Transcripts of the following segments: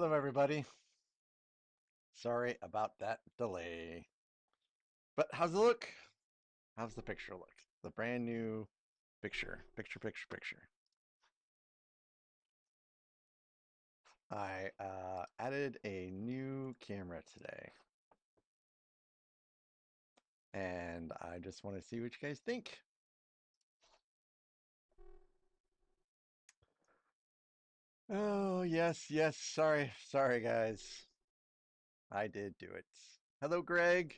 Hello, everybody. Sorry about that delay. But how's it look? How's the picture look? The brand new picture. Picture. I added a new camera today. And I just want to see what you guys think. Oh, yes. Sorry, guys. I did do it. Hello, Greg.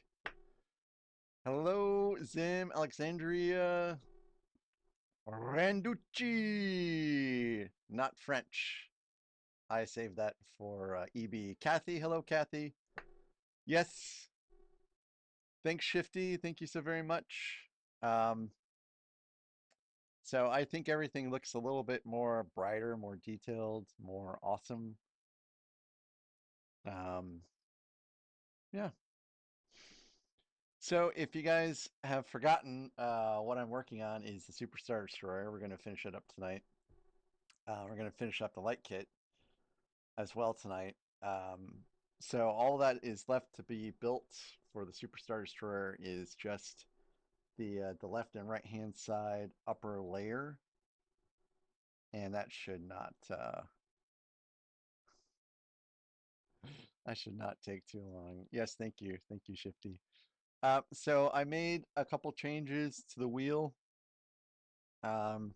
Hello, Zim, Alexandria, Randucci. Not French. I saved that for EB. Kathy, hello, Kathy. Yes, thanks, Shifty. Thank you so very much. Um, so I think everything looks a little bit more brighter, more detailed, more awesome. Um, yeah. So if you guys have forgotten, what I'm working on is the Superstar Destroyer. We're going to finish it up tonight. We're going to finish up the light kit as well tonight. So all that is left to be built for the Superstar Destroyer is just the left and right hand side upper layer, and that should not that should not take too long. Yes, thank you, Shifty. So I made a couple changes to the wheel. Um,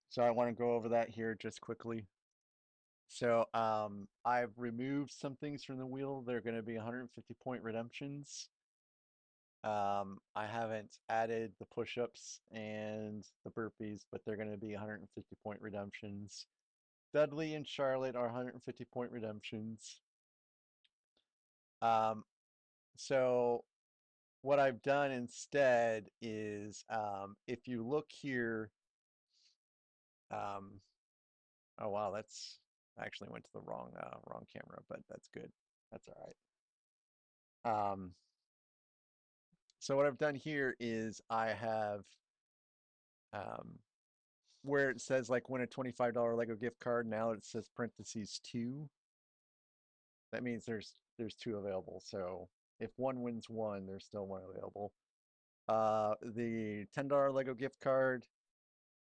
so I want to go over that here just quickly. So I've removed some things from the wheel. They're going to be 150 point redemptions. I haven't added the push-ups and the burpees, but they're going to be 150 point redemptions. Dudley and Charlotte are 150 point redemptions. Um, so what I've done instead is, if you look here, um, oh wow, that's I actually went to the wrong camera, but that's good. That's all right. So what I've done here is I have, um, where it says like win a $25 Lego gift card. Now it says parentheses two. That means there's two available. So if one wins one, there's still one available. The $10 Lego gift card,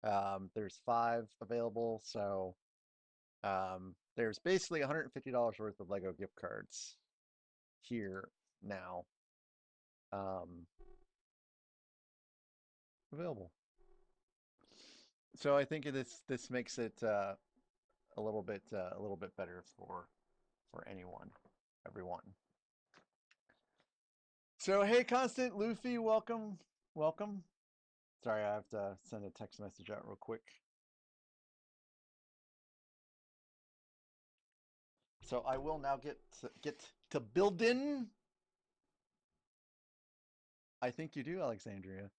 there's five available. So there's basically $150 worth of Lego gift cards here now, um, available. So I think this makes it a little bit better for anyone, everyone. So hey, Constant Luffy, welcome. Sorry, I have to send a text message out real quick. So I will now get to building. I think you do, Alexandria.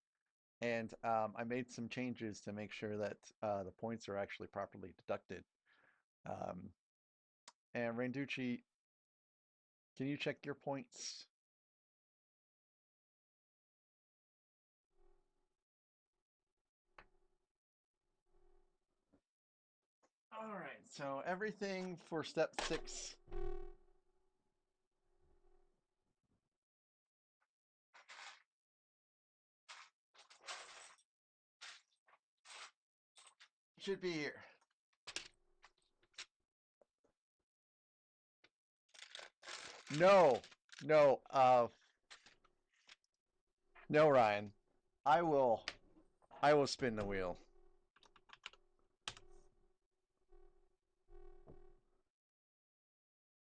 And I made some changes to make sure that the points are actually properly deducted. Um, and Randucci, can you check your points? All right, so everything for step 6 should be here. No, no, no, Ryan. I will, I will spin the wheel.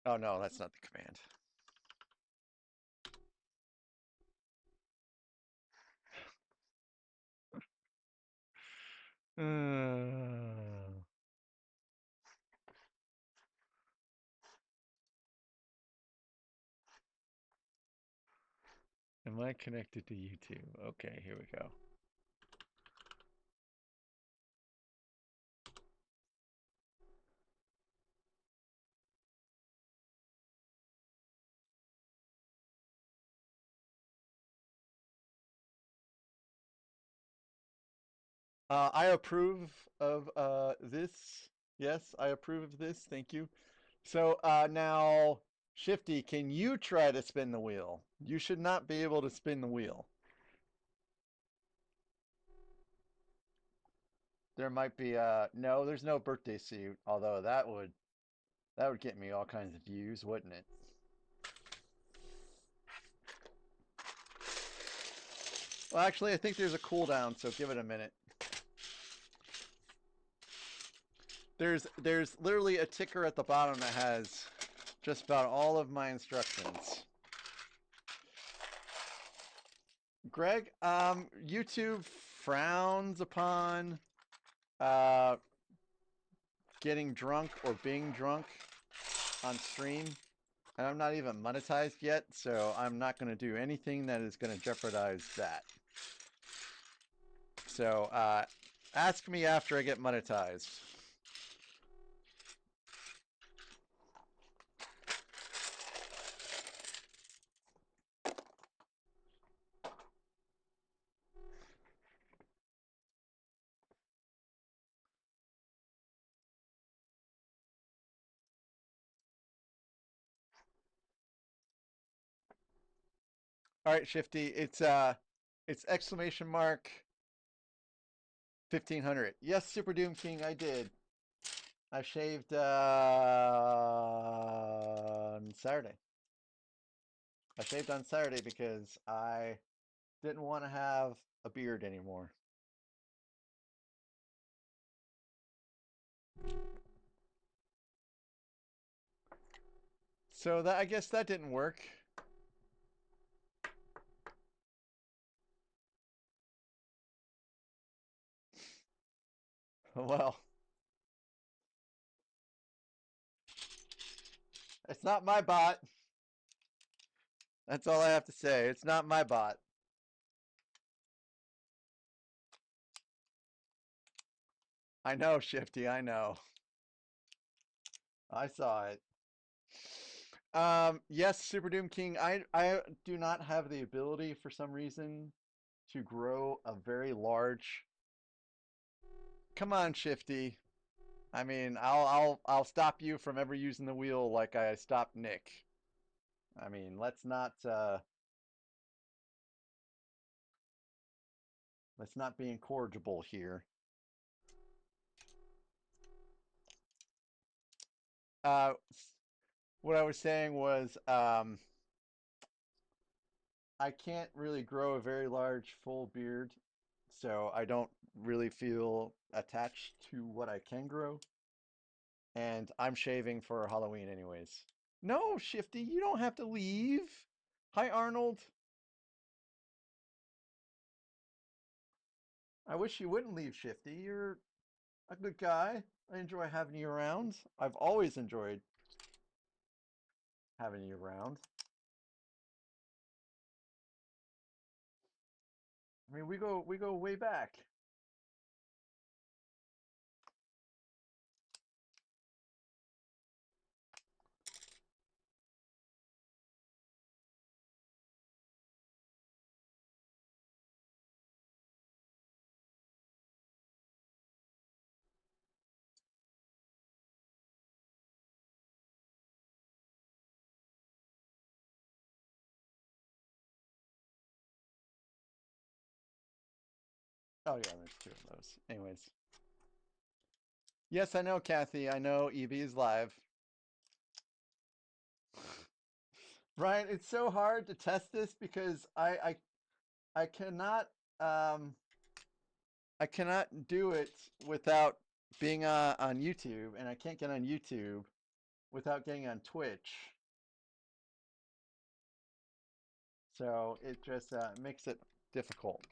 Oh no, that's not the command. Am I connected to YouTube? Okay, here we go. I approve of this. Yes, I approve of this. Thank you. So now, Shifty, can you try to spin the wheel? You should not be able to spin the wheel. There might be no, there's no birthday suit, although that would get me all kinds of views, wouldn't it? Well, actually, I think there's a cooldown, so give it a minute. There's literally a ticker at the bottom that has just about all of my instructions. Greg, YouTube frowns upon uh, getting drunk or being drunk on stream, and I'm not even monetized yet, so I'm not going to do anything that is going to jeopardize that. So ask me after I get monetized. All right, Shifty, it's exclamation mark 1500. Yes, Super Doom King, I did. I shaved on Saturday. I shaved on Saturday because I didn't want to have a beard anymore. So that I guess that didn't work. Well, it's not my bot. That's all I have to say. It's not my bot. I know, Shifty, I know. I saw it. Yes, Super Doom King. I do not have the ability for some reason to grow a very large. Come on, Shifty. I mean, I'll stop you from ever using the wheel like I stopped Nick. I mean, let's not be incorrigible here. Uh, what I was saying was, I can't really grow a very large full beard, so I don't really feel attached to what I can grow. And I'm shaving for Halloween anyways. No, Shifty, you don't have to leave. Hi, Arnold. I wish you wouldn't leave, Shifty. You're a good guy. I enjoy having you around. I've always enjoyed having you around. I mean, we go way back. Oh yeah, there's two of those. Anyways. Yes, I know, Kathy. I know EB is live. Ryan, it's so hard to test this because I cannot um I cannot do it without being on YouTube, and I can't get on YouTube without getting on Twitch. So it just makes it difficult.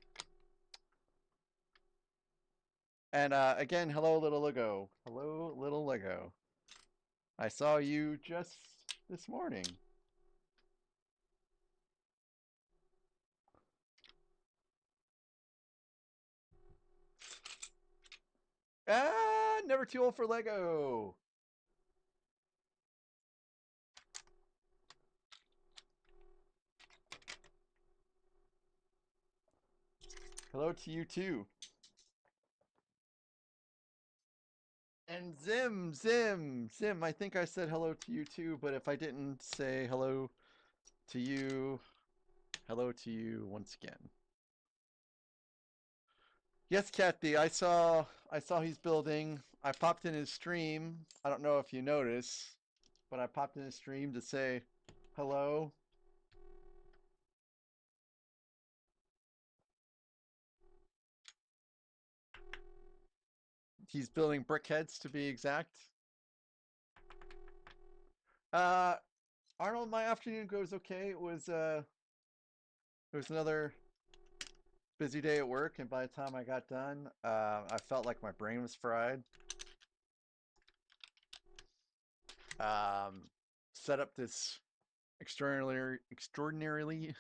And again, hello, little Lego. Hello, little Lego. I saw you just this morning. Ah, never too old for Lego. Hello to you too. And Zim, I think I said hello to you too, but if I didn't say hello to you once again. Yes, Kathy, I saw he's building. I popped in his stream. I don't know if you notice, but I popped in his stream to say hello. He's building brickheads to be exact. Uh Arnold, my afternoon goes okay. It was another busy day at work, and by the time I got done, I felt like my brain was fried. Um, Set up this extraordinarily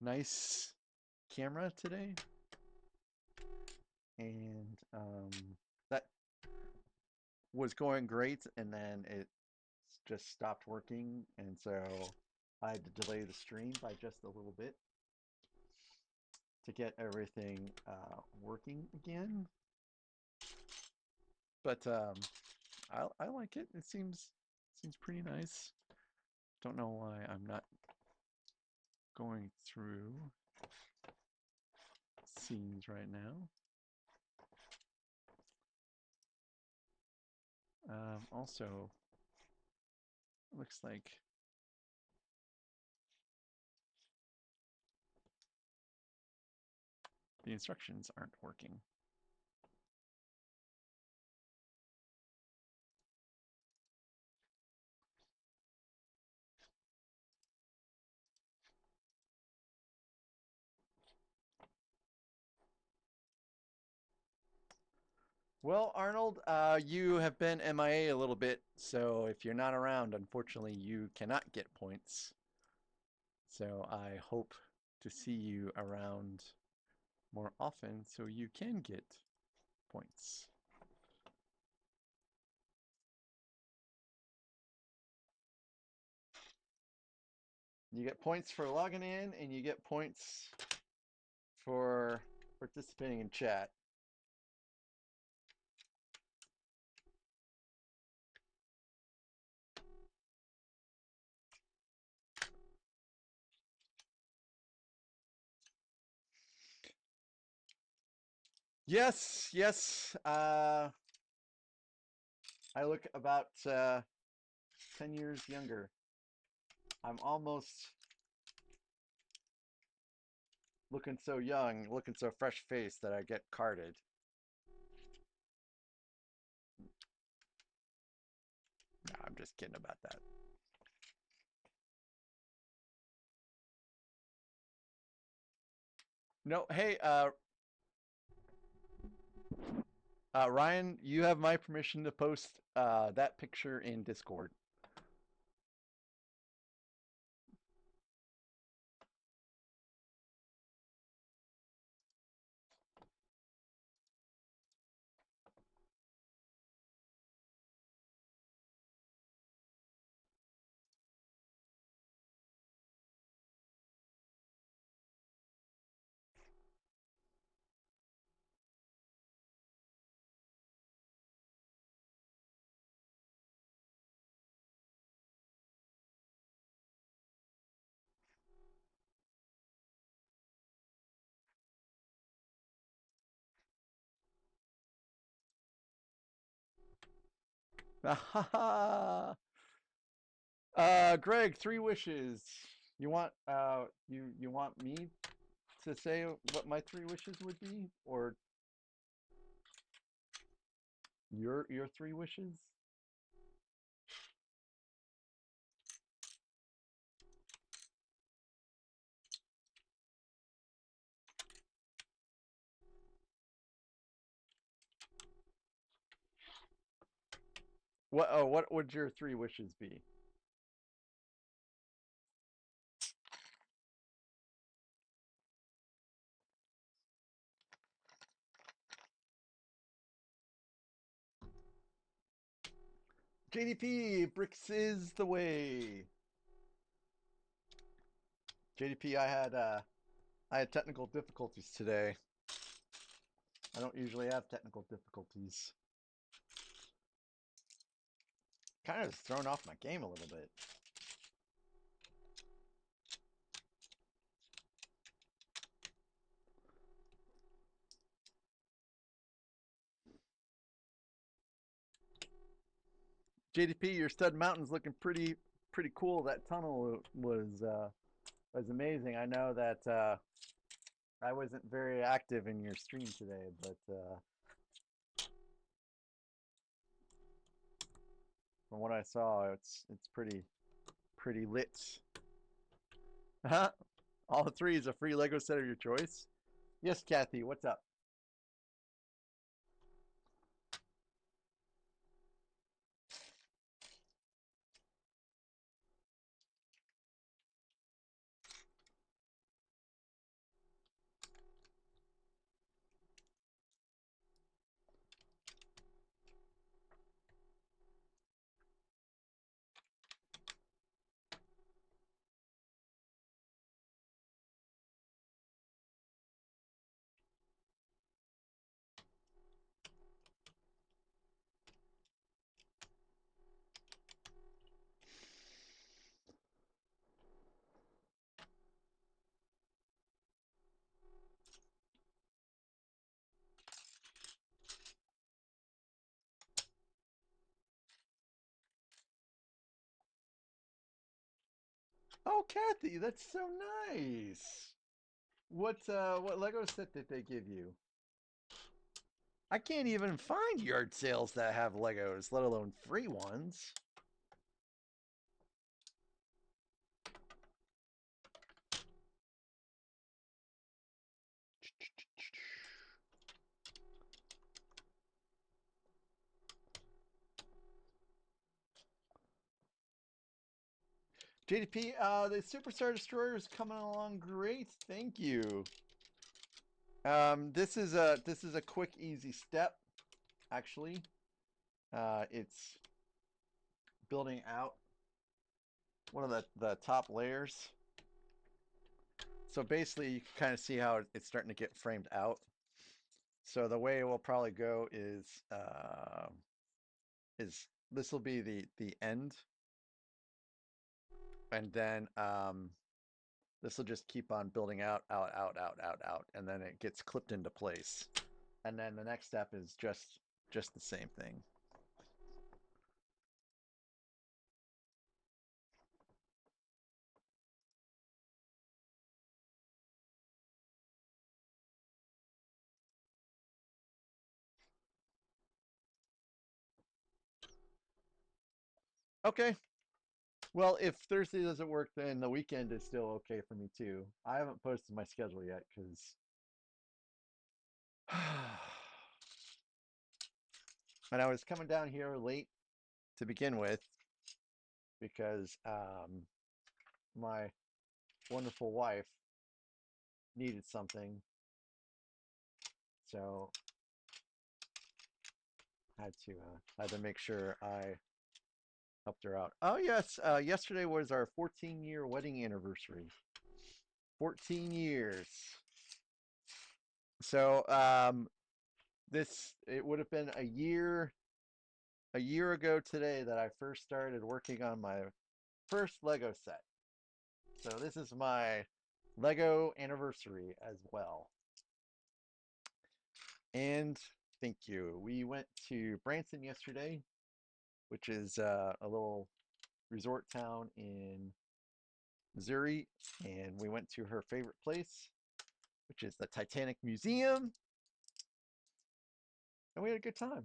nice camera today, and that was going great, and then it just stopped working, and so I had to delay the stream by just a little bit to get everything working again. But I like it. It seems pretty nice. Don't know why I'm not going through scenes right now. Also, looks like the instructions aren't working. Well, Arnold, you have been MIA a little bit, so if you're not around, unfortunately, you cannot get points. So I hope to see you around more often so you can get points. You get points for logging in, and you get points for participating in chat. Yes, yes. I look about 10 years younger. I'm almost looking so young, looking so fresh-faced that I get carded. No, I'm just kidding about that. No, hey, Ryan, you have my permission to post that picture in Discord. Greg, three wishes. You want me to say what my three wishes would be, or your three wishes? What would your three wishes be? JDP, bricks is the way. JDP, I had technical difficulties today. I don't usually have technical difficulties. kind of thrown off my game a little bit. JDP, your stud mountain's looking pretty cool. That tunnel was amazing. I know that I wasn't very active in your stream today, but from what I saw, it's pretty lit. All three is a free Lego set of your choice. Yes, Kathy, what's up? Oh, Kathy, that's so nice. What Lego set did they give you? I can't even find yard sales that have Legos, let alone free ones. JDP, the Superstar Destroyer is coming along great. Thank you. This is a quick, easy step. Actually, it's building out one of the top layers. So basically, you can kind of see how it's starting to get framed out. So the way it will probably go is this will be the end, and then this will just keep on building out, and then it gets clipped into place. And then the next step is just the same thing. Okay. Well, if Thursday doesn't work, then the weekend is still okay for me too. I haven't posted my schedule yet because and I was coming down here late to begin with because my wonderful wife needed something, so I had to make sure I helped her out. Oh yes, yesterday was our 14-year wedding anniversary. 14 years. So this it would have been a year ago today that I first started working on my first Lego set. So this is my Lego anniversary as well. And thank you. We went to Branson yesterday, which is a little resort town in Missouri, and we went to her favorite place, which is the Titanic Museum, and we had a good time.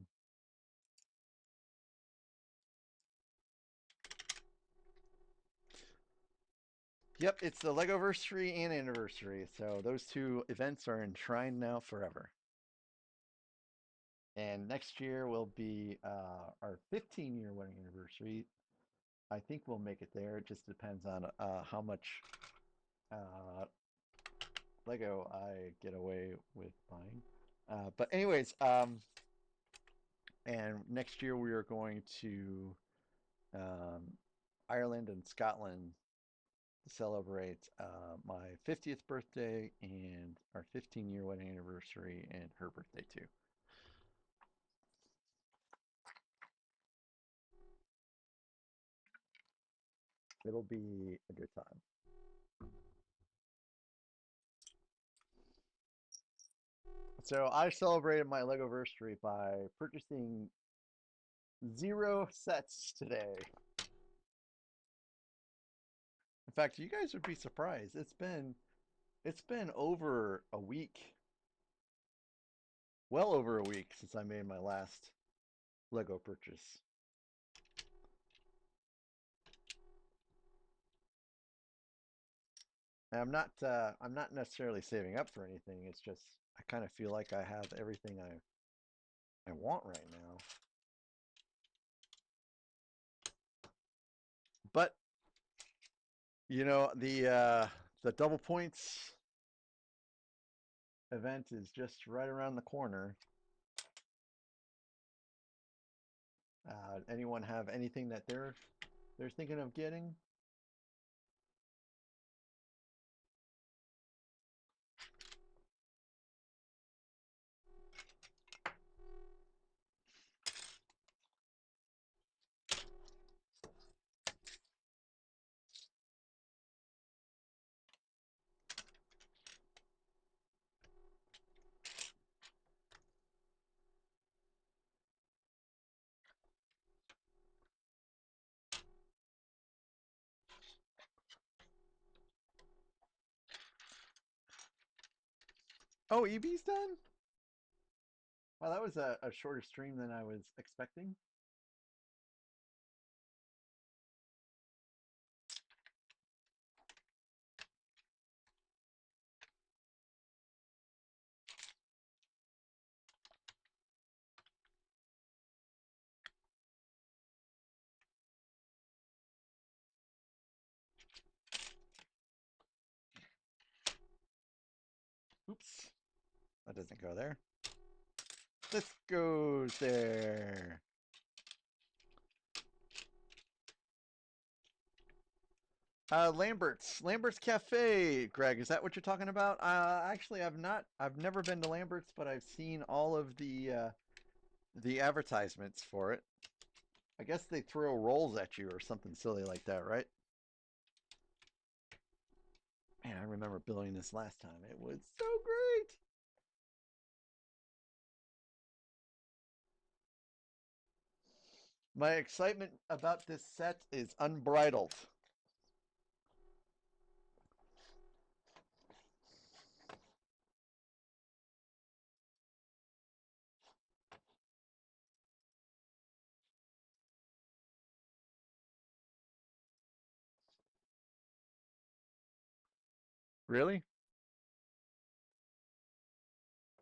Yep, it's the Legoversary and anniversary, so those two events are enshrined now forever. And next year will be our 15-year wedding anniversary. I think we'll make it there. It just depends on how much uh, Lego I get away with buying. But anyways, and next year we are going to um, Ireland and Scotland to celebrate my 50th birthday and our 15-year wedding anniversary and her birthday too. It'll be a good time. So I celebrated my Legoversary by purchasing 0 sets today. In fact, you guys would be surprised. It's been over a week, well over a week since I made my last Lego purchase. And I'm not necessarily saving up for anything. It's just I kind of feel like I have everything I want right now. But you know, the double points event is just right around the corner. Anyone have anything that they're thinking of getting? Oh, EB's done? Wow, that was a shorter stream than I was expecting. Oops, that doesn't go there. This goes there. Lambert's Cafe. Greg, is that what you're talking about? Actually, I've never been to Lambert's, but I've seen all of the advertisements for it. I guess they throw rolls at you or something silly like that, right? Man, I remember building this last time. It was so great. My excitement about this set is unbridled. Really?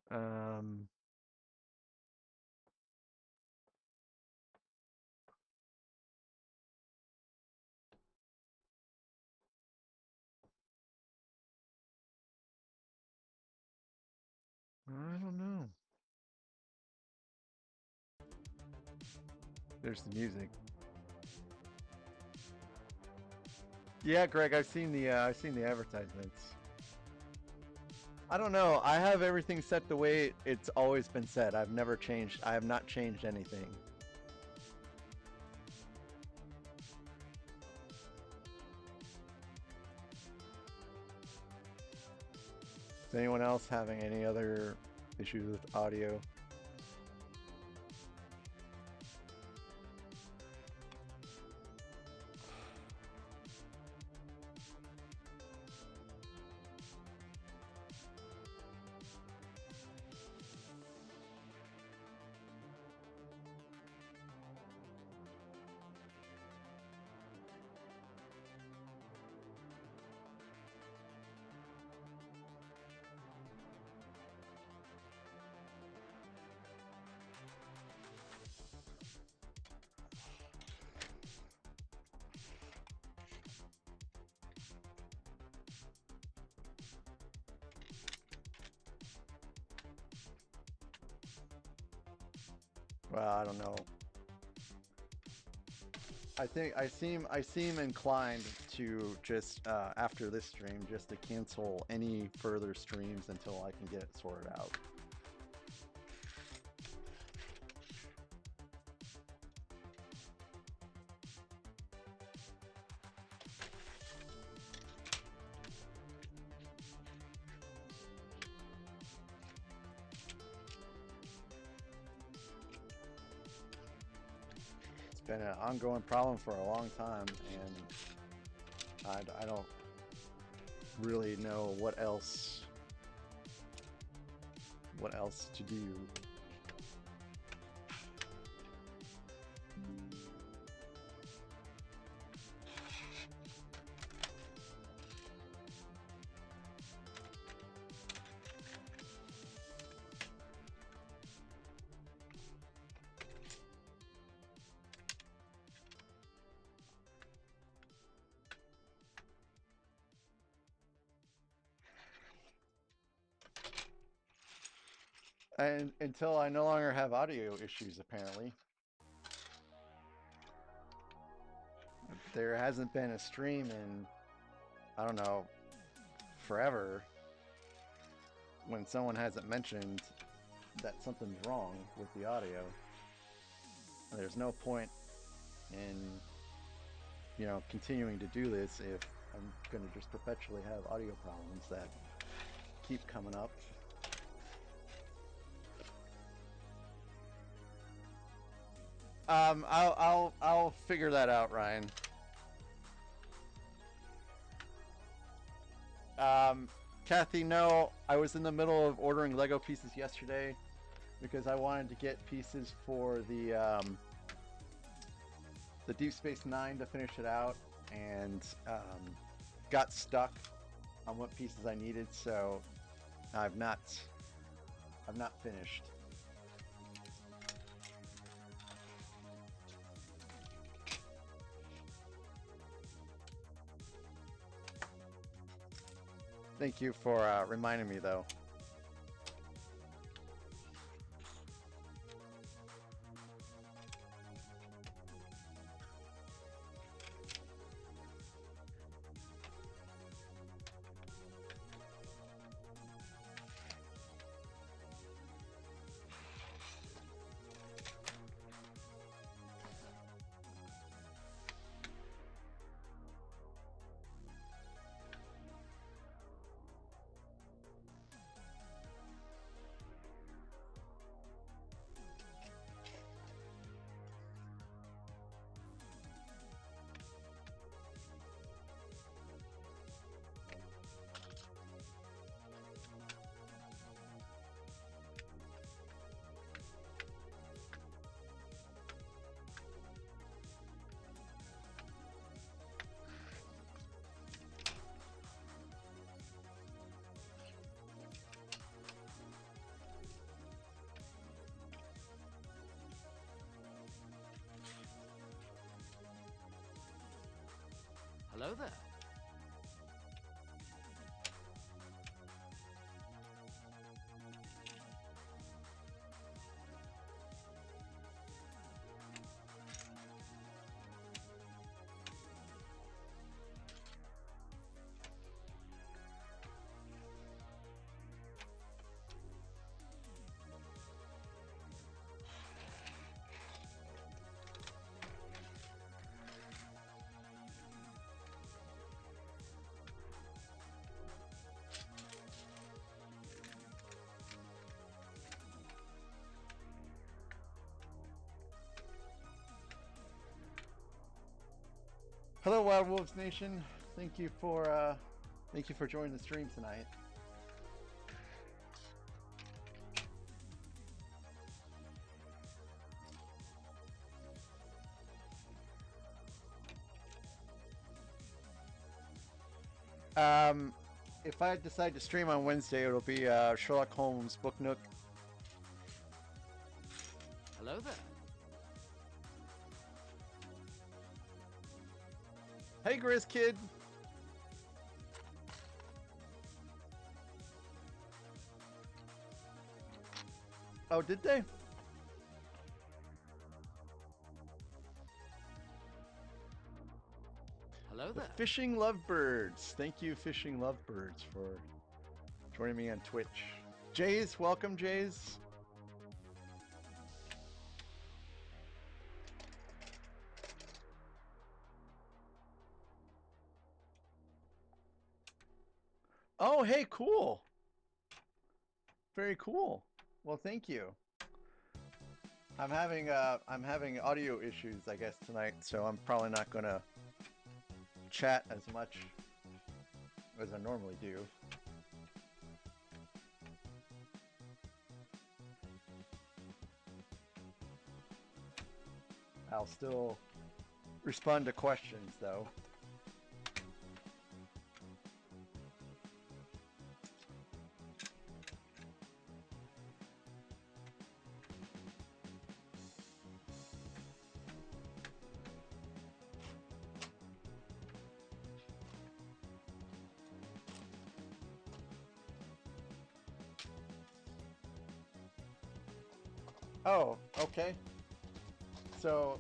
Um, I don't know. There's the music. Yeah, Greg, I've seen the advertisements. I don't know. I have everything set the way it's always been set. I've never changed. I have not changed anything. Is anyone else having any other issues with audio? Well, I don't know. I seem inclined to just after this stream just to cancel any further streams until I can get it sorted out. been an ongoing problem for a long time, and I don't really know what else to do. And until I no longer have audio issues, apparently. There hasn't been a stream in, I don't know, forever when someone hasn't mentioned that something's wrong with the audio. There's no point in, you know, continuing to do this if I'm going to just perpetually have audio problems that keep coming up. I'll figure that out, Ryan. Kathy, no, I was in the middle of ordering Lego pieces yesterday because I wanted to get pieces for the Deep Space Nine to finish it out, and got stuck on what pieces I needed, so I've not finished. Thank you for reminding me, though. Hello there. Hello, Wild Wolves Nation. Thank you for joining the stream tonight. If I decide to stream on Wednesday, it'll be Sherlock Holmes Book Nook. Hello there. Hey, Grizz Kid. Oh, did they? Hello The there. Fishing Lovebirds. Thank you, Fishing Lovebirds, for joining me on Twitch. Jays, welcome, Jays. Oh, hey, cool. Very cool. Well, thank you. I'm having audio issues, I guess, tonight, so I'm probably not gonna chat as much as I normally do. I'll still respond to questions though. Oh, okay. So,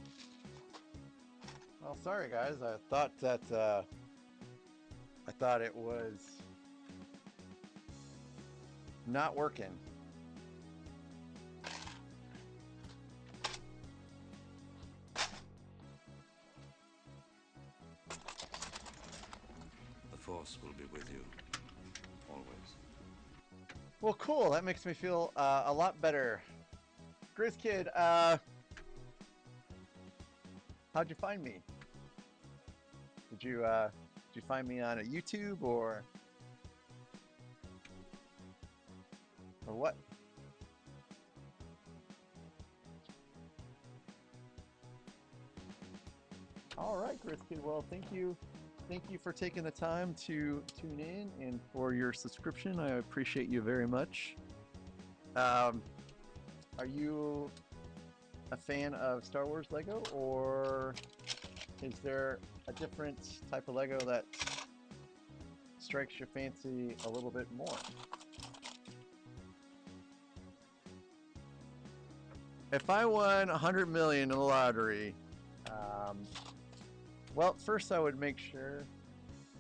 well, sorry guys. I thought it was not working. The Force will be with you, always. Well, cool. That makes me feel a lot better. Grizz Kid, how'd you find me? Did you find me on a YouTube or what? All right, Grizz Kid. Well, thank you for taking the time to tune in and for your subscription. I appreciate you very much. Um, are you a fan of Star Wars Lego, or is there a different type of Lego that strikes your fancy a little bit more? If I won 100 million in the lottery, um, well, first I would make sure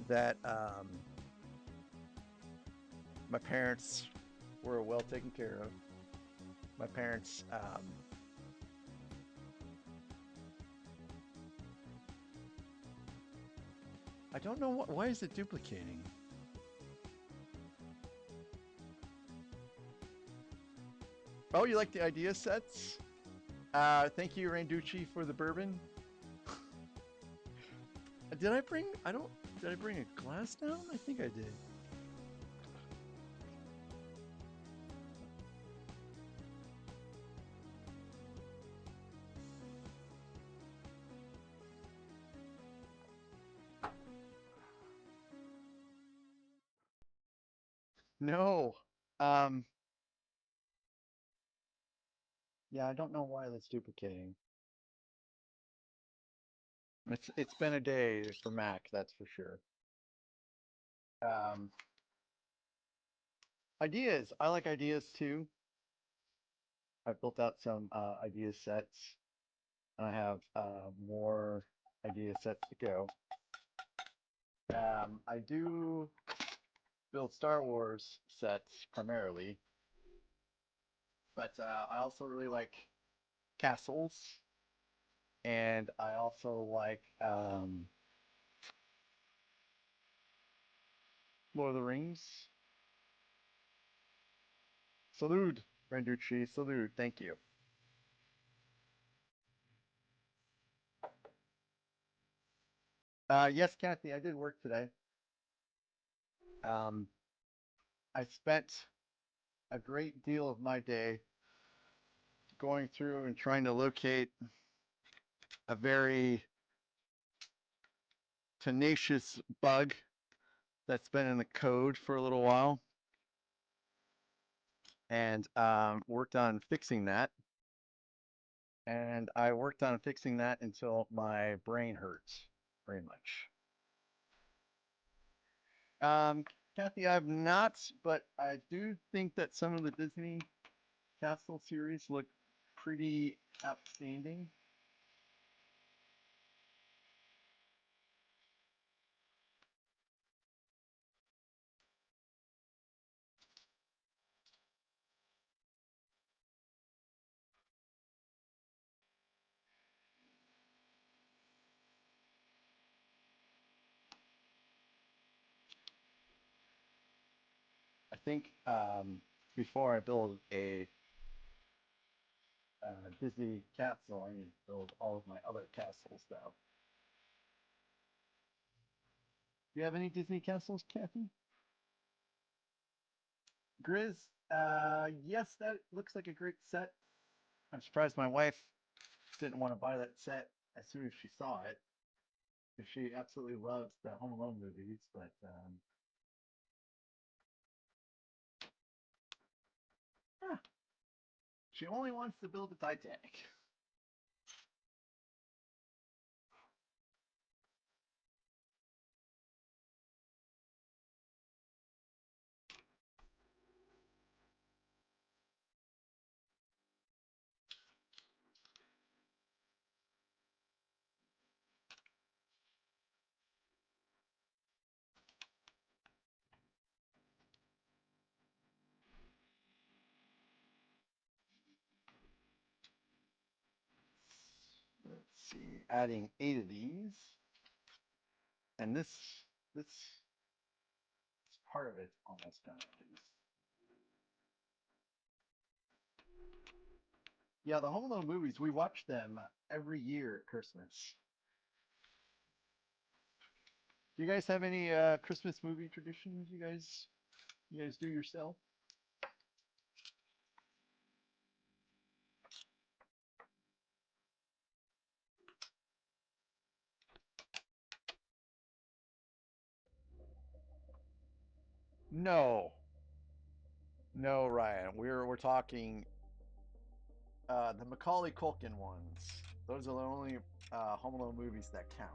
that my parents were well taken care of. My parents, I don't know why is it duplicating? Oh, you like the idea sets? Thank you, Randucci, for the bourbon. Did I bring? I don't. Did I bring a glass down? I think I did. No. Um. Yeah, I don't know why that's duplicating. It's been a day for Mac, that's for sure. Um. Ideas. I like ideas too. I've built out some idea sets, and I have more idea sets to go. I do build Star Wars sets primarily, but I also really like castles, and I also like Lord of the Rings. Salute, Renducci. Salute. Thank you. Yes, Kathy, I did work today. Um, I spent a great deal of my day going through and trying to locate a very tenacious bug that's been in the code for a little while, and worked on fixing that. And I worked on fixing that until my brain hurts very much. Um, Kathy, I've not, but I do think that some of the Disney Castle series look pretty outstanding. I think before I build a Disney castle, I need to build all of my other castles now. Do you have any Disney castles, Kathy? Grizz, yes, that looks like a great set. I'm surprised my wife didn't want to buy that set as soon as she saw it. Because she absolutely loves the Home Alone movies, but yeah, she only wants to build the Titanic. Let's see, adding 8 of these, and this part of it's almost done at least. Yeah, the Home Alone movies, we watch them every year at Christmas. Do you guys have any Christmas movie traditions you guys do yourself? No. No, Ryan. We're talking the Macaulay Culkin ones. Those are the only Home Alone movies that count.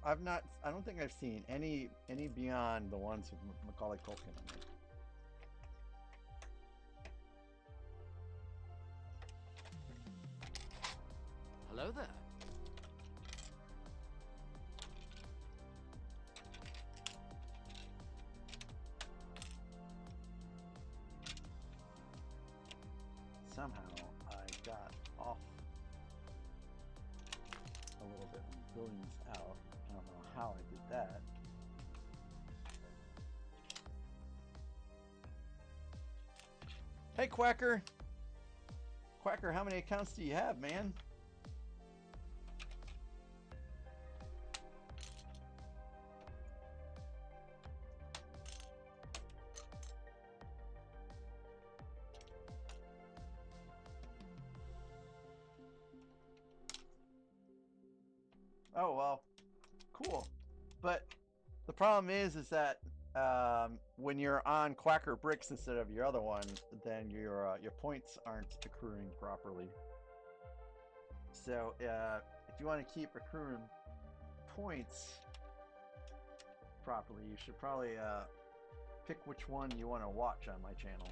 I've not I don't think I've seen any beyond the ones with Macaulay Culkin in it. Hello there. Somehow I got off a little bit when building this out. I don't know how I did that. Hey, Quacker! Quacker, how many accounts do you have, man? Oh, well, cool. But the problem is that when you're on Quacker Bricks instead of your other one, then your points aren't accruing properly. So if you want to keep accruing points properly, you should probably pick which one you want to watch on my channel.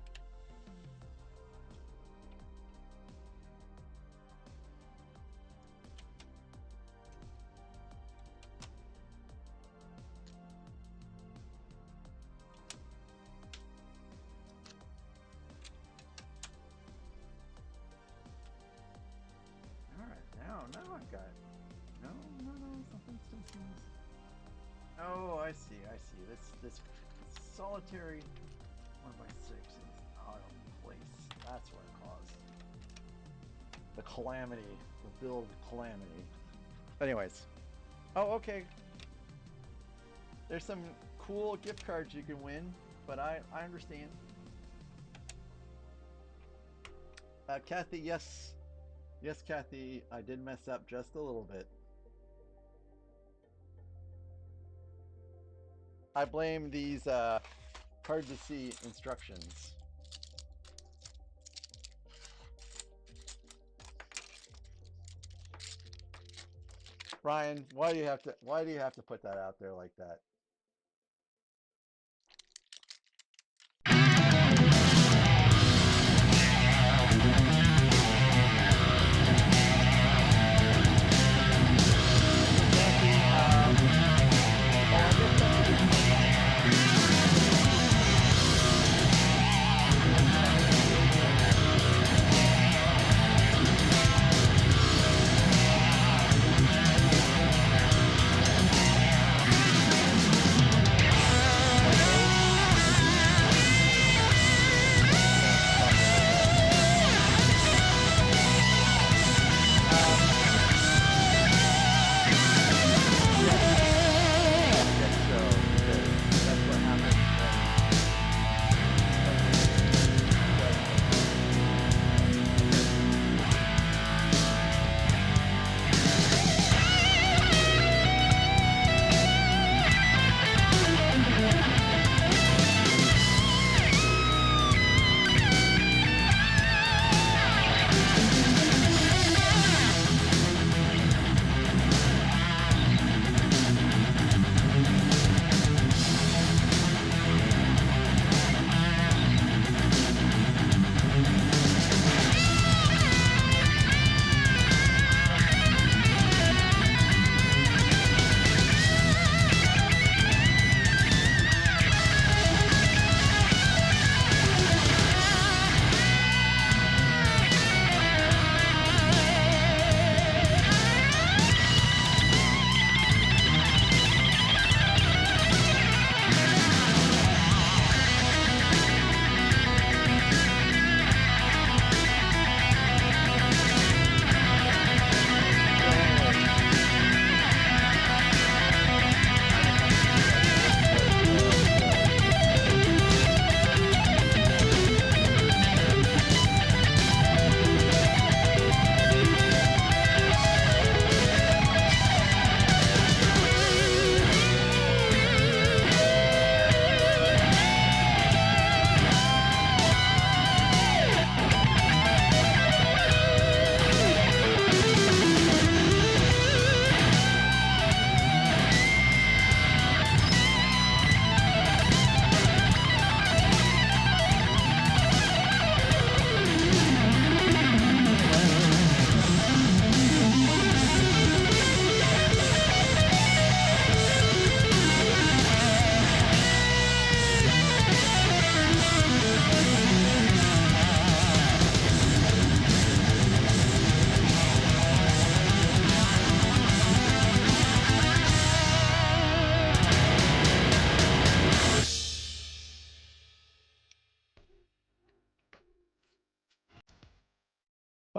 Now I've got it. No, something still seems. Oh, I see. This solitary 1x6 is out of place. That's what it caused the calamity, the build calamity. But anyways, oh okay. There's some cool gift cards you can win, but I understand. Kathy, yes, Kathy, I did mess up just a little bit. I blame these hard to see instructions. Ryan, why do you have to put that out there like that?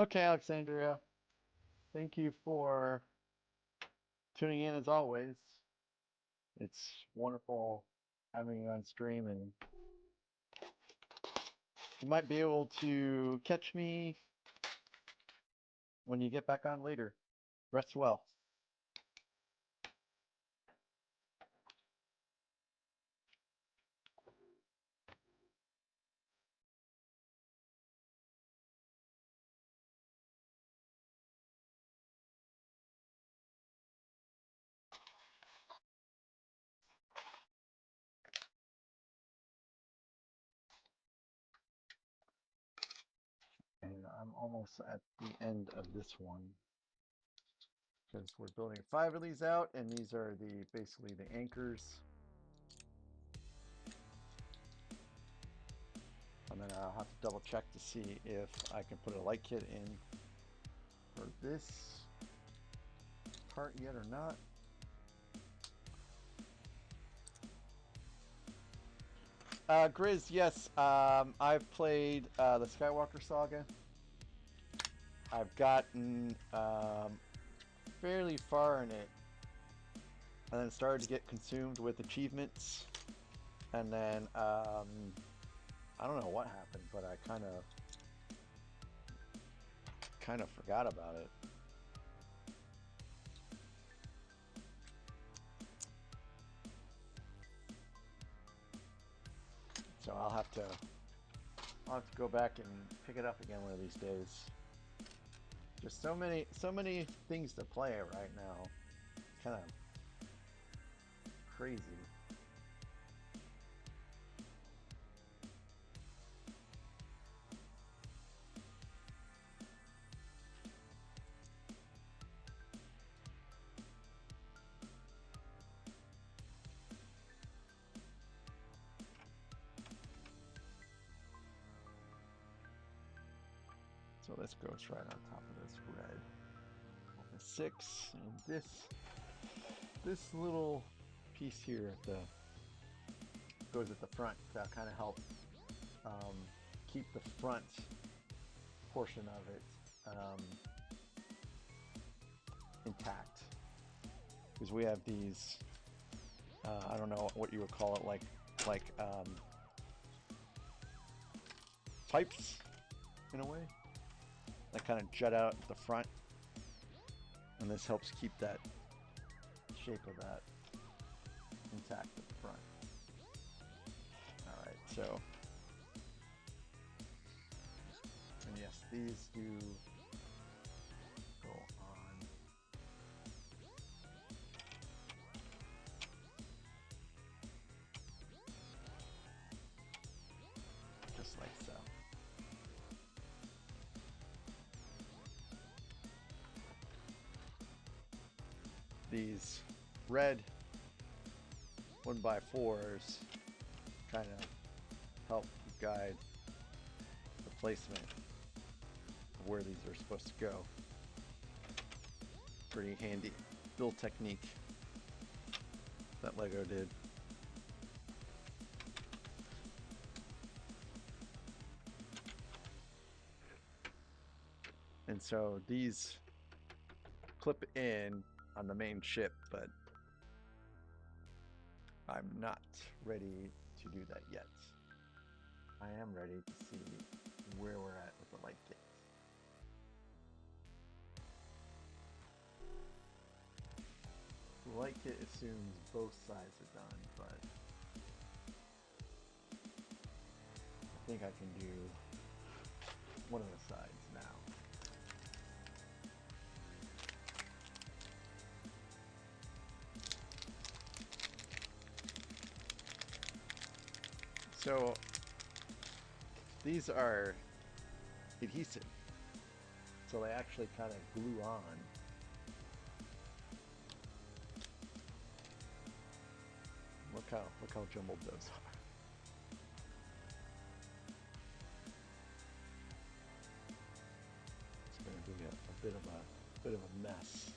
Okay, Alexandria. Thank you for tuning in as always. It's wonderful having you on stream, and you might be able to catch me when you get back on later. Rest well. And I'm almost at the end of this one because we're building 5 of these out, and these are the basically the anchors. And then I'll have to double check to see if I can put a light kit in for this part yet or not. Grizz, yes. I've played the Skywalker Saga. I've gotten fairly far in it, and then started to get consumed with achievements, and then I don't know what happened, but I kind of forgot about it. So I'll have to go back and pick it up again one of these days. Just so many things to play right now. Kind of crazy. So this goes right on top of this red. The 6, and this little piece here at the goes at the front to kind of help keep the front portion of it intact, because we have these I don't know what you would call it, like pipes in a way that kind of jut out at the front, and this helps keep that shape of that intact at the front. All right, so, and yes, these do go on. Just like so. These red 1x4s kind of help guide the placement of where these are supposed to go. Pretty handy build technique that Lego did. And so these clip in on the main ship, but I'm not ready to do that yet. I am ready to see where we're at with the light kit. The light kit assumes both sides are done, but I think I can do one of the sides now. So these are adhesive, so they actually kind of glue on. Look how jumbled those are. It's going to be a bit of a mess.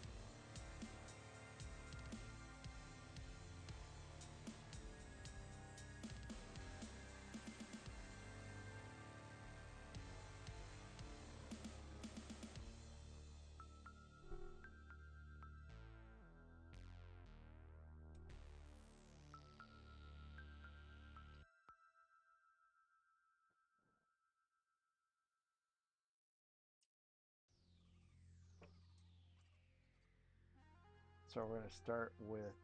So we're going to start with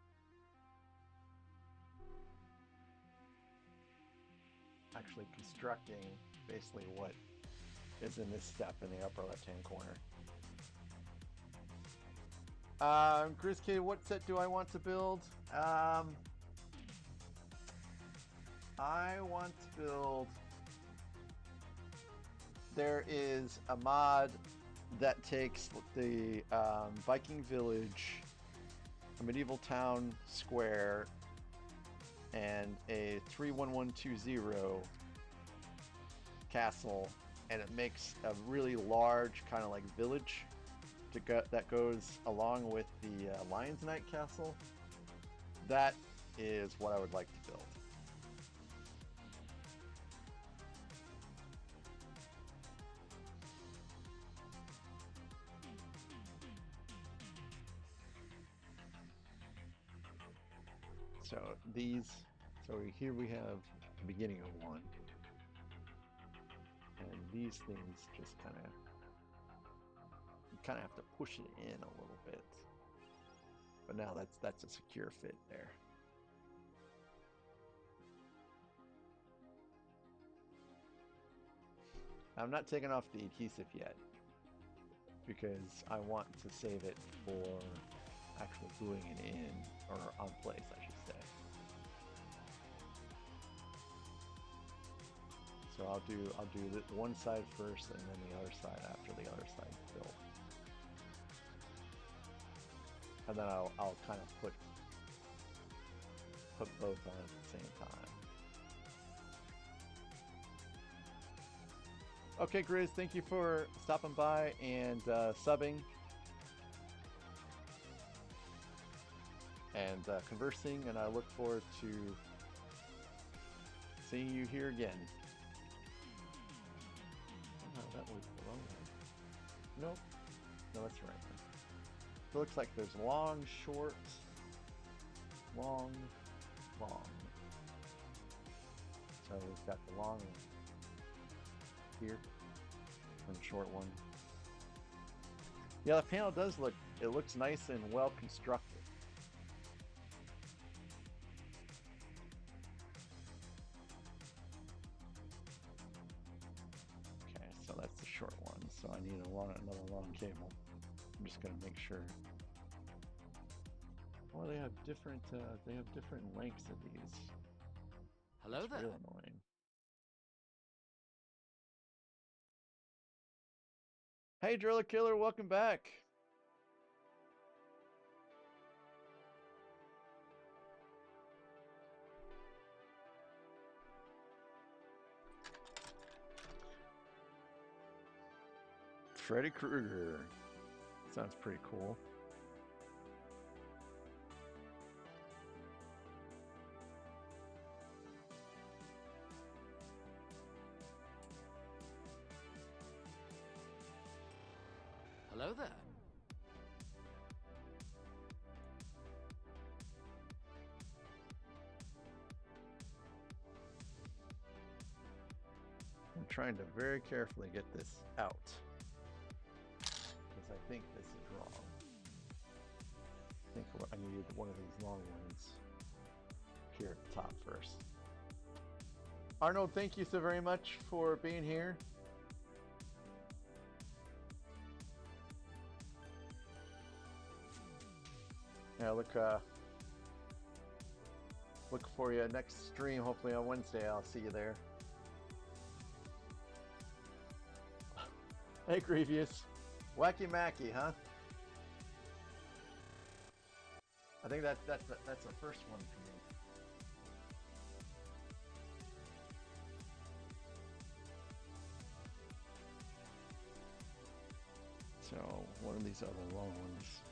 actually constructing basically what is in this step in the upper left-hand corner. Grizz, what set do I want to build? I want to build... There is a mod that takes the Viking village, a medieval town square, and a 31120 castle, and it makes a really large kind of like village that goes along with the Lion's Knight castle. That is what I would like to build. So here we have the beginning of one. And these things just you kind of have to push it in a little bit. But now that's a secure fit there. I'm not taking off the adhesive yet because I want to save it for actually gluing it in, or on place, I should say. So I'll do one side first and then the other side after the other side's built. And then I'll kind of put both on at the same time. Okay, Grizz, thank you for stopping by and subbing and conversing, and I look forward to seeing you here again. Oh, that was the wrong one. Nope. No, that's the right one. It looks like there's long, short, long, long. So we've got the long one here and the short one. Yeah, the panel does looks nice and well constructed. Okay, so that's the short one. So I need another long cable. I'm just gonna make sure. Well, they have different lengths of these. Hello there. Real annoying. Hey, Driller Killer, welcome back. Freddy Krueger. Sounds pretty cool. Hello there. I'm trying to very carefully get this out because I think this is wrong. I think I need one of these long ones here at the top first. Arnold, thank you so very much for being here. Yeah, look for you next stream. Hopefully on Wednesday, I'll see you there. Hey, Grievous. Wacky Macky, huh? I think that's the first one for me. So one of these other long ones.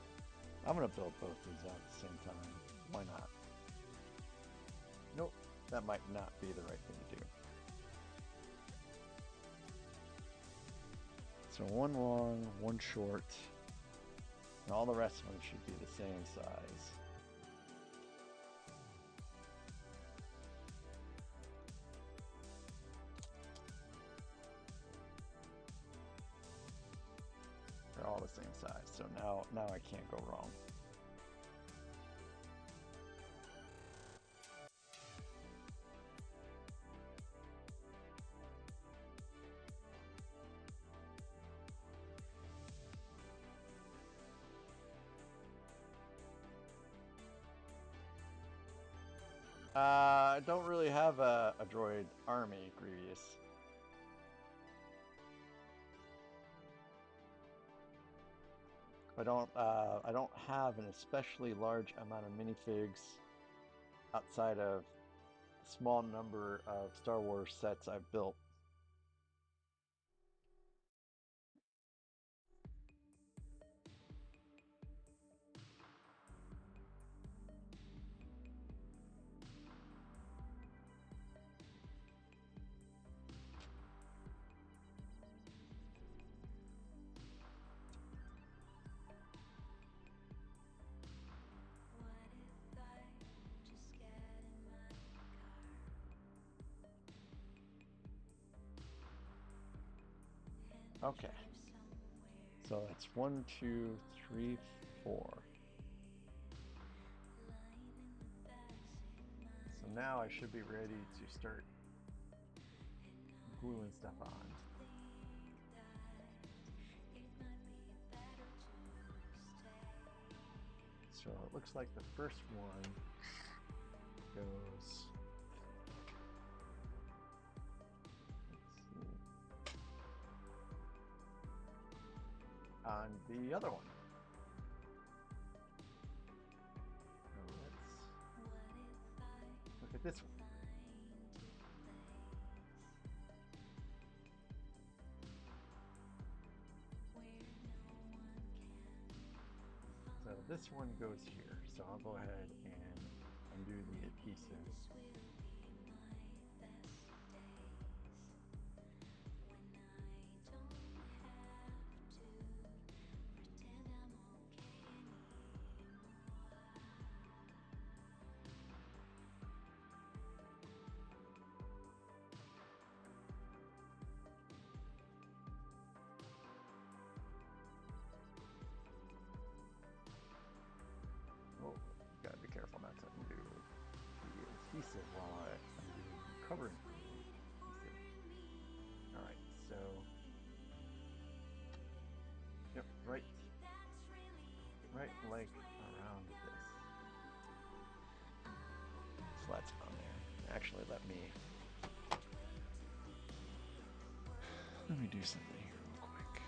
I'm gonna build both these out at the same time. Why not? Nope, that might not be the right thing to do. So one long, one short, and all the rest of them should be the same size. They're all the same size, so now I can't go wrong. I don't really have a droid army, Grievous. I don't have an especially large amount of minifigs outside of a small number of Star Wars sets I've built. Okay. So that's 1, 2, 3, 4. So now I should be ready to start gluing stuff on. So it looks like the first one goes, let's see, on the other one. So let's look at this one. So this one goes here. So I'll go ahead and undo the adhesive. Oh, gotta be careful not to undo the adhesive while I undo the covering for the adhesive. All right, so yep, right leg around this. So that's on there. Actually, let me do something here real quick.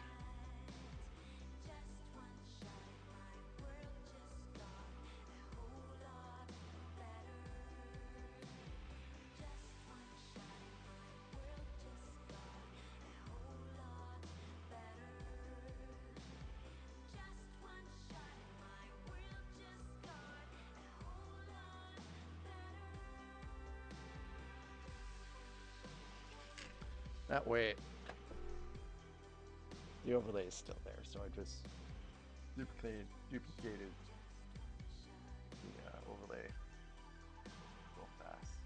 That way, the overlay is still there, so I just duplicated the overlay real fast.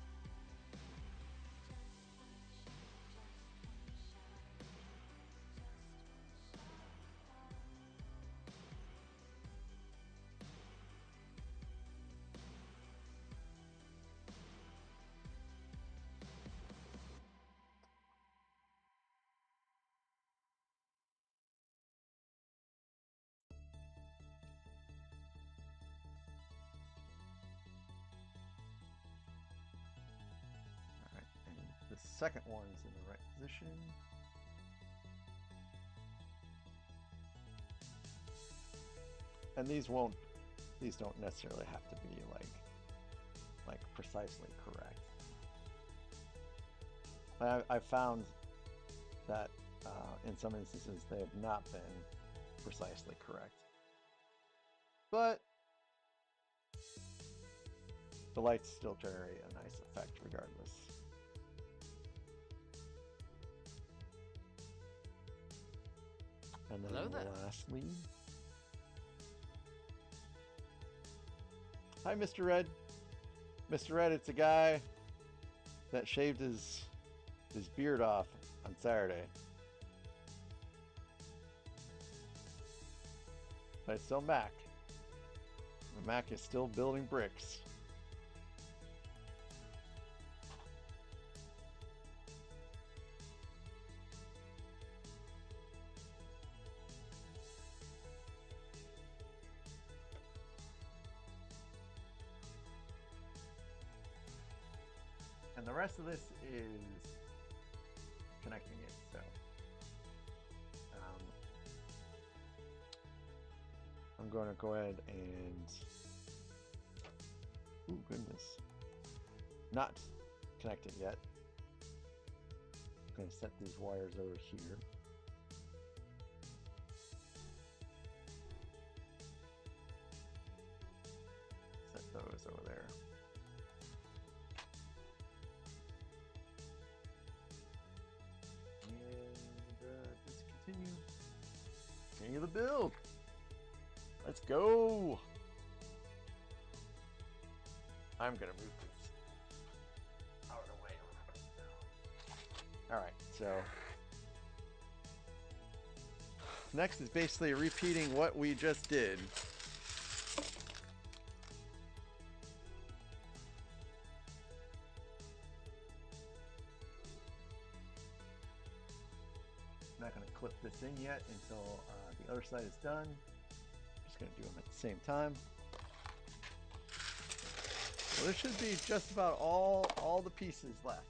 The second one's in the right position. And these don't necessarily have to be like precisely correct. I found that in some instances they have not been precisely correct. But the lights still generate a nice effect regardless. And then lastly, hi, Mr. Red. Mr. Red, it's a guy that shaved his beard off on Saturday. But it's still Mac. The Mac is still building bricks. the rest of this is connecting it. So I'm going to go ahead and, oh goodness, not connect it yet. I'm going to set these wires over here. Set those over there. And just continue the build. Let's go. I'm gonna move this out of the way. All right, so next is basically repeating what we just did. I'm not gonna clip this in yet until the other side is done. Just gonna do them at the same time. So there should be just about all the pieces left.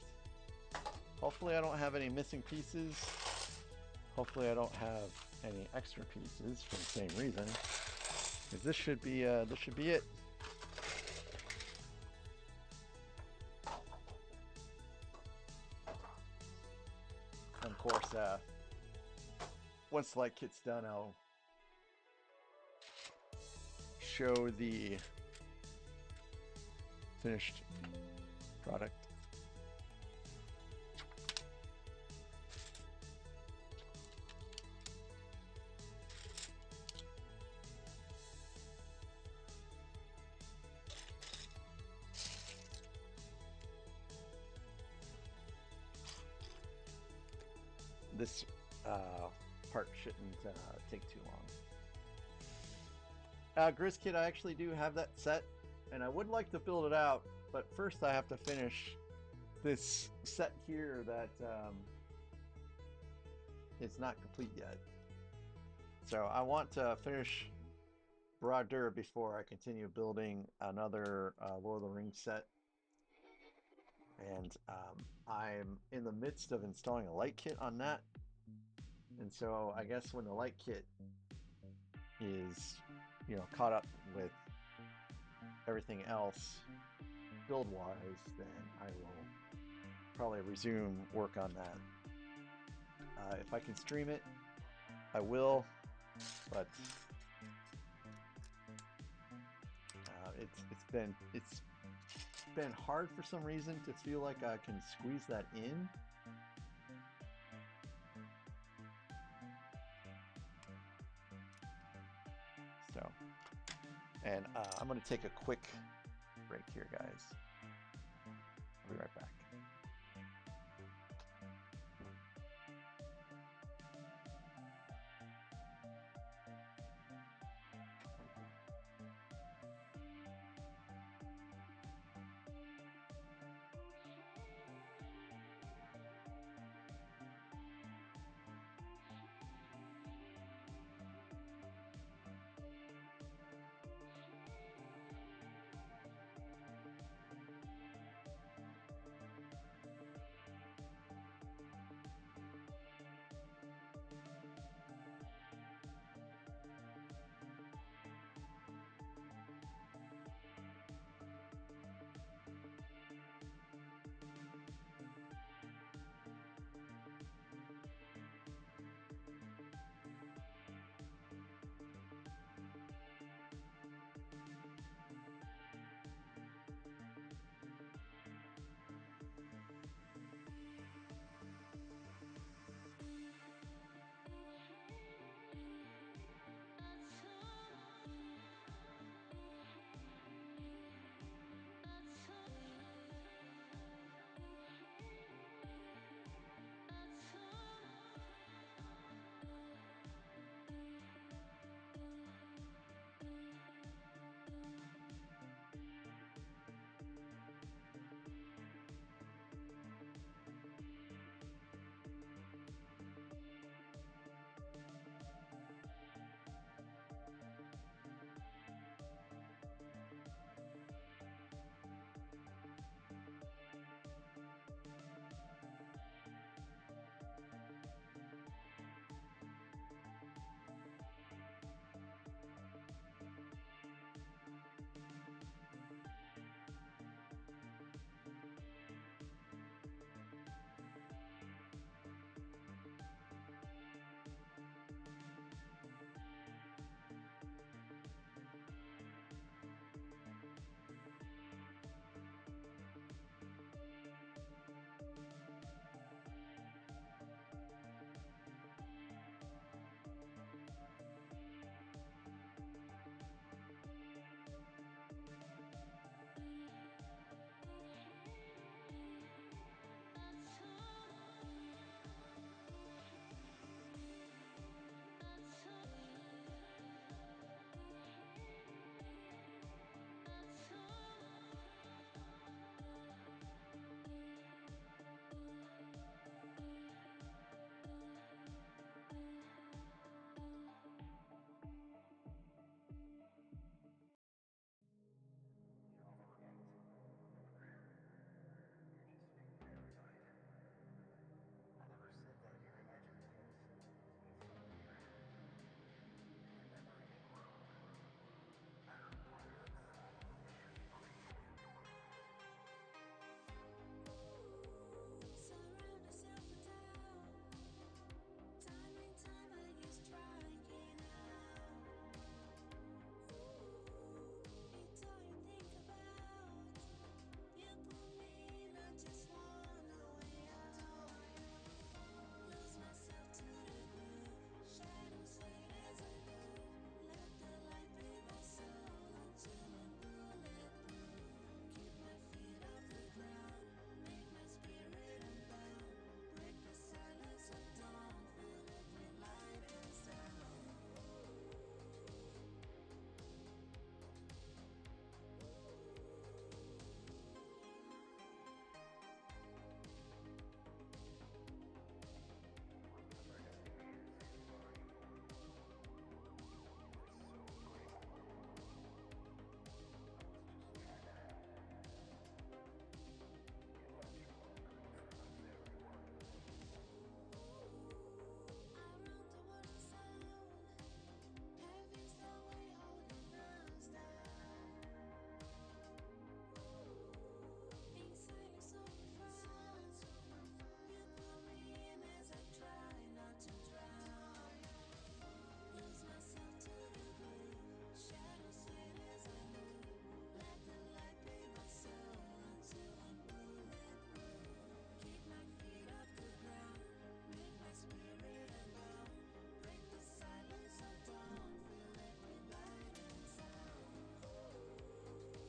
Hopefully I don't have any missing pieces. Hopefully I don't have any extra pieces for the same reason. Because this should be it. And of course, once the light kit's done, I'll show the finished product. This part shouldn't take too long. Grizz Kit, I actually do have that set, and I would like to build it out, but first I have to finish this set here that is not complete yet. So I want to finish Broader before I continue building another Lord of the Rings set. And I'm in the midst of installing a light kit on that. And so I guess when the light kit is, caught up with everything else build-wise, then I will probably resume work on that. If I can stream it, I will, but it's been hard for some reason to feel like I can squeeze that in. So, and I'm going to take a quick break here, guys. I'll be right back.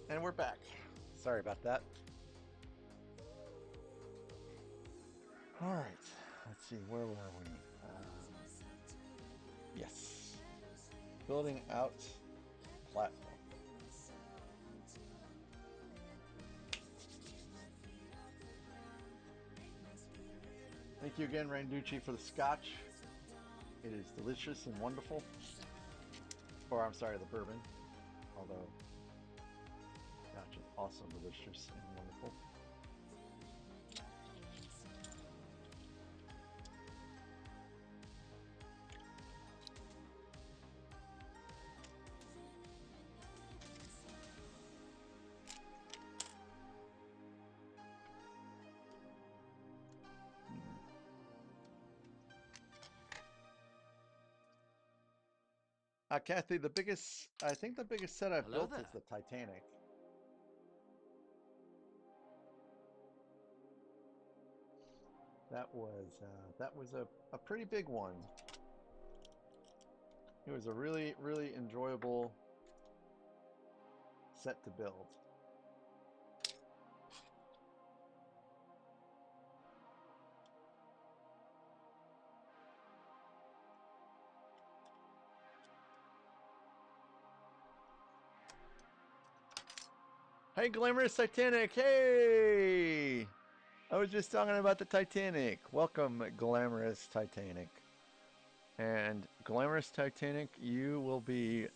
And we're back. Sorry about that. All right. Let's see. Where were we? Yes. Building out platform. Thank you again, Randucci, for the scotch. It is delicious and wonderful. Or, I'm sorry, the bourbon. Although, scotch is also delicious and wonderful. Kathy, I think the biggest set I've Hello built is there. the Titanic. That was a pretty big one. It was a really, really enjoyable set to build. Hey, Glamorous Titanic! Hey! I was just talking about the Titanic. Welcome, Glamorous Titanic. And Glamorous Titanic, you will be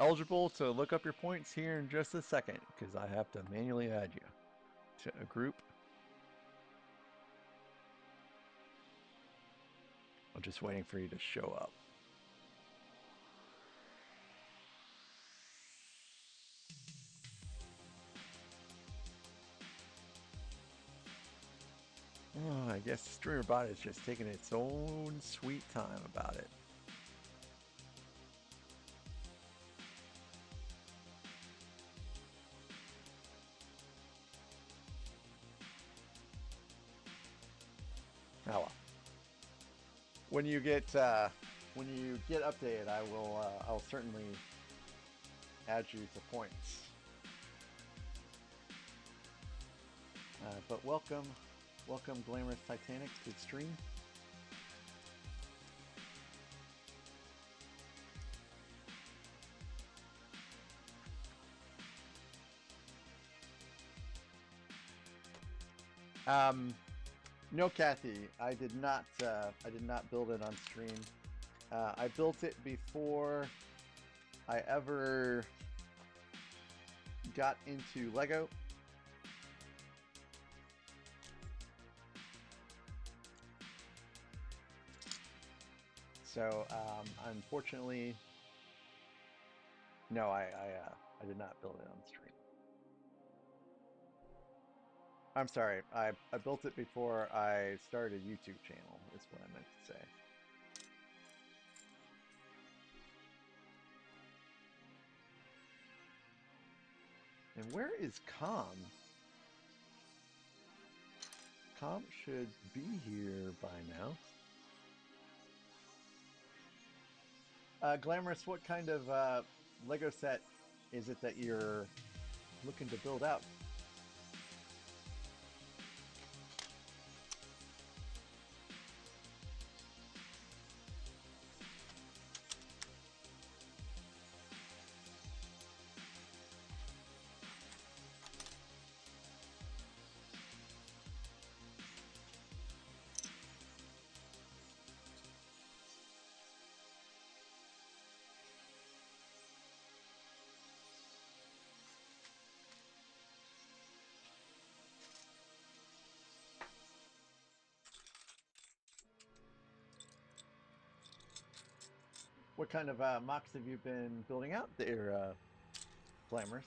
eligible to look up your points here in just a second, because I have to manually add you to a group. I'm just waiting for you to show up. Oh, I guess StreamerBot is just taking its own sweet time about it. Oh well. When you get updated, I'll certainly add you to points. But welcome Glamorous Titanic to the stream. No, Kathy, I did not build it on stream. I built it before I ever got into Lego. So, unfortunately, no, I did not build it on stream. I'm sorry, I built it before I started a YouTube channel, is what I meant to say. And where is Com? Com should be here by now. Glamorous, what kind of Lego set is it that you're looking to build out? What kind of mocks have you been building out there, Glamorous?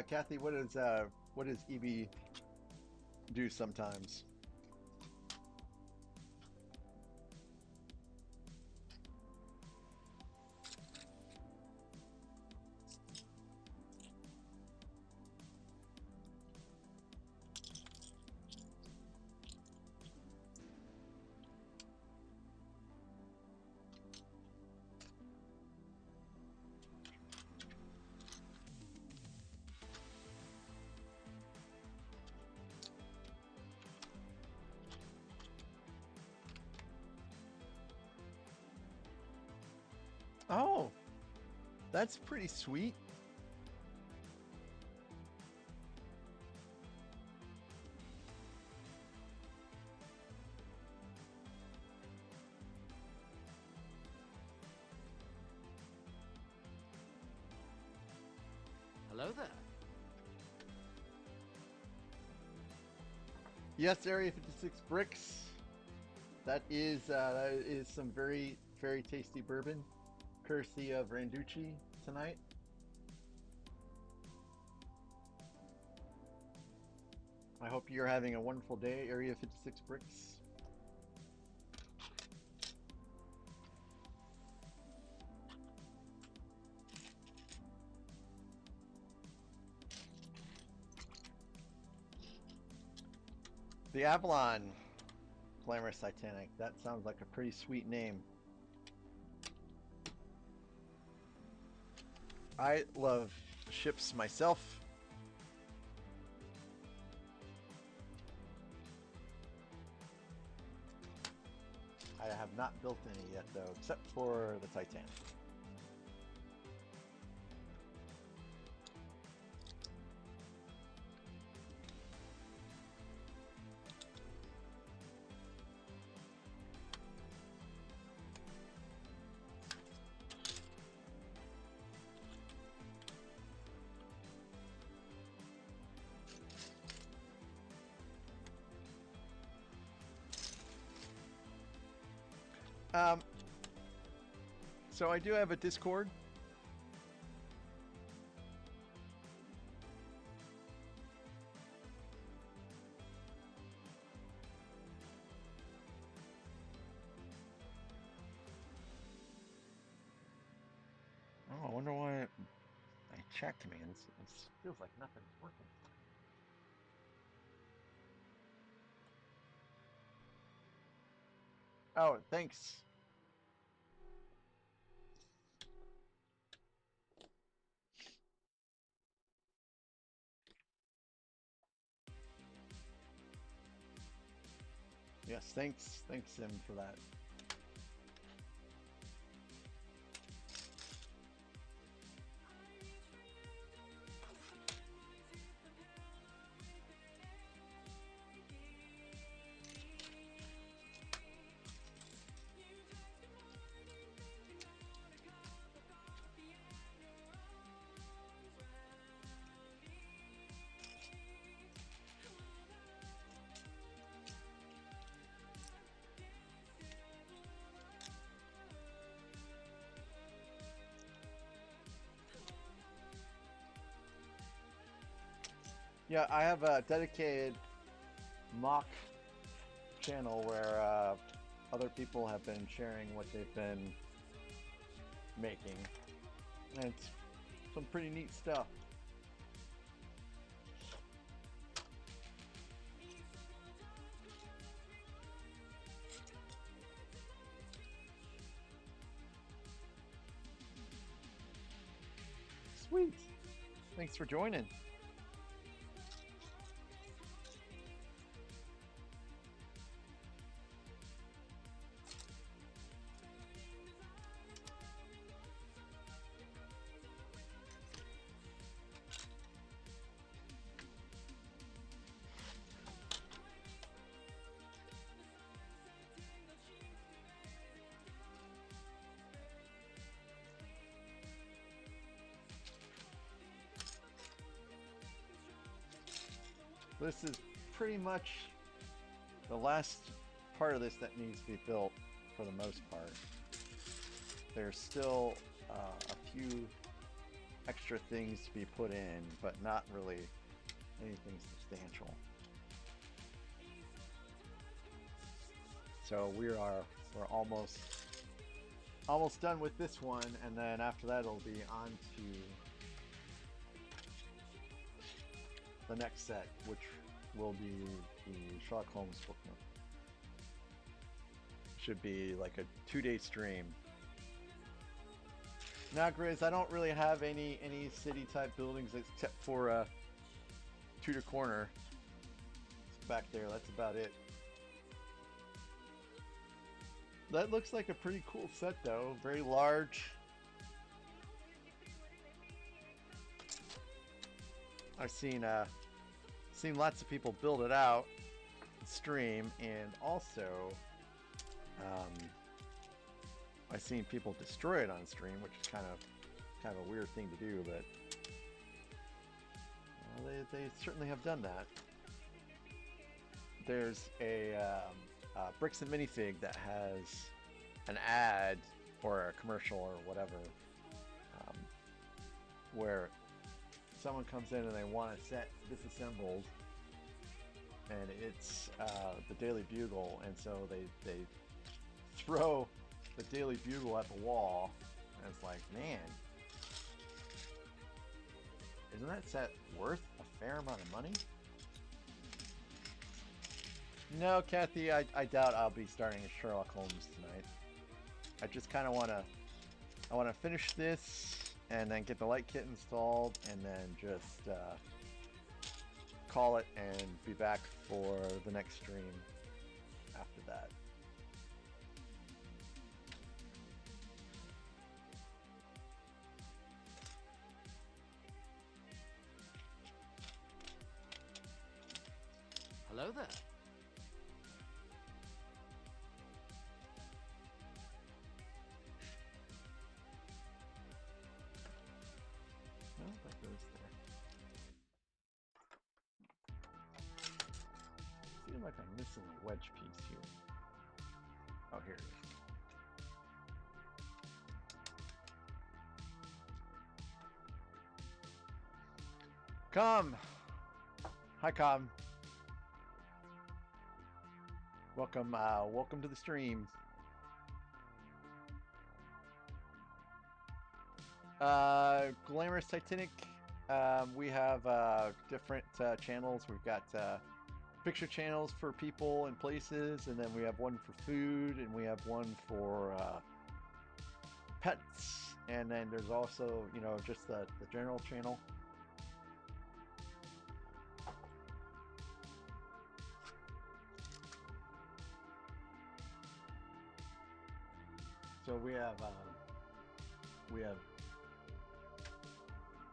Kathy, what is EB do sometimes. Oh, that's pretty sweet. Hello there. Yes, Area 56 bricks. That is some very tasty bourbon, courtesy of Randucci tonight. I hope you're having a wonderful day, Area 56 bricks. The Avalon Glamorous Titanic. That sounds like a pretty sweet name. I love ships myself. I have not built any yet, though, except for the Titanic. So I do have a Discord. Oh, I wonder why I checked me and it feels like nothing's working. Oh, thanks. Yes, thanks, Sim, for that. Yeah, I have a dedicated mock channel where other people have been sharing what they've been making. And it's some pretty neat stuff. Sweet. Thanks for joining. This is pretty much the last part of this that needs to be built for the most part. There's still a few extra things to be put in, but not really anything substantial. So we're almost done with this one, and then after that it'll be on to the next set, which will be the Sherlock Holmes book. Should be like a 2-day stream. Now, Grizz, I don't really have any city type buildings except for Tudor Corner. It's back there. That's about it. That looks like a pretty cool set, though. Very large. I've seen lots of people build it out, stream, and also I've seen people destroy it on stream, which is kind of a weird thing to do, but they certainly have done that. There's a Bricks and Minifig that has an ad or a commercial or whatever, where someone comes in and they want a set disassembled, and it's the Daily Bugle, and so they throw the Daily Bugle at the wall, and it's like, man, isn't that set worth a fair amount of money? No, Kathy, I doubt I'll be starting a Sherlock Holmes tonight. I just kind of want to finish this and then get the light kit installed, and then just call it and be back for the next stream after that. Hello there. Well, that goes there. Seems like I'm missing a wedge piece here. Oh, here it is. Com! Hi, Com. Welcome, welcome to the stream. Glamorous Titanic. We have different channels. We've got picture channels for people and places, and then we have one for food, and we have one for pets, and then there's also, you know, just the general channel. So we have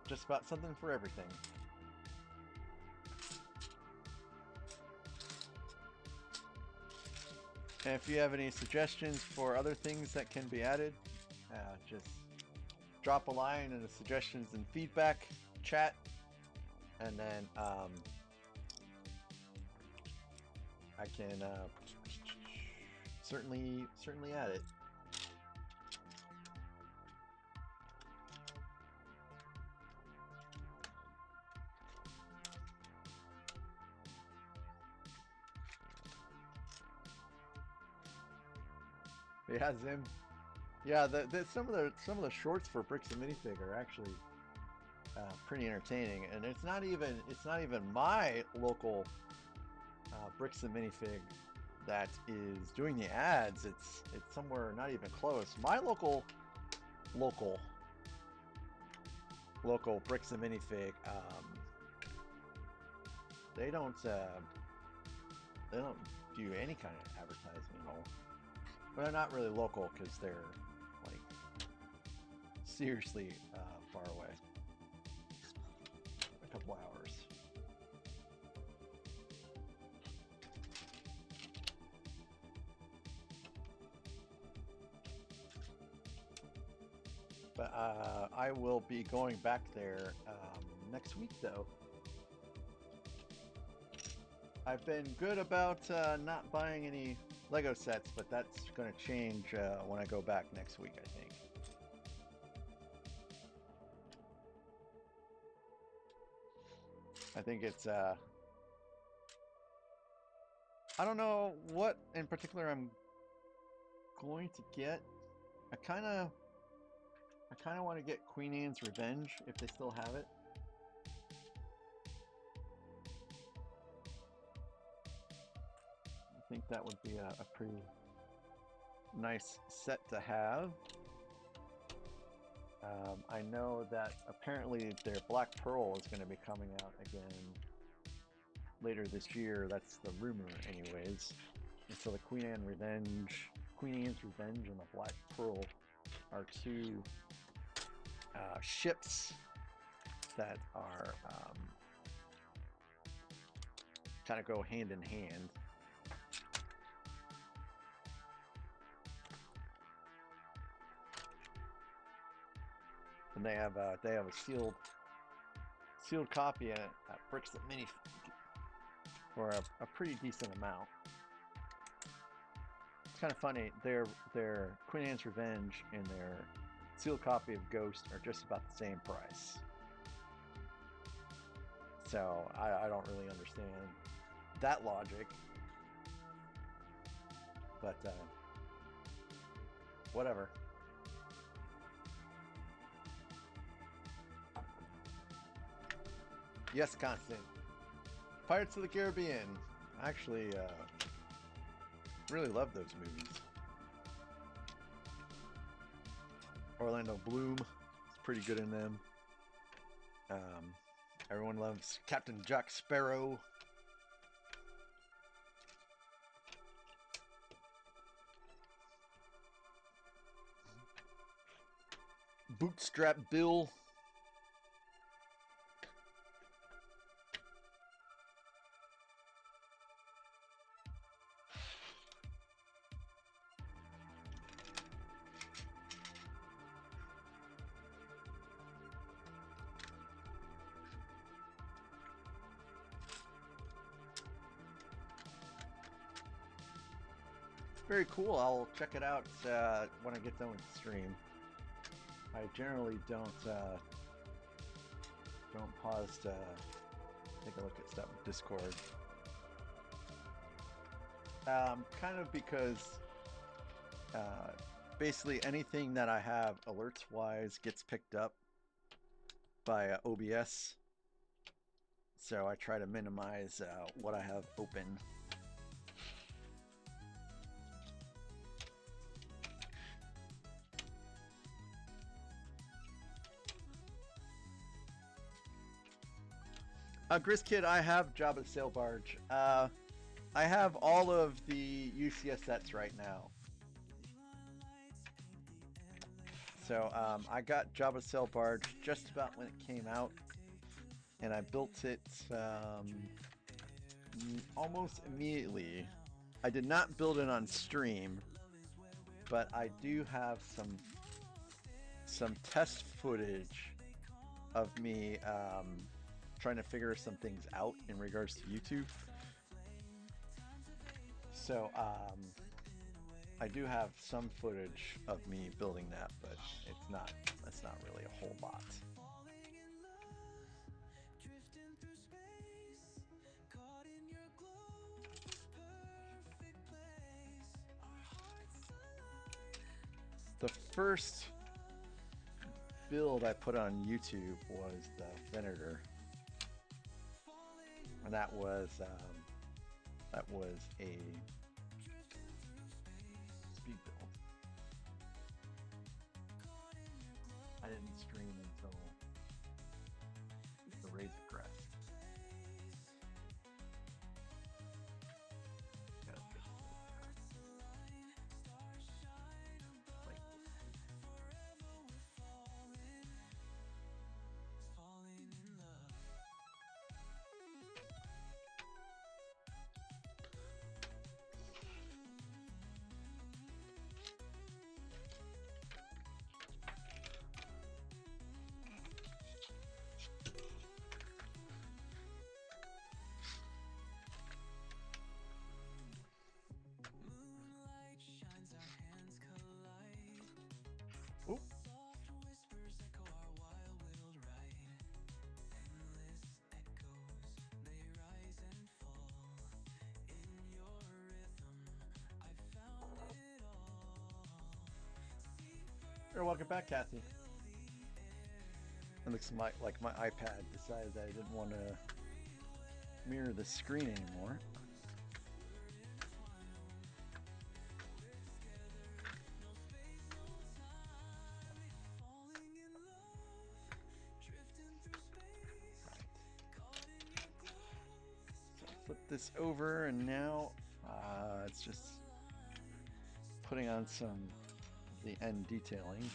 just about something for everything. And if you have any suggestions for other things that can be added, just drop a line in the suggestions and feedback chat, and then I can certainly add it. Yeah, Zim. Yeah, some of the shorts for Bricks and Minifig are actually pretty entertaining, and it's not even my local Bricks and Minifig that is doing the ads. It's somewhere not even close. My local Bricks and Minifig, they don't do any kind of advertising at all. But they're not really local because they're like seriously far away. A couple hours. But I will be going back there next week, though. I've been good about not buying any Lego sets, but that's going to change when I go back next week, I think. I think it's I don't know what in particular I'm going to get. I kind of want to get Queen Anne's Revenge if they still have it. I think that would be a pretty nice set to have. I know that apparently their Black Pearl is going to be coming out again later this year. That's the rumor, anyways. And so the Queen Anne's Revenge and the Black Pearl are two ships that are kind of go hand in hand. And they have a sealed copy at Bricks at Mini for a pretty decent amount. It's kind of funny. Their Queen Anne's Revenge and their sealed copy of Ghost are just about the same price. So I don't really understand that logic, but whatever. Yes, Constant. Pirates of the Caribbean. I actually really love those movies. Orlando Bloom is pretty good in them. Everyone loves Captain Jack Sparrow. Bootstrap Bill. Very cool. I'll check it out when I get done with the stream. I generally don't pause to take a look at stuff with Discord. Kind of because basically anything that I have alerts wise gets picked up by OBS. So I try to minimize what I have open. Grizkid, I have Jabba's Sail Barge. I have all of the UCS sets right now. So I got Jabba's Sail Barge just about when it came out, and I built it almost immediately. I did not build it on stream, but I do have some test footage of me trying to figure some things out in regards to YouTube. So I do have some footage of me building that, but that's not really a whole lot. The first build I put on YouTube was the Venator, and that was a speed build. I didn't stream until the Razor Crest. welcome back, Kathy. It looks like my iPad decided that I didn't want to mirror the screen anymore. So flip this over, and now it's just putting on some of the end detailing.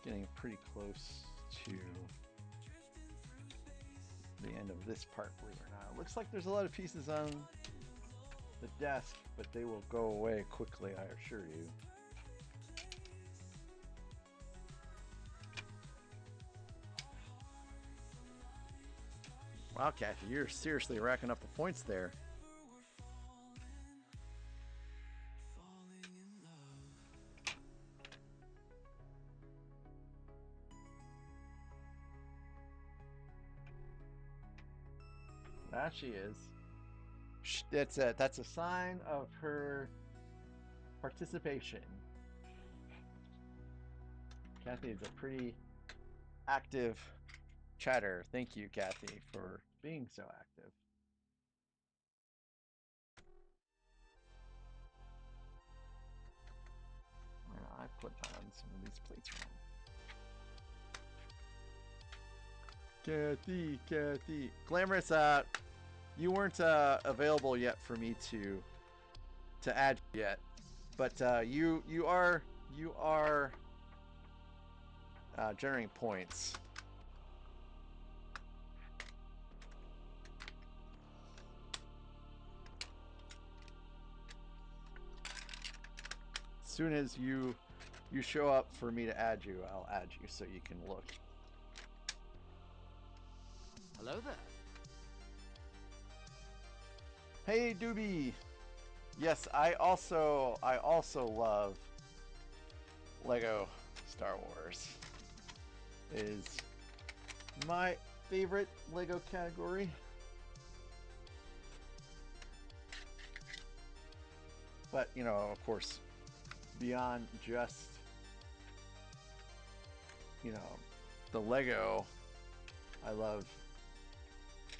Getting pretty close to the end of this part, believe it or not. It looks like there's a lot of pieces on the desk, but they will go away quickly, I assure you. Wow, Kathy, you're seriously racking up the points there. That she is. That's a sign of her participation. Kathy is a pretty active chatter. Thank you, Kathy, for being so active. I put on some of these plates wrong. Kathy. Glamorous, you weren't available yet for me to add yet, but you are generating points. As soon as you show up for me to add you, I'll add you so you can look. Hello there. Hey, Doobie. Yes, I also love Lego Star Wars. It is my favorite Lego category. But, you know, of course, beyond just, you know, the Lego, I love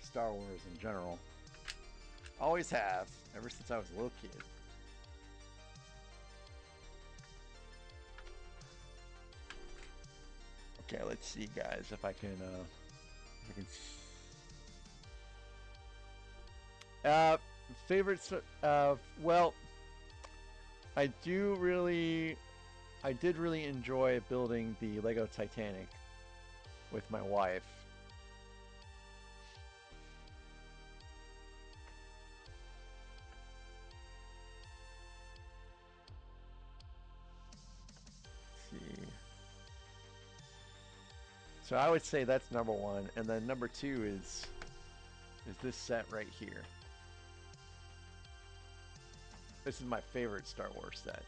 Star Wars in general. Always have, ever since I was a little kid. Okay, let's see, guys, if I can favorites. Well, I did really enjoy building the Lego Titanic with my wife. Let's see. So I would say that's number one, and then number two is this set right here. This is my favorite Star Wars set.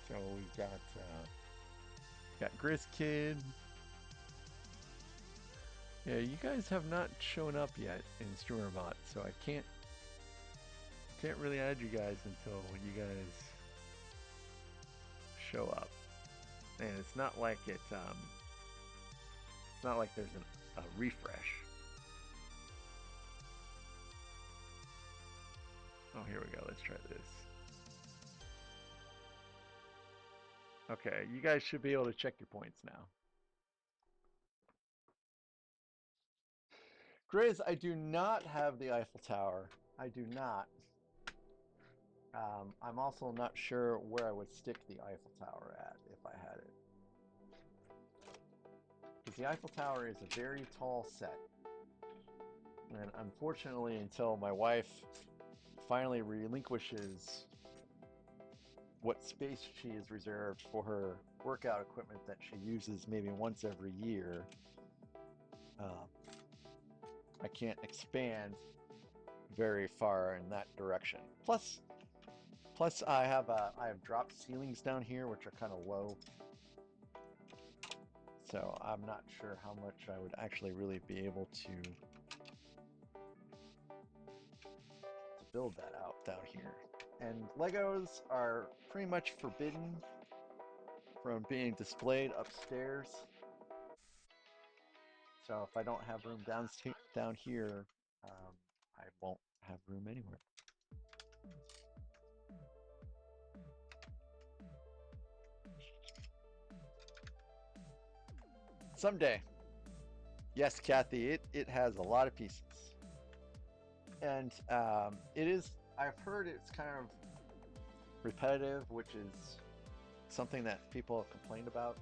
So we've got Grizz Kid. Yeah, you guys have not shown up yet in StreamerBot, so I can't really add you guys until you guys show up. And it's not like there's a refresh. Oh, here we go. Let's try this. Okay, you guys should be able to check your points now. Grizz, I do not have the Eiffel Tower. I do not. I'm also not sure where I would stick the Eiffel Tower at if I had it. Because the Eiffel Tower is a very tall set. And unfortunately, until my wife finally relinquishes what space she has reserved for her workout equipment that she uses maybe once every year, I can't expand very far in that direction. Plus I have drop ceilings down here which are kind of low, so I'm not sure how much I would actually really be able to build that out down here. And Legos are pretty much forbidden from being displayed upstairs. So if I don't have room down here, I won't have room anywhere. Someday. Yes, Kathy, it has a lot of pieces. And it is, I've heard it's kind of repetitive, which is something that people have complained about.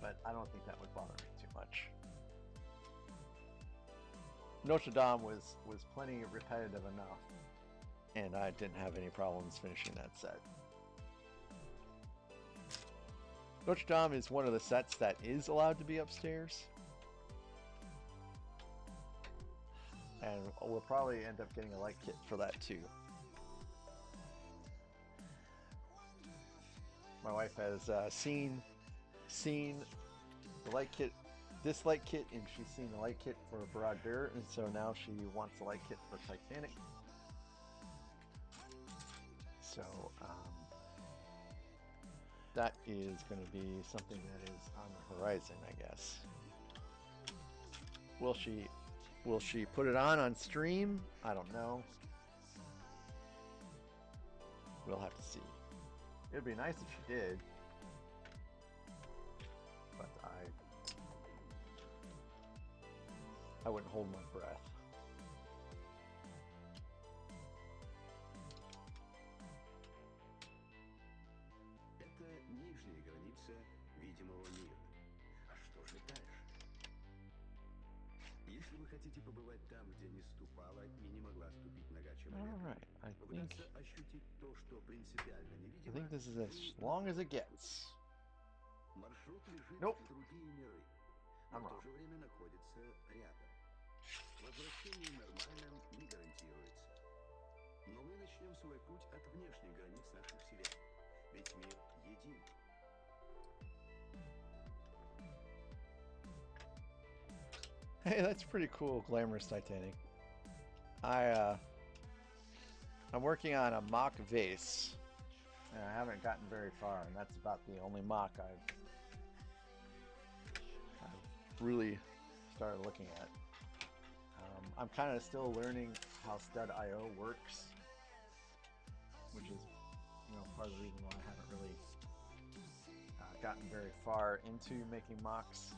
But I don't think that would bother me too much. Notre Dame was plenty repetitive enough, and I didn't have any problems finishing that set. Notre Dame is one of the sets that is allowed to be upstairs. And we'll probably end up getting a light kit for that too. My wife has seen the light kit, this light kit, and she's seen the light kit for Broad-Dur, and so now she wants a light kit for Titanic. So that is going to be something that is on the horizon, I guess. Will she put it on stream? I don't know. We'll have to see. It'd be nice if she did, but I wouldn't hold my breath. Это нижняя граница видимого мира. А что же дальше? Если вы хотите побывать там, где не ступала и не могла ступить нога человека, попытаться ощутить то, что принципиально невидимо, I think this is as long as it gets. маршрут лежит Nope. в другие миры, но в то же время находится рядом. Возвращение нормально не гарантируется. Но мы начнем свой путь от внешних границ нашей Вселенной. Ведь мир един. Hey, that's pretty cool, Glamorous Titanic. I'm working on a mock vase, and I haven't gotten very far, and that's about the only mock I've really started looking at. I'm kind of still learning how stud.io works, which is, part of the reason why I haven't really gotten very far into making mocks.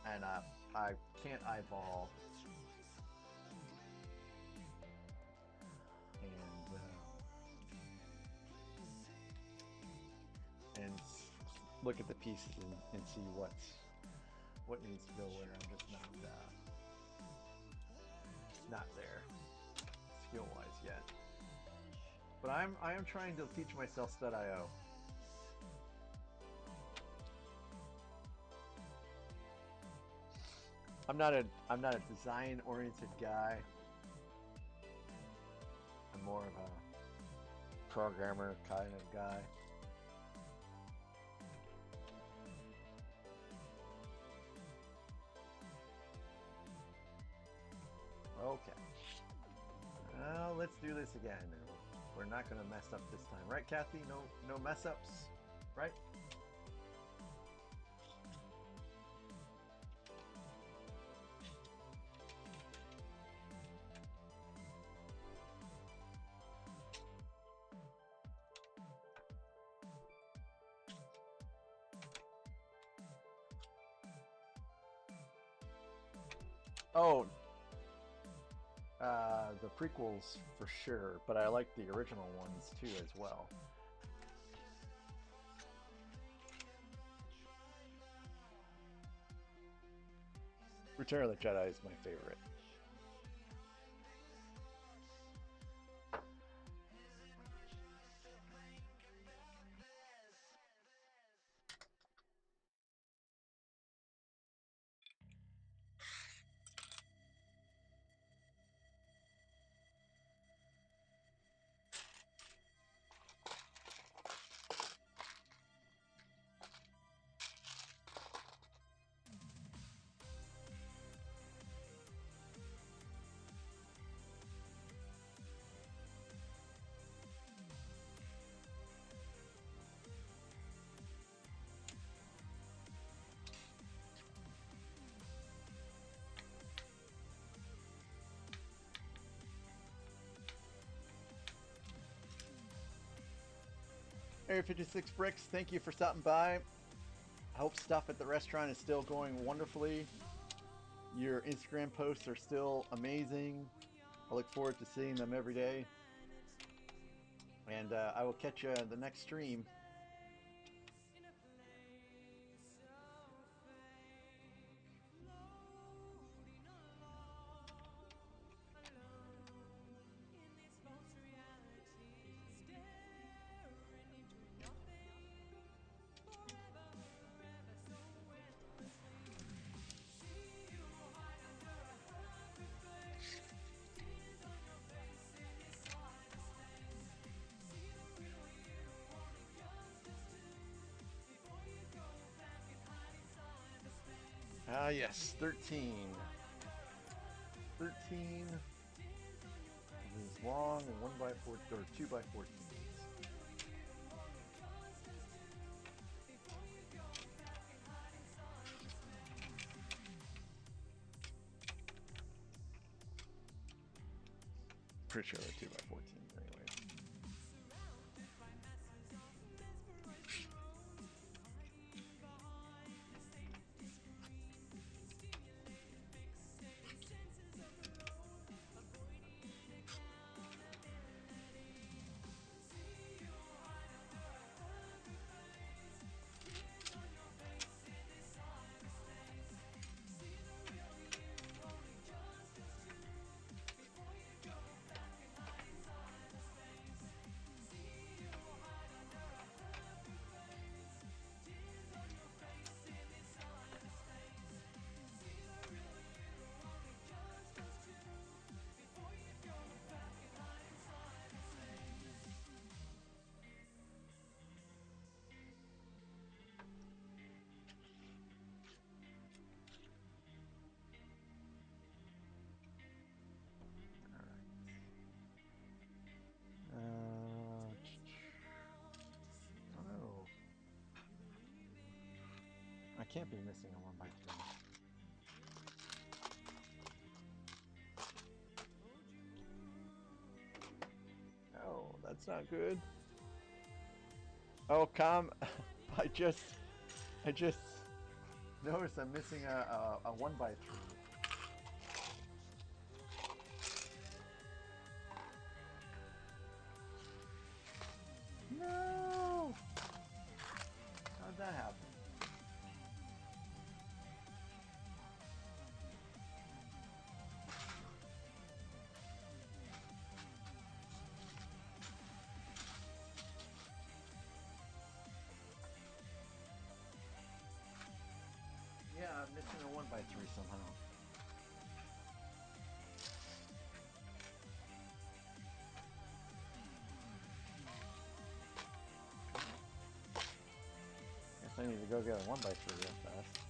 And I can't eyeball and look at the pieces and see what needs to go where. I'm just not there skill-wise yet. But I am trying to teach myself stud.io. I'm not a design-oriented guy. I'm more of a programmer kind of guy. Okay. Well, let's do this again. We're not going to mess up this time, right, Kathy? No mess ups, right? Oh, the prequels for sure, but I like the original ones too as well. Return of the Jedi is my favorite. Area 56 Bricks, thank you for stopping by. I hope stuff at the restaurant is still going wonderfully. Your Instagram posts are still amazing. I look forward to seeing them every day. And I will catch you in the next stream. Ah, yes, 13. 13 is long, 1 by 4 or 2 by 14. Pretty sure they're 2 by 14 anyway. Oh, I can't be missing a 1 by 3. Oh, that's not good. Oh, come! I just noticed I'm missing a 1 by 3. No! How'd that happen? Yeah, I'm missing a 1 by 3 somehow. Guess I need to go get a 1 by 3 real fast.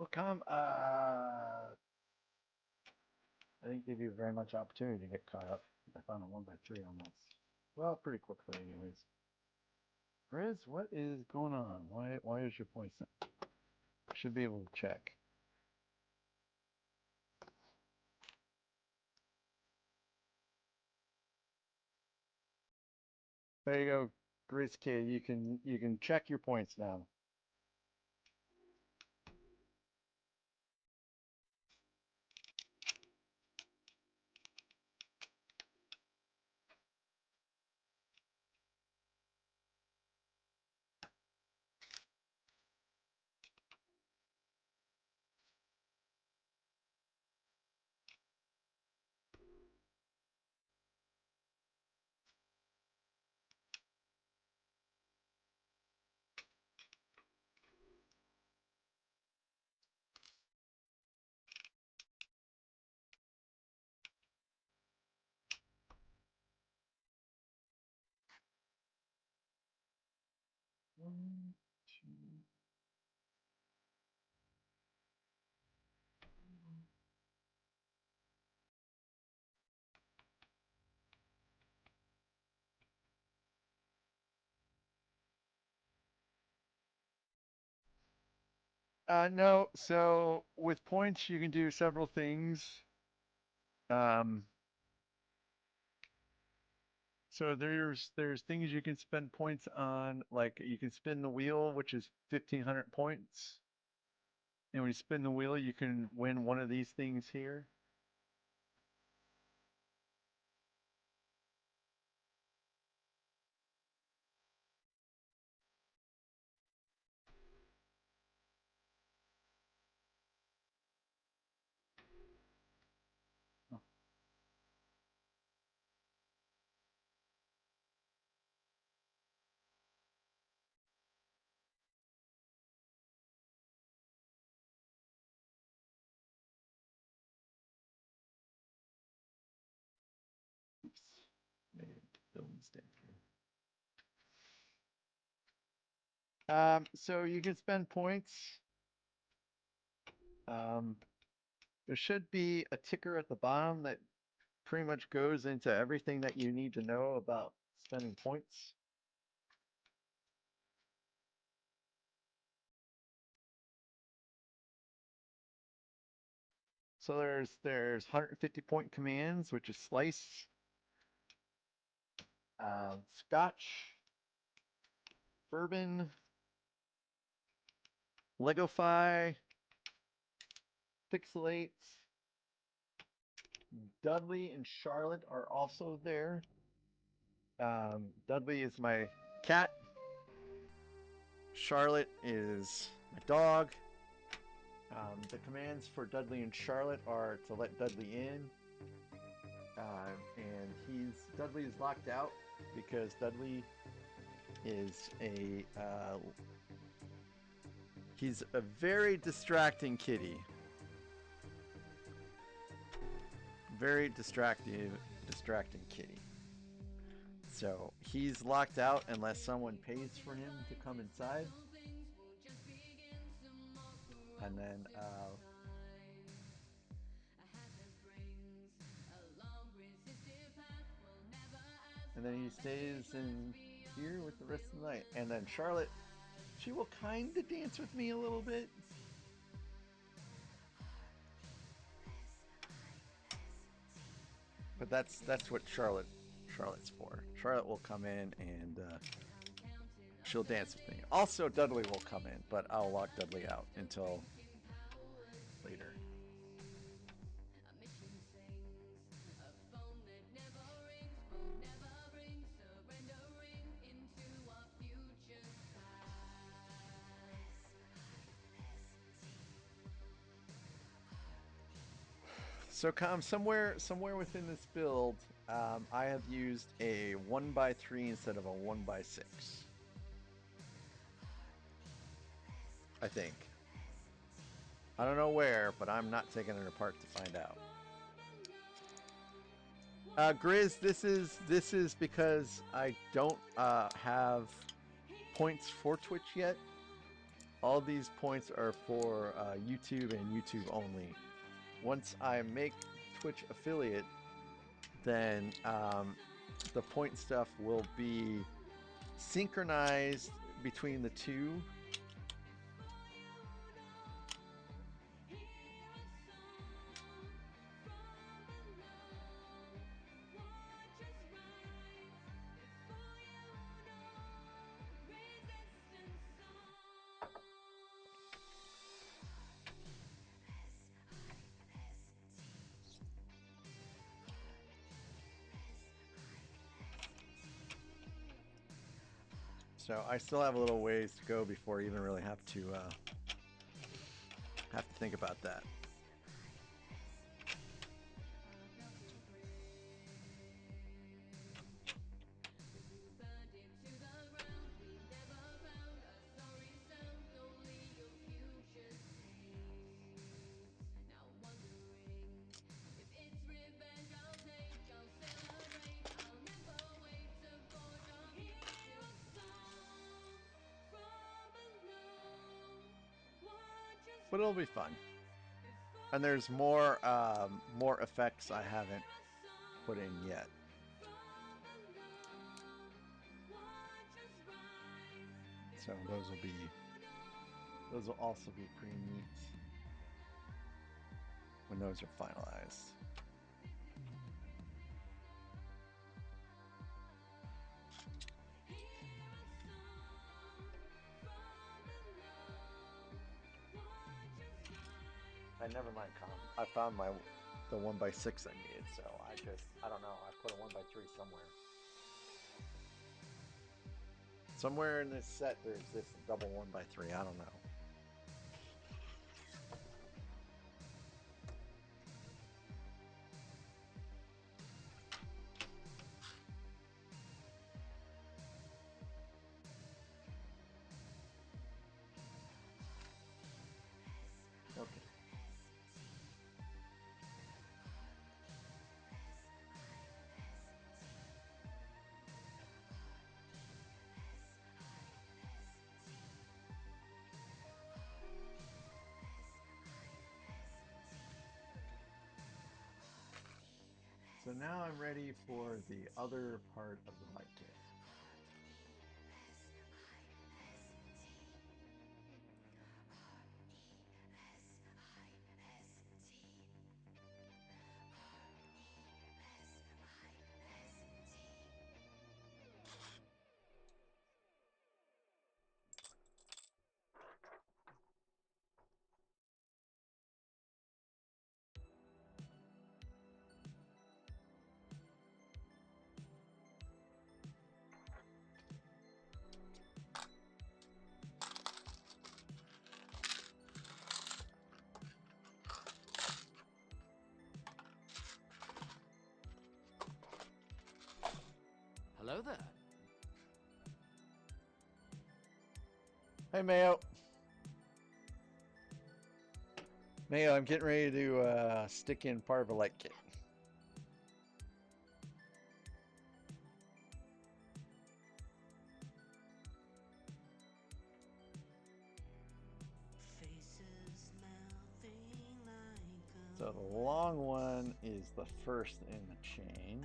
Well, I didn't give you very much opportunity to get caught up. I found a 1x3 on this. Well, pretty quickly, anyways. Riz, what is going on? Why is your poison? Should be able to check. There you go, Grizz Kid. You can check your points now. One, two. No. So with points, you can do several things. Um, so there's things you can spend points on, like you can spin the wheel, which is 1,500 points. And when you spin the wheel, you can win one of these things here. Oh, oops. Made a build mistake here. So you can spend points. Um, there should be a ticker at the bottom that pretty much goes into everything that you need to know about spending points. So there's 150 point commands, which is slice, Scotch, bourbon, Legofy, pixelate. Dudley and Charlotte are also there. Dudley is my cat. Charlotte is my dog. The commands for Dudley and Charlotte are to let Dudley in. And Dudley is locked out because Dudley is he's a very distracting kitty. Very distracting kitty. So he's locked out unless someone pays for him to come inside. And then he stays in here with the rest of the night. And then Charlotte, she will kind of dance with me a little bit. But that's what Charlotte's for. Charlotte will come in and she'll dance with me. Also, Dudley will come in, but I'll lock Dudley out until later. So, somewhere within this build, I have used a 1x3 instead of a 1x6. I think. I don't know where, but I'm not taking it apart to find out. Grizz, this is because I don't have points for Twitch yet. All these points are for YouTube and YouTube only. Once I make Twitch affiliate, then the point stuff will be synchronized between the two. So I still have a little ways to go before I even really have to think about that. But it'll be fun. And there's more effects I haven't put in yet. So those will also be pretty neat when those are finalized. Never mind, I found the 1x6 I needed, so I don't know, I put a 1x3 somewhere. Somewhere in this set there exists a double 1x3, I don't know. Okay. So now I'm ready for the other part of the mic kit. Hello there. Hey, Mayo. Mayo, I'm getting ready to stick in part of a light kit. So the long one is the first in the chain.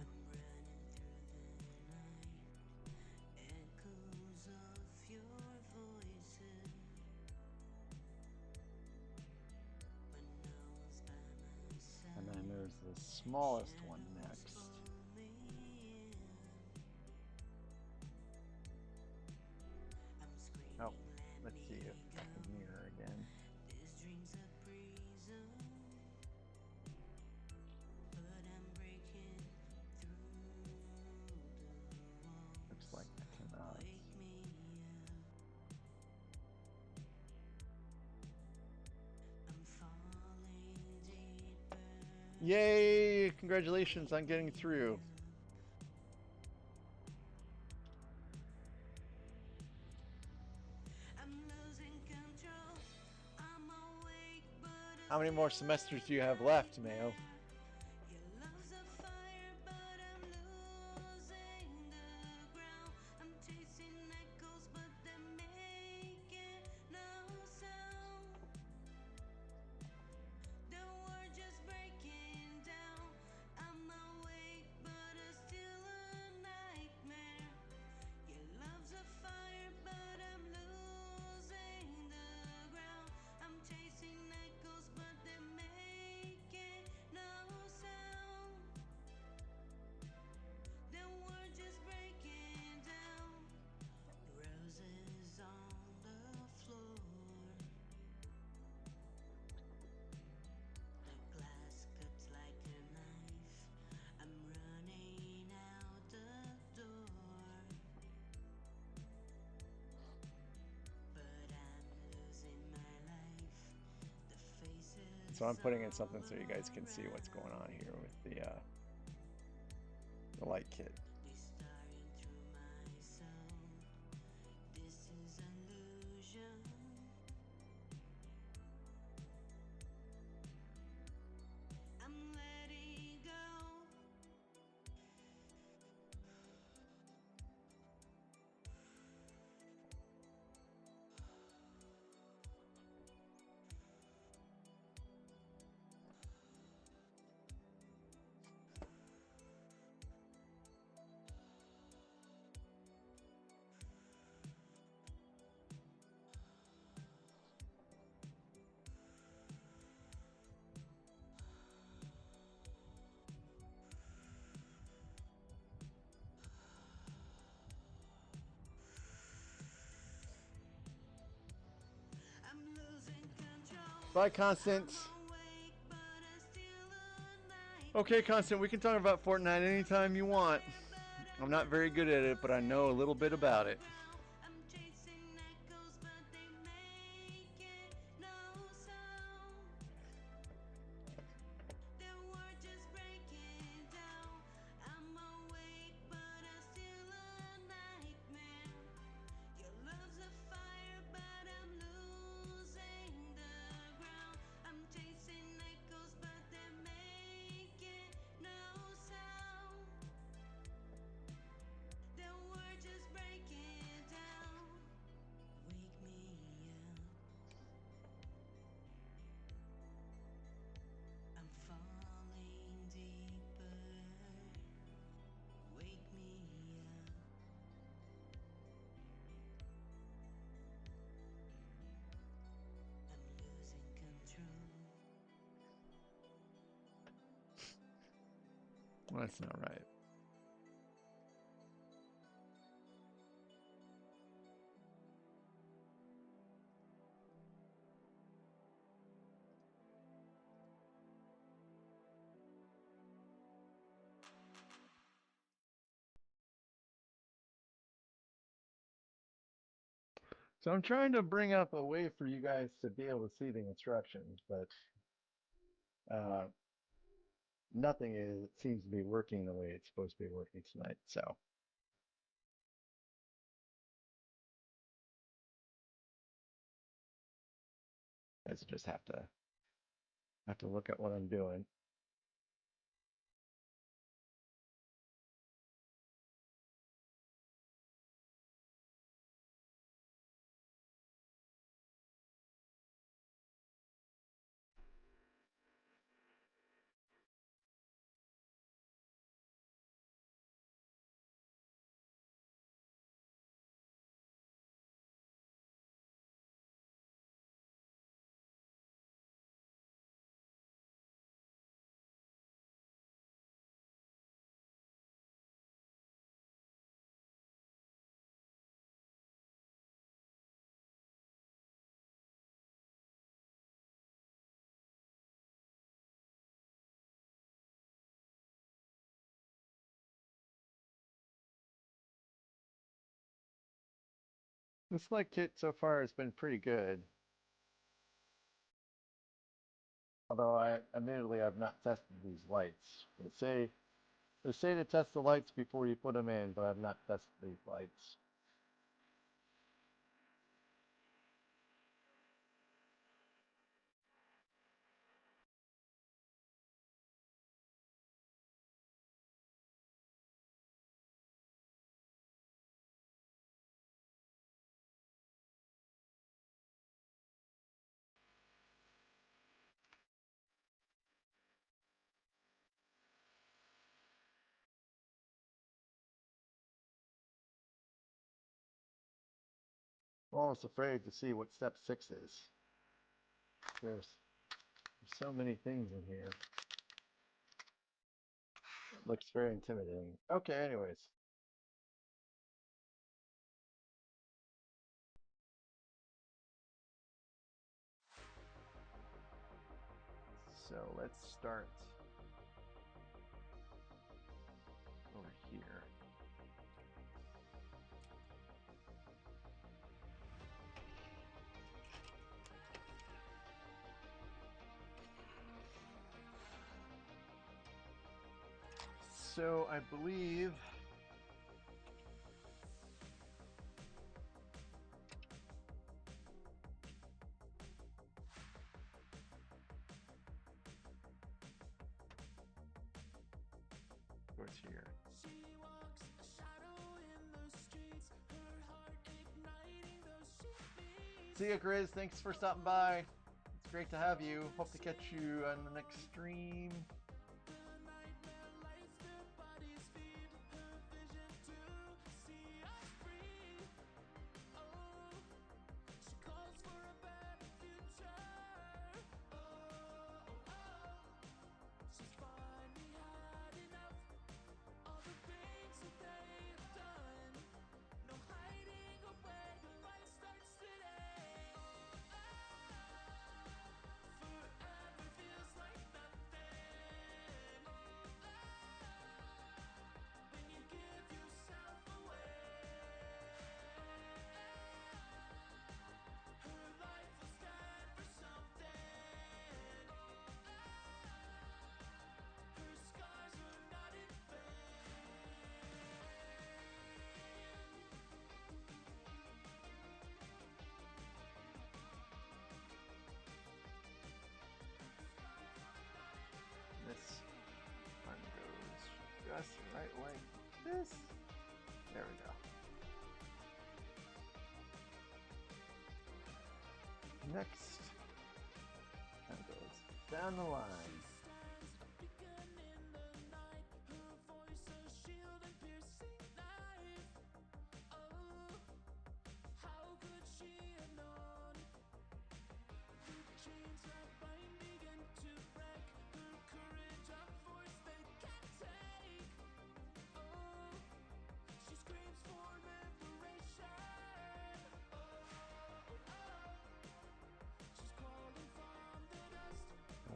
And then there's the smallest one next. Oh, let's see if I can mirror again. Looks like I cannot. Yay! Congratulations on getting through. How many more semesters do you have left, Mayo? So I'm putting in something so you guys can see what's going on here with the light kit. Bye, Constant. Okay, Constant, we can talk about Fortnite anytime you want. I'm not very good at it, but I know a little bit about it. Well, that's not right. So I'm trying to bring up a way for you guys to be able to see the instructions, but nothing seems to be working the way it's supposed to be working tonight. So I just have to look at what I'm doing. This light kit so far has been pretty good. Although admittedly I've not tested these lights. They say to test the lights before you put them in, but I've not tested these lights. I'm almost afraid to see what step 6 is. There's so many things in here. It looks very intimidating. Okay, anyways. So let's start over here. so I believe what's here. See ya, Grizz. Thanks for stopping by. It's great to have you. Hope to catch you on the next stream. This one goes just right like this. There we go. Next, that goes down the line.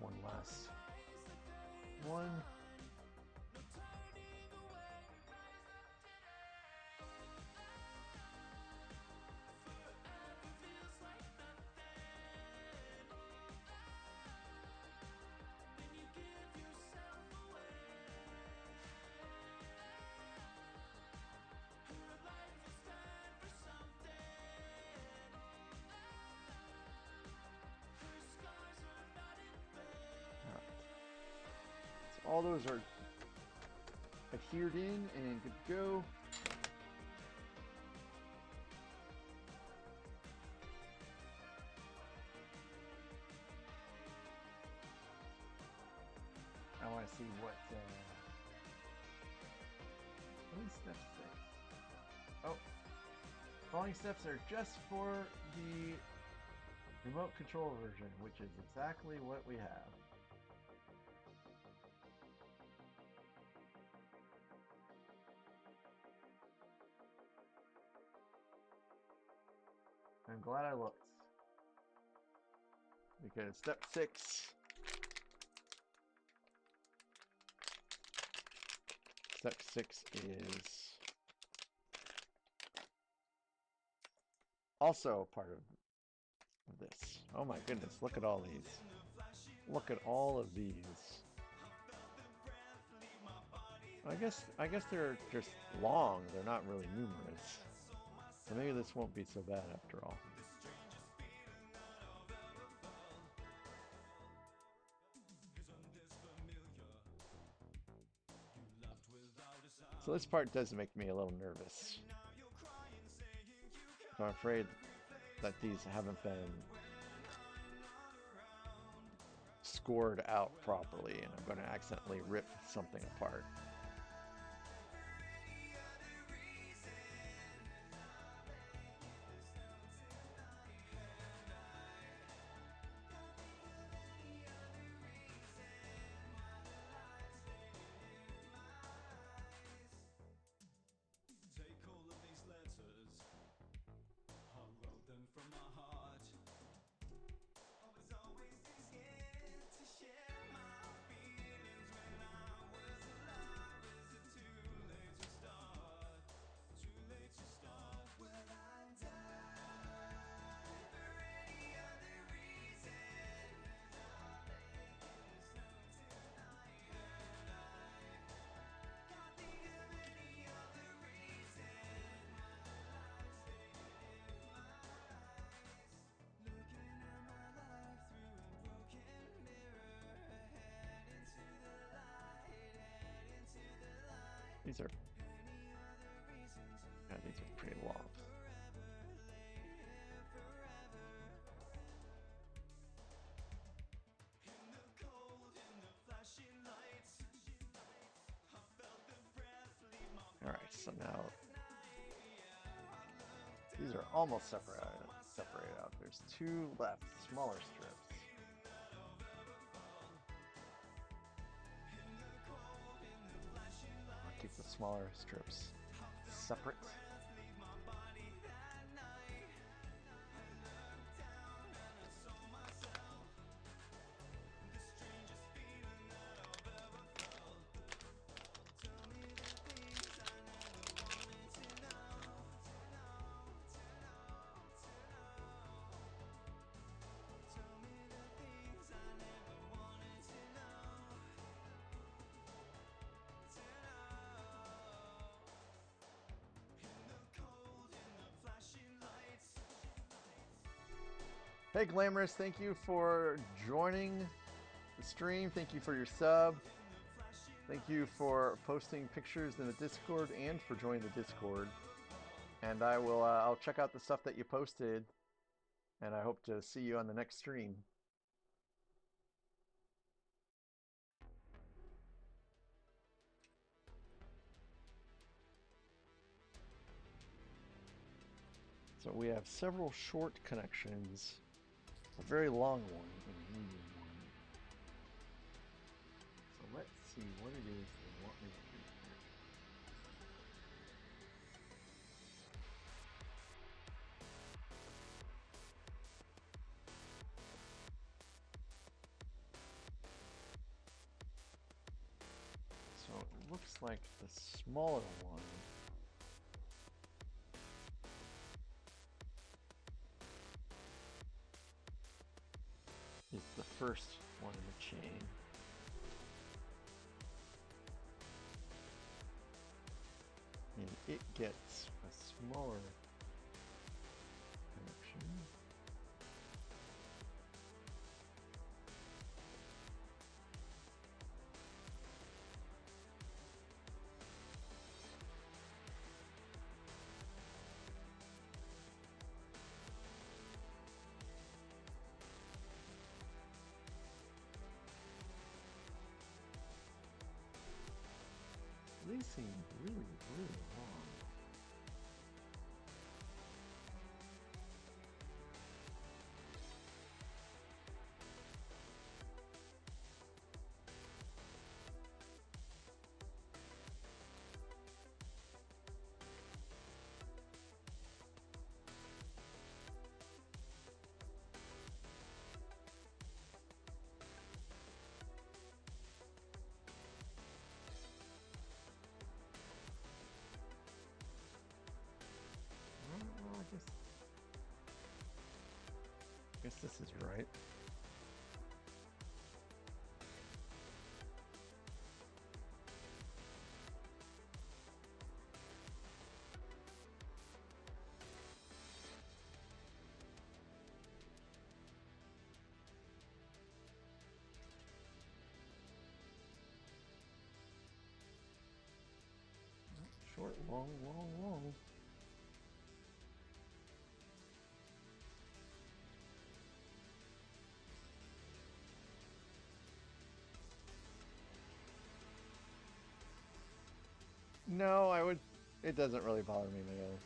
One last one. All those are adhered in and good to go. I want to see what is step 6. Oh, following steps are just for the remote control version, which is exactly what we have. I'm glad I looked, because step 6 is also part of this. Oh my goodness, look at all these. Look at all of these. I guess they're just long. They're not really numerous. So maybe this won't be so bad after all. So this part does make me a little nervous. So I'm afraid that these haven't been scored out properly and I'm going to accidentally rip something apart. These are, yeah, these are pretty long. All right, so now these are almost separated out. There's two left, smaller strips. I'll keep the smaller strips separate. Hey Glamorous, thank you for joining the stream. Thank you for your sub. Thank you for posting pictures in the Discord and for joining the Discord. And I'll check out the stuff that you posted, and I hope to see you on the next stream. So we have several short connections, a very long one, and a medium one. So let's see what it is they want me to do here. So it looks like the smaller one is the first one in the chain. And it gets a smaller connection. They seem really, really long. Well, I guess this is right. Short, long, long, long. No, it doesn't really bother me, man.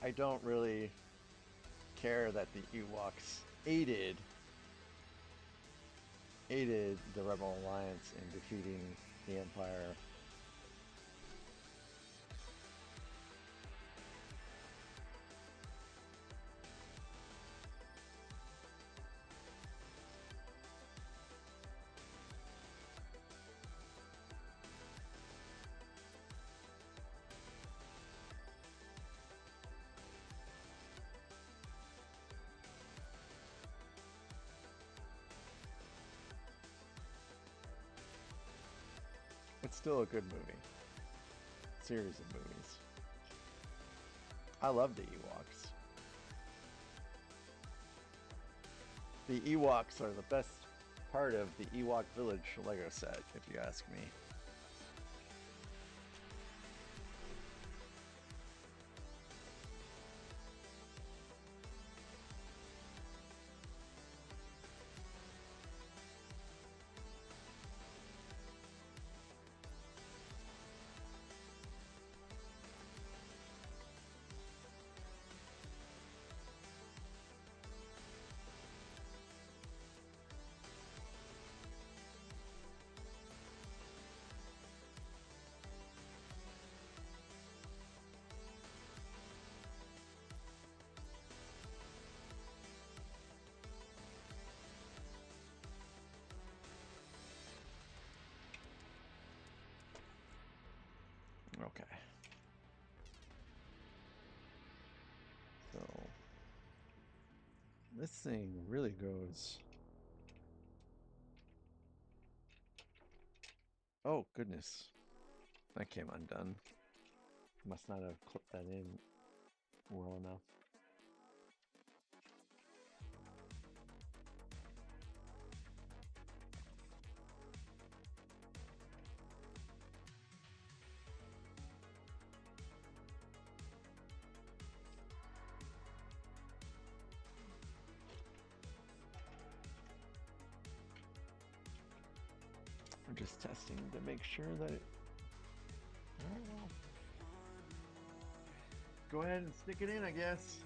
I don't really care that the Ewoks aided the Rebel Alliance in defeating the Empire. It's still a good movie. Series of movies. I love the Ewoks. The Ewoks are the best part of the Ewok Village Lego set, if you ask me. Okay. So this thing really goes. Oh, goodness. That came undone. Must not have clipped that in well enough. I'm just testing to make sure that it. I don't know. Go ahead and stick it in, I guess.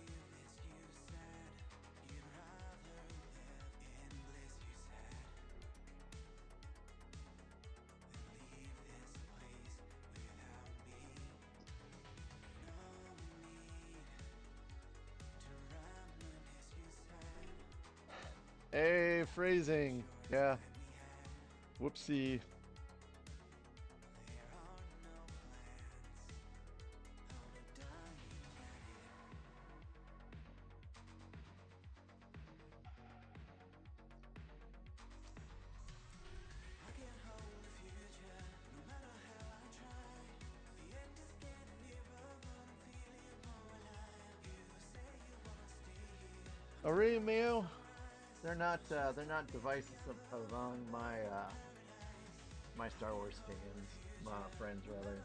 Hey, phrasing. Yeah. Whoopsie. Oh, really, Mayo? They're not devices among my Star Wars fans, my friends rather.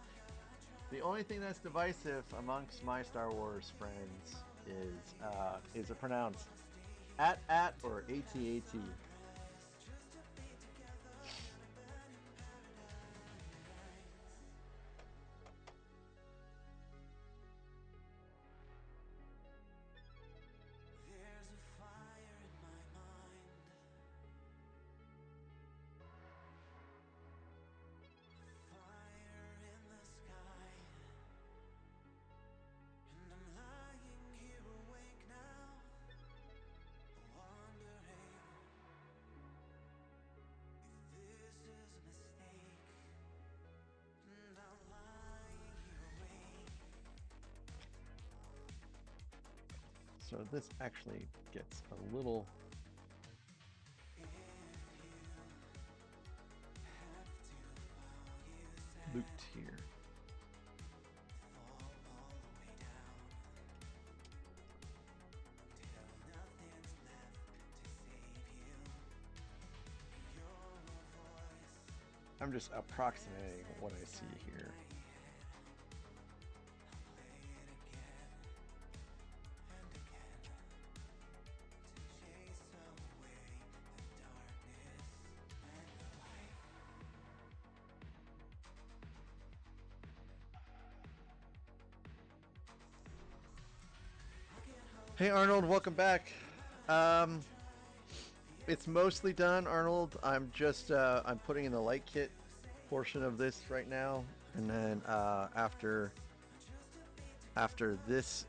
The only thing that's divisive amongst my Star Wars friends is it pronounced at or AT-AT? So this actually gets a little looped here. I'm just approximating what I see here. Hey Arnold, welcome back. It's mostly done, Arnold. I'm just I'm putting in the light kit portion of this right now, and then after this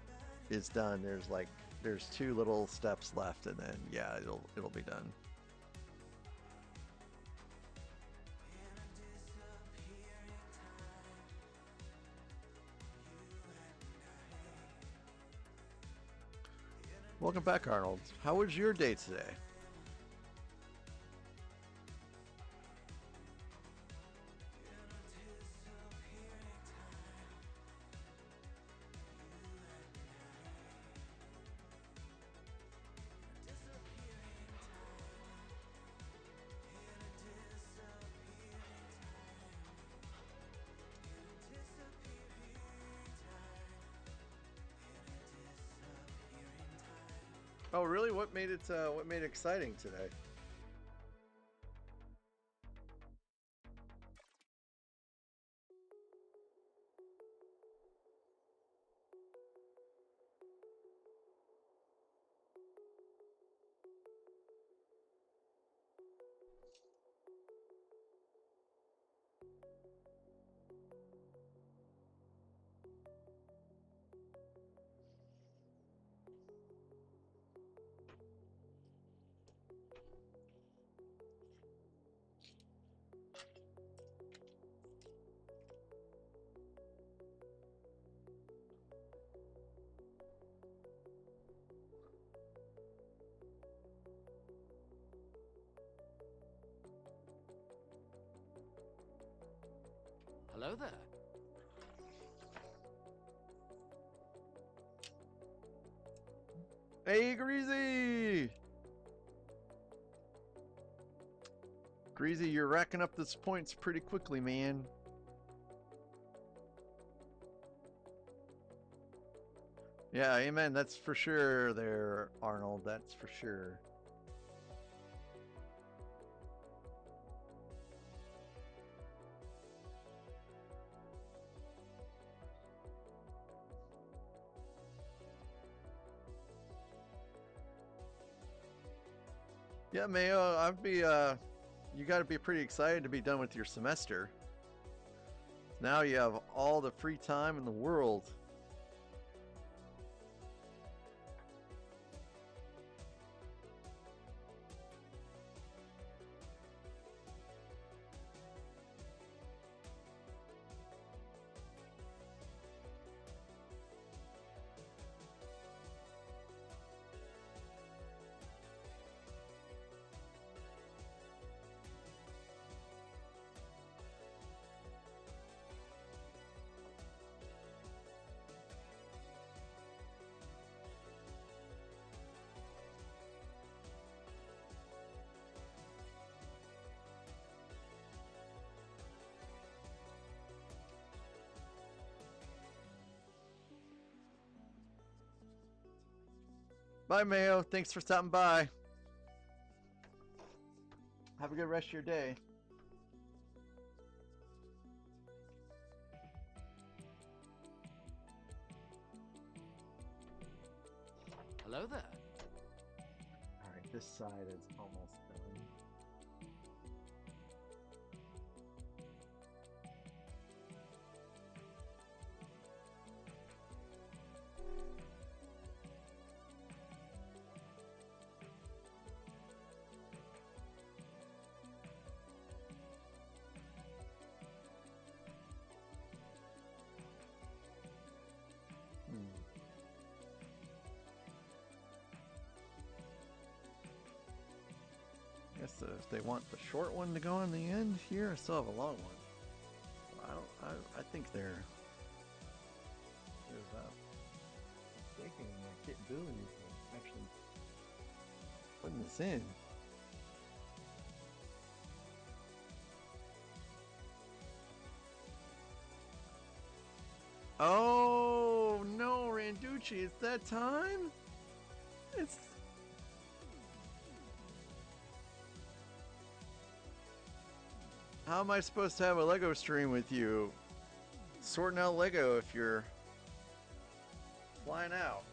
is done, there's two little steps left, and then yeah, it'll be done. Welcome back, Arnold. How was your day today? Oh, really? What made it exciting today? Hello there. Hey, Greasy! Greasy, you're racking up those points pretty quickly, man. Yeah, amen. That's for sure there, Arnold. That's for sure. Yeah, Mayo, I'd be, you gotta be pretty excited to be done with your semester. Now you have all the free time in the world. Bye, Mayo. Thanks for stopping by. Have a good rest of your day. Hello there. All right, this side is almost done. Guess if they want the short one to go on the end here, I still have a long one. I think there's mistaken in their capabilities of actually putting this in. Oh no, Randucci, it's that time? It's how am I supposed to have a Lego stream with you? Sorting out Lego if you're flying out.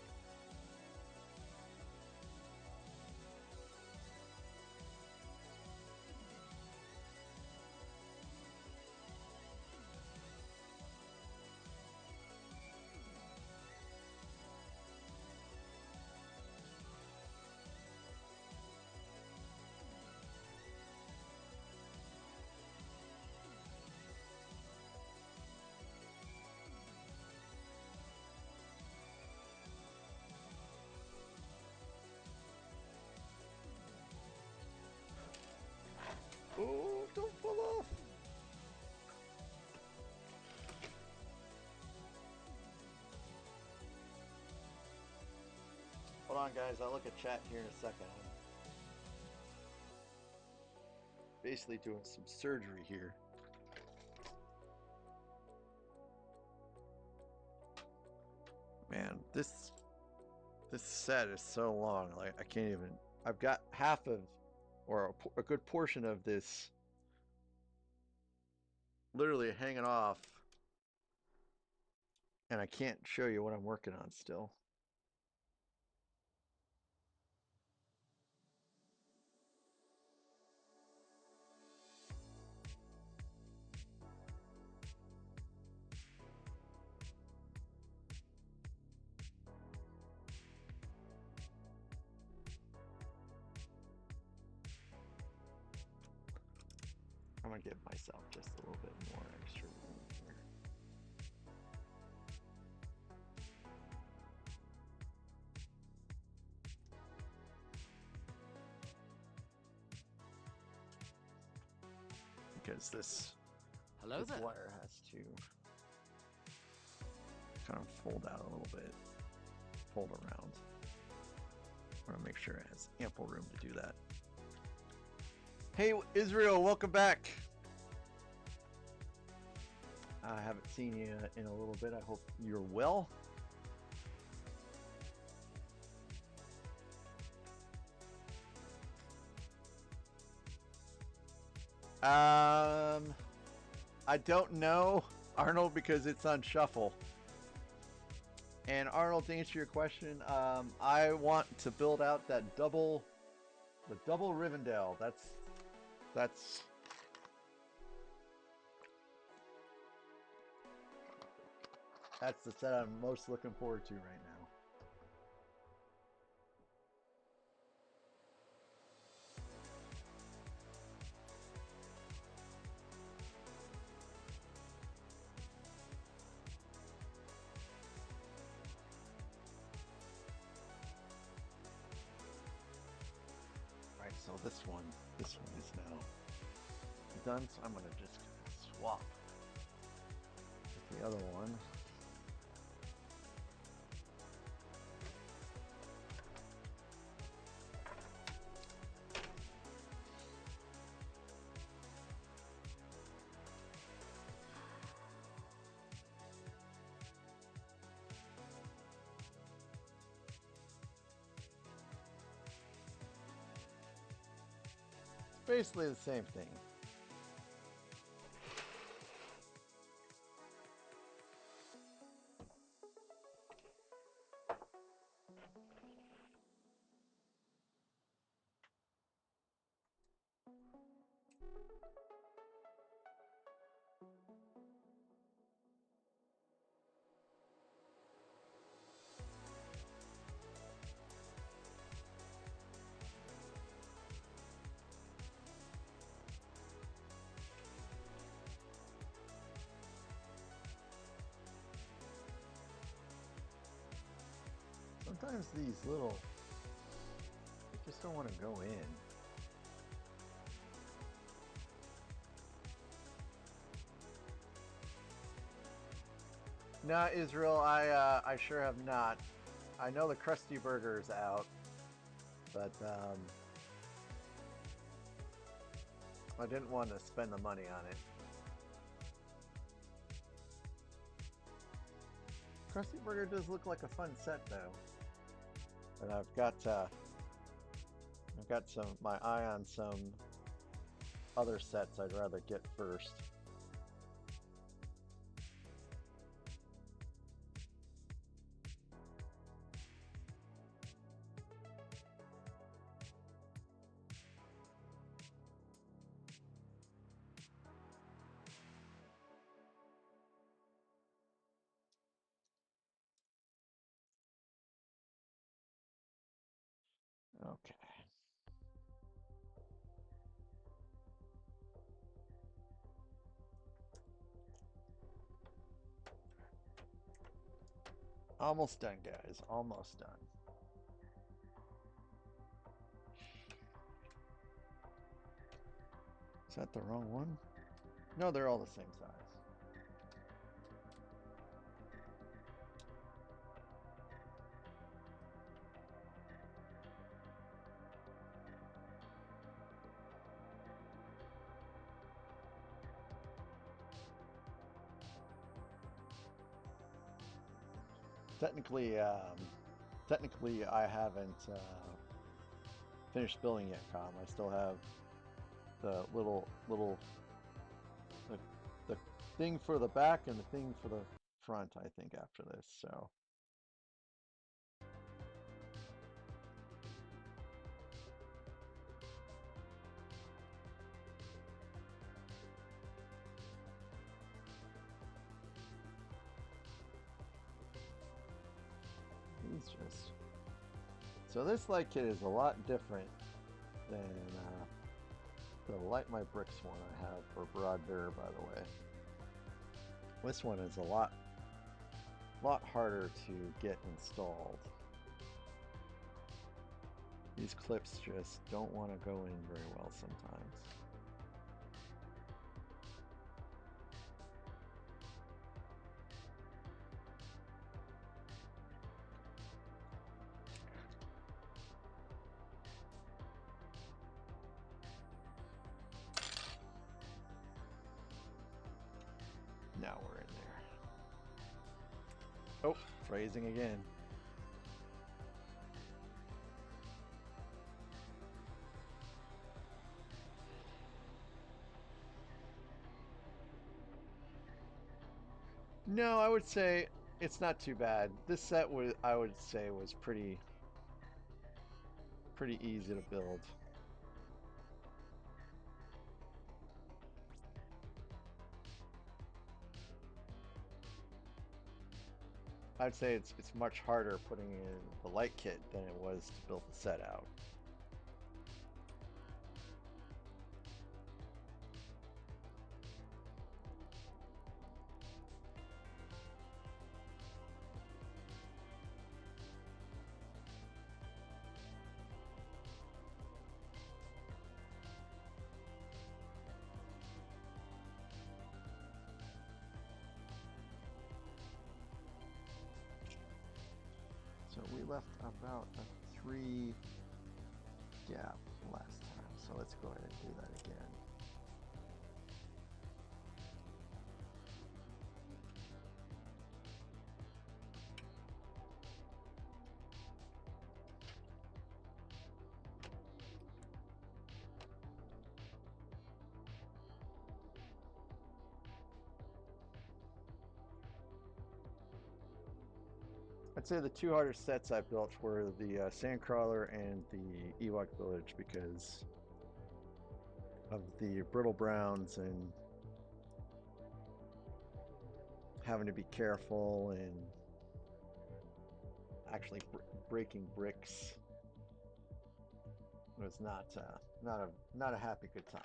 Oh, don't fall off. Hold on, guys. I'll look at chat here in a second. I'm basically doing some surgery here. Man, this set is so long. Like I can't even. I've got half of, or a good portion of this, literally hanging off, and I can't show you what I'm working on still. I'm gonna give myself just a little bit more extra room here. Because this Hello this there. wire has to kind of fold out a little bit, fold around. I want to make sure it has ample room to do that. Hey, Israel, welcome back. I haven't seen you in a little bit. I hope you're well. I don't know, Arnold, because it's on shuffle. And Arnold, to answer your question, I want to build out that double Rivendell. That's the set I'm most looking forward to right now. Alright, so this one is now done, so I'm gonna just swap with the other one. Basically the same thing. Sometimes these little, they just don't want to go in. No, Israel, I sure have not. I know the Krusty Burger's out, but I didn't want to spend the money on it. Krusty Burger does look like a fun set, though. And I've got my eye on some other sets I'd rather get first. Okay. Almost done, guys. Almost done. Is that the wrong one? No, they're all the same size. Technically, I haven't finished building yet, Com. I still have the the thing for the back and the thing for the front, I think, after this. So he's just this light kit is a lot different than the Light My Bricks one I have for Broad Bear, by the way. This one is a lot harder to get installed. These clips just don't want to go in very well sometimes. Oh, phrasing again. No, I would say it's not too bad. This set was, I would say, was pretty easy to build. I'd say it's much harder putting in the light kit than it was to build the set out. So we left about a 3 gap last time. So let's go ahead and do that again. I'd say the two harder sets I built were the Sandcrawler and the Ewok Village because of the brittle browns and having to be careful and actually breaking bricks. It was not a happy good time.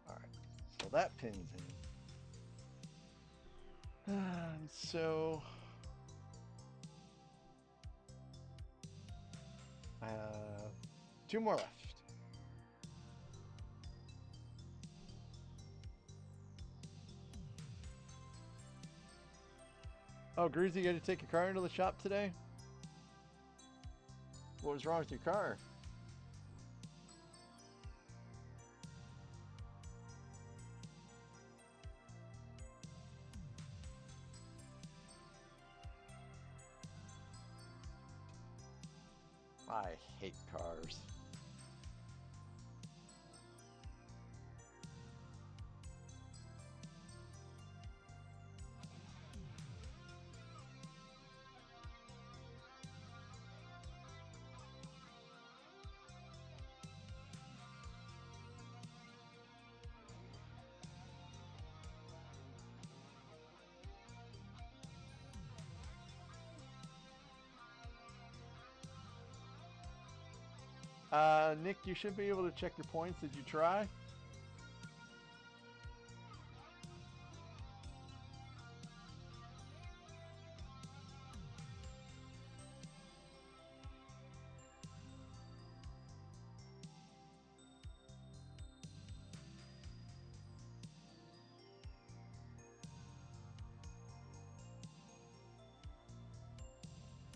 Alright, so that pins in. So two more left. Oh, Gruzy, you got to take your car into the shop today? What was wrong with your car? I hate cars. Nick, you should be able to check your points. Did you try?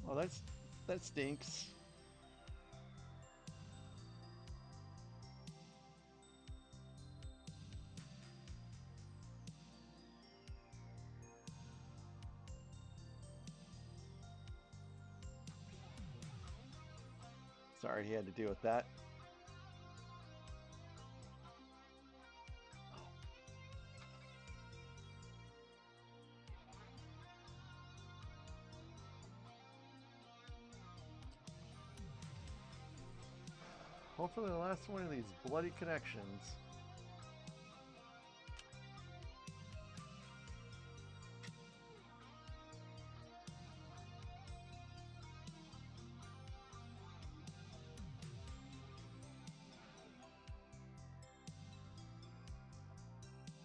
Well, that stinks. Sorry he had to deal with that. Hopefully the last one of these bloody connections.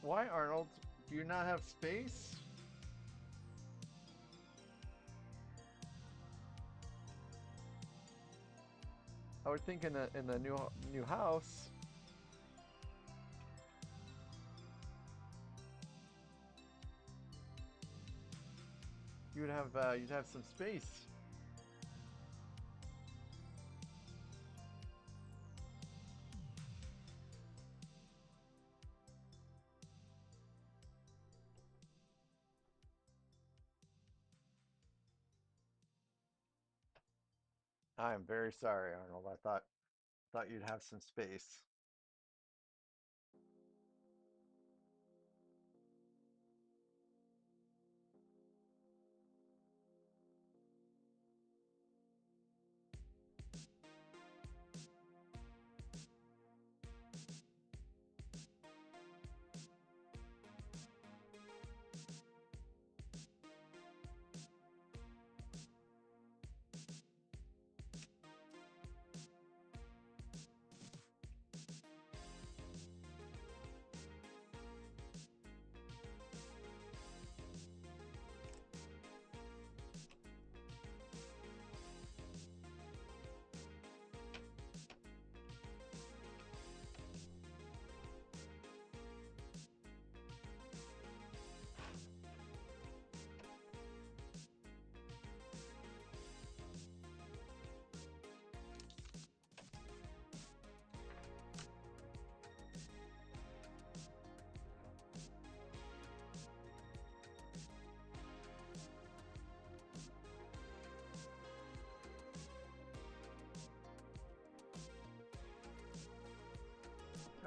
Why, Arnold? Do you not have space? I would think in the new house. You'd have some space. I am very sorry, Arnold. I thought you'd have some space.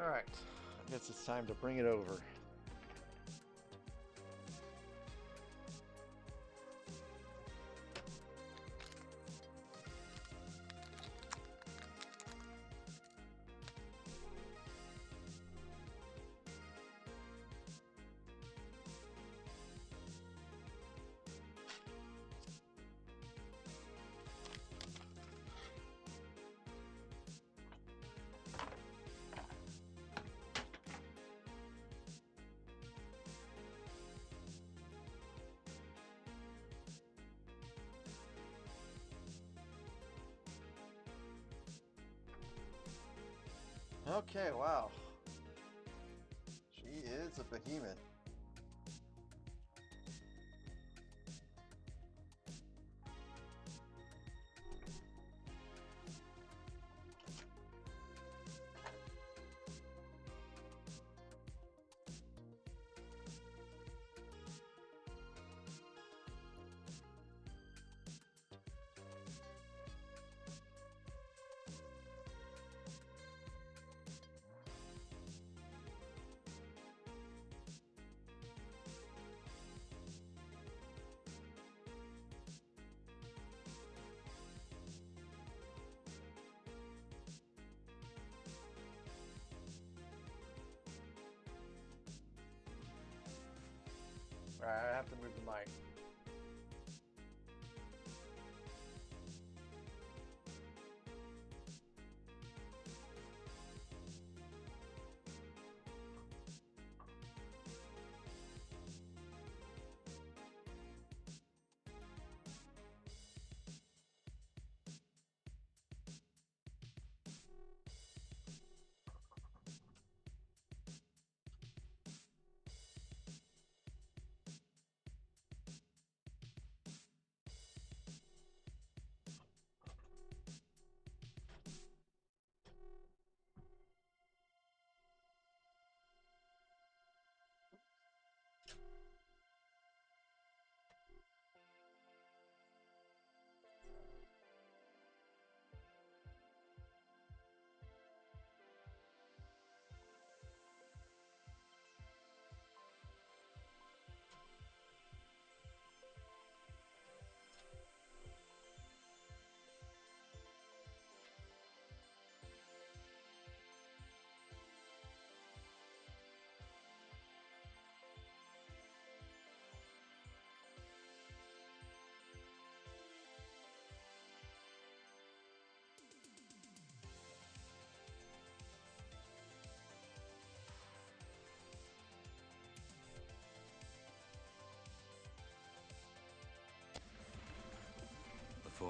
All right, I guess it's time to bring it over. Okay, wow. She is a behemoth. All right, I have to move the mic.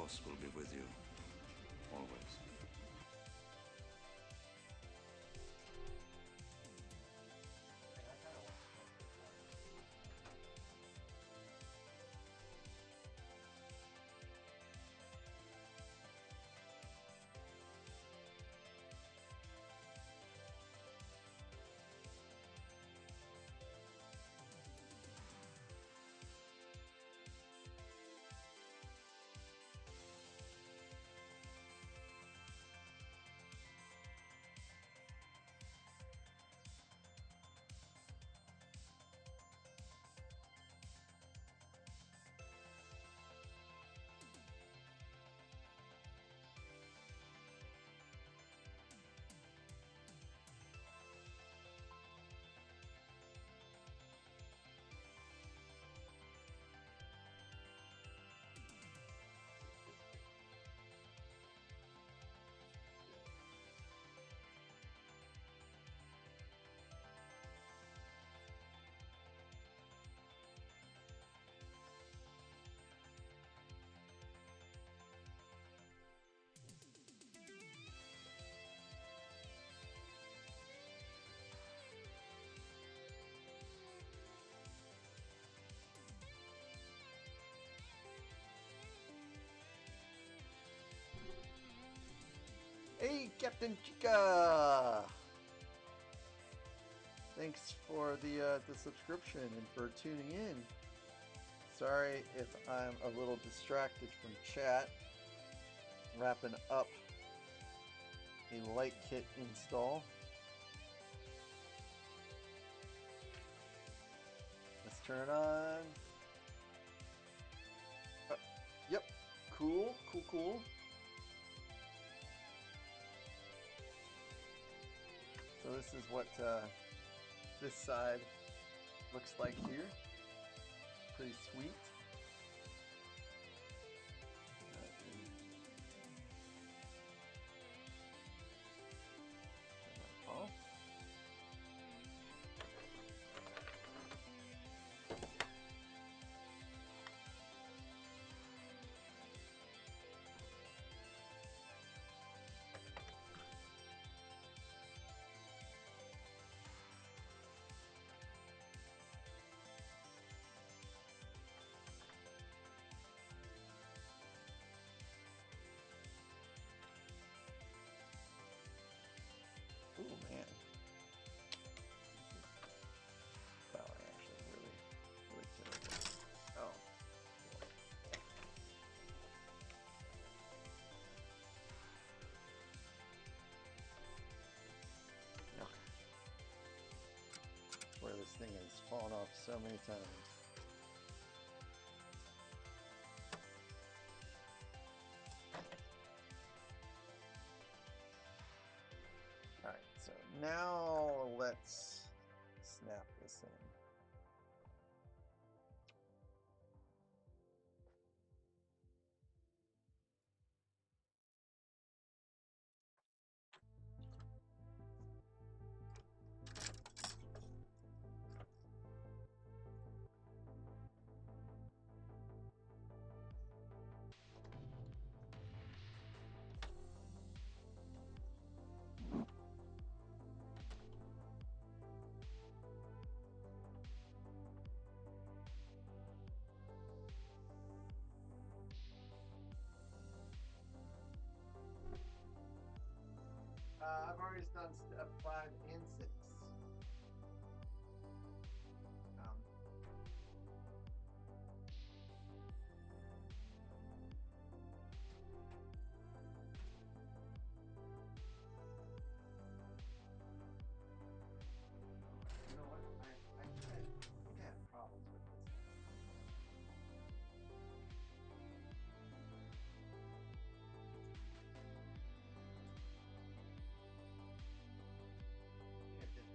Force will be with you, always. Hey, Captain Chica! Thanks for the subscription and for tuning in. Sorry if I'm a little distracted from chat. Wrapping up a light kit install. Let's turn it on. Yep. Cool, cool, cool. So this is what this side looks like here. Pretty sweet. Turn that off. Ooh, man. Wow, I actually really terrible. Oh. No. Where this thing has fallen off so many times. Alright, so now let's snap this in. I've already done step 5 and 6. You know what? I think I have problems with this. If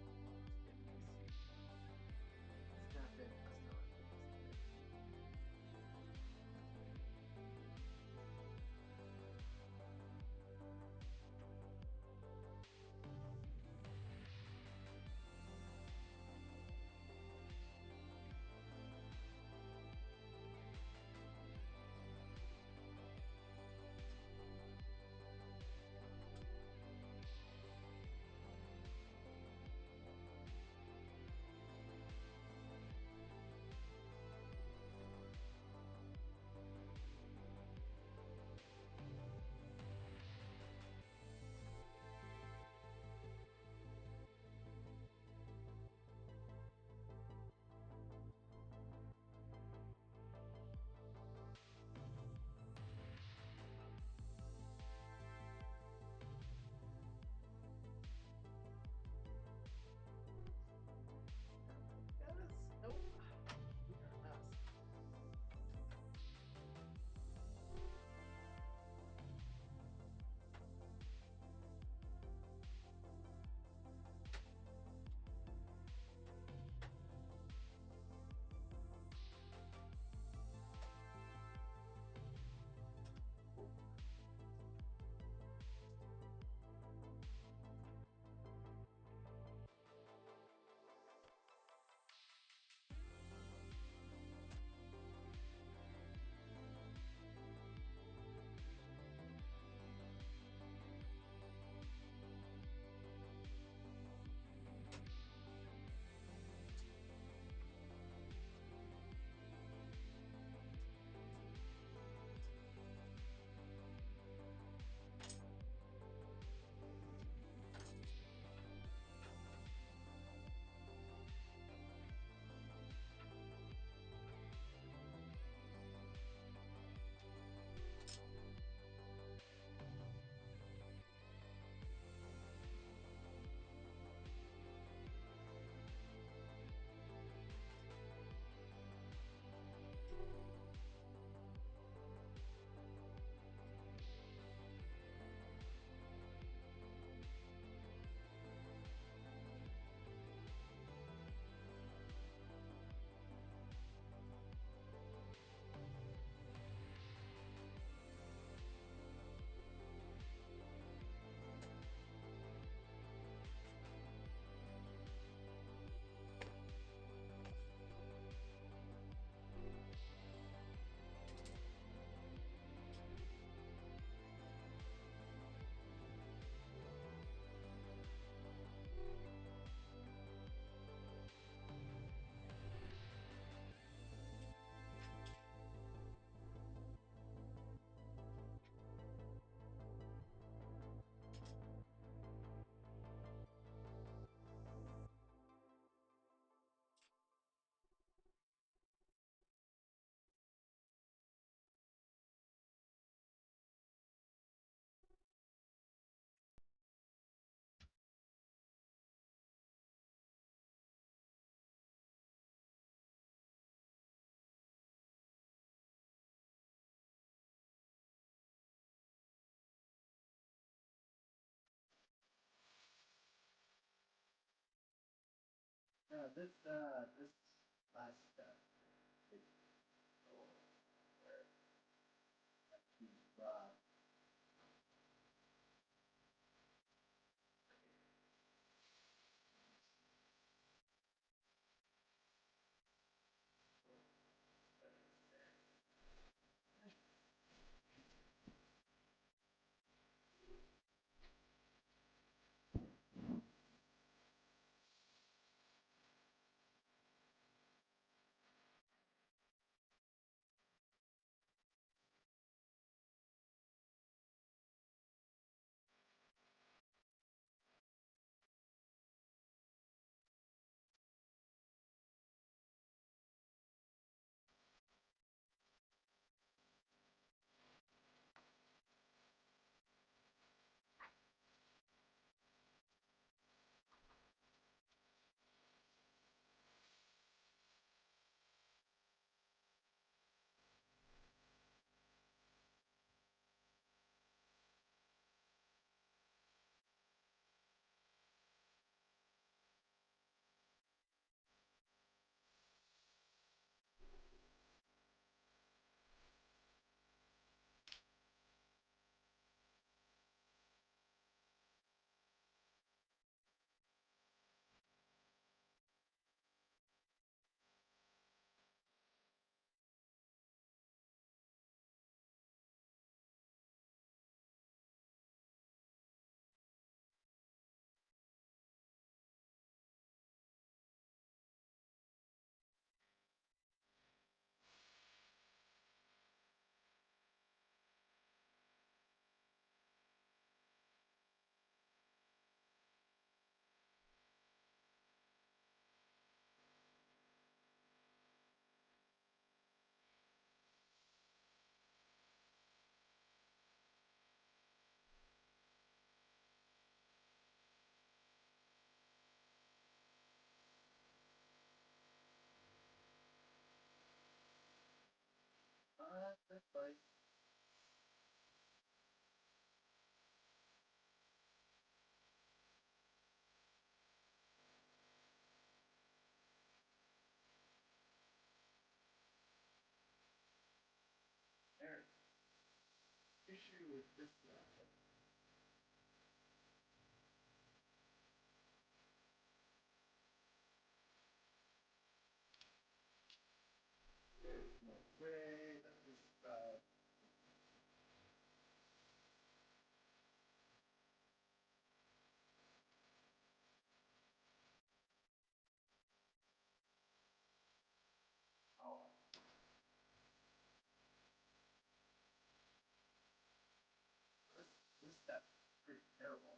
this last it, where that's fine. There's issue with this no way that this oh this step's pretty terrible.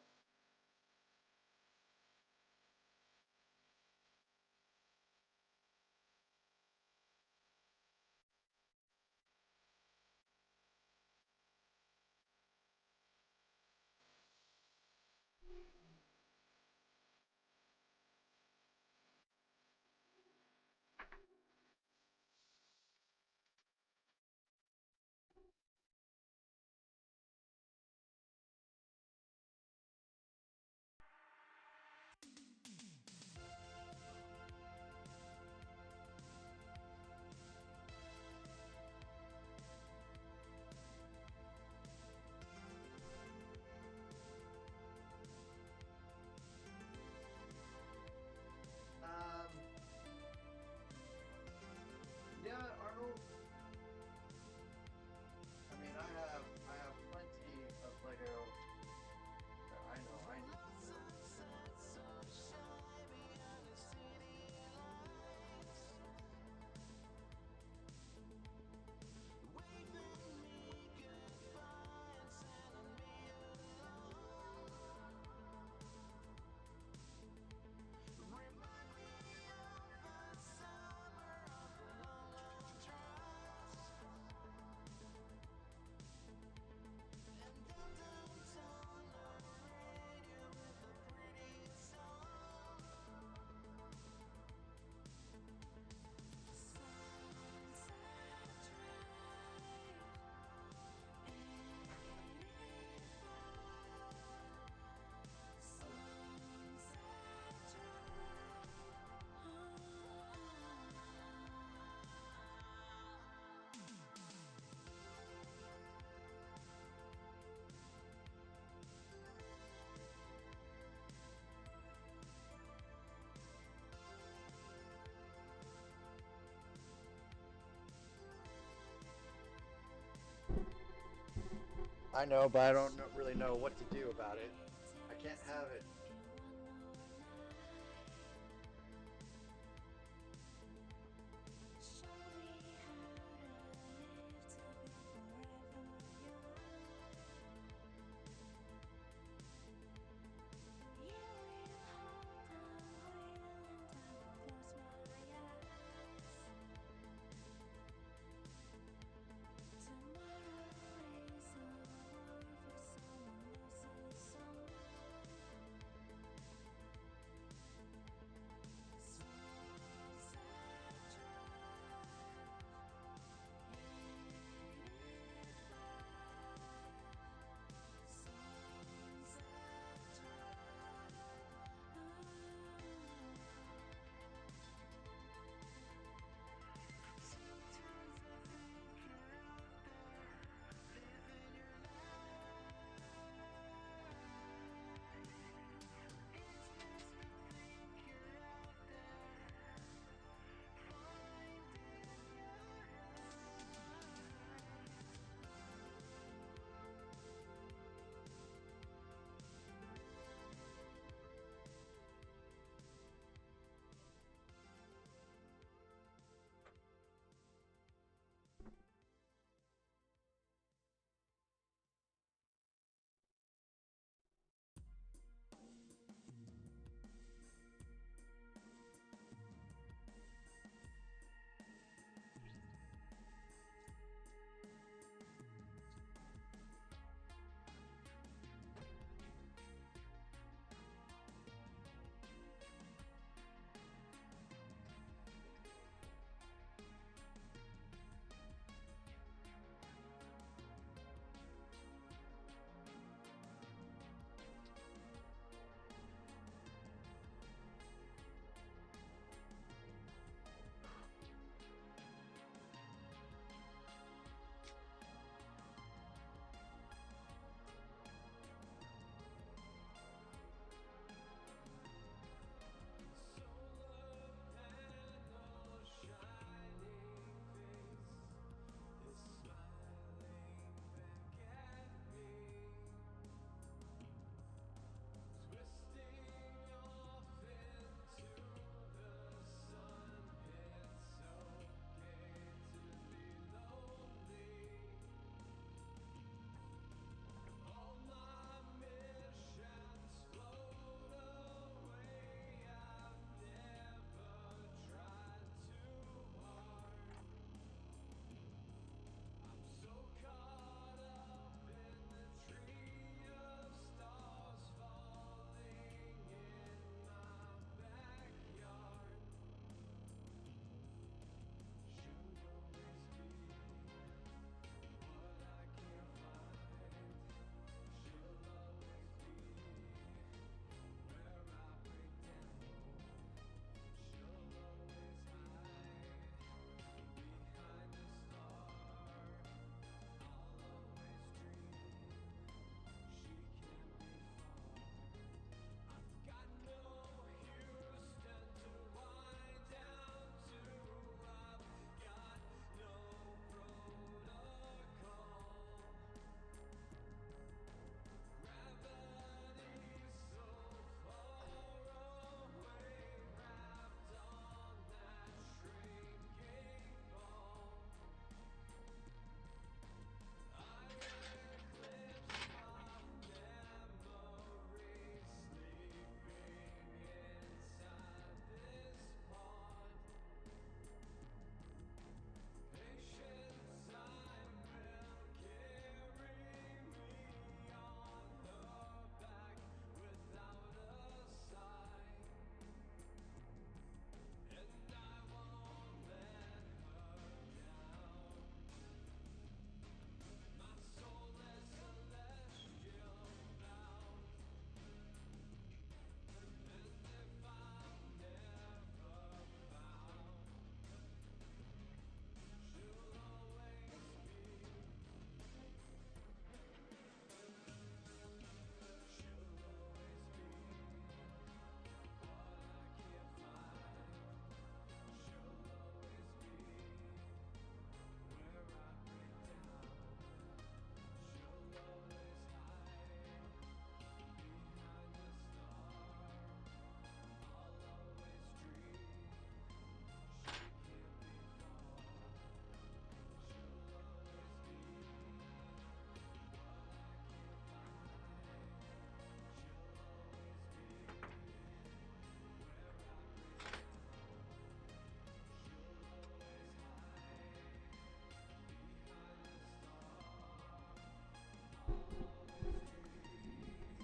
I know, but I don't really know what to do about it. I can't have it.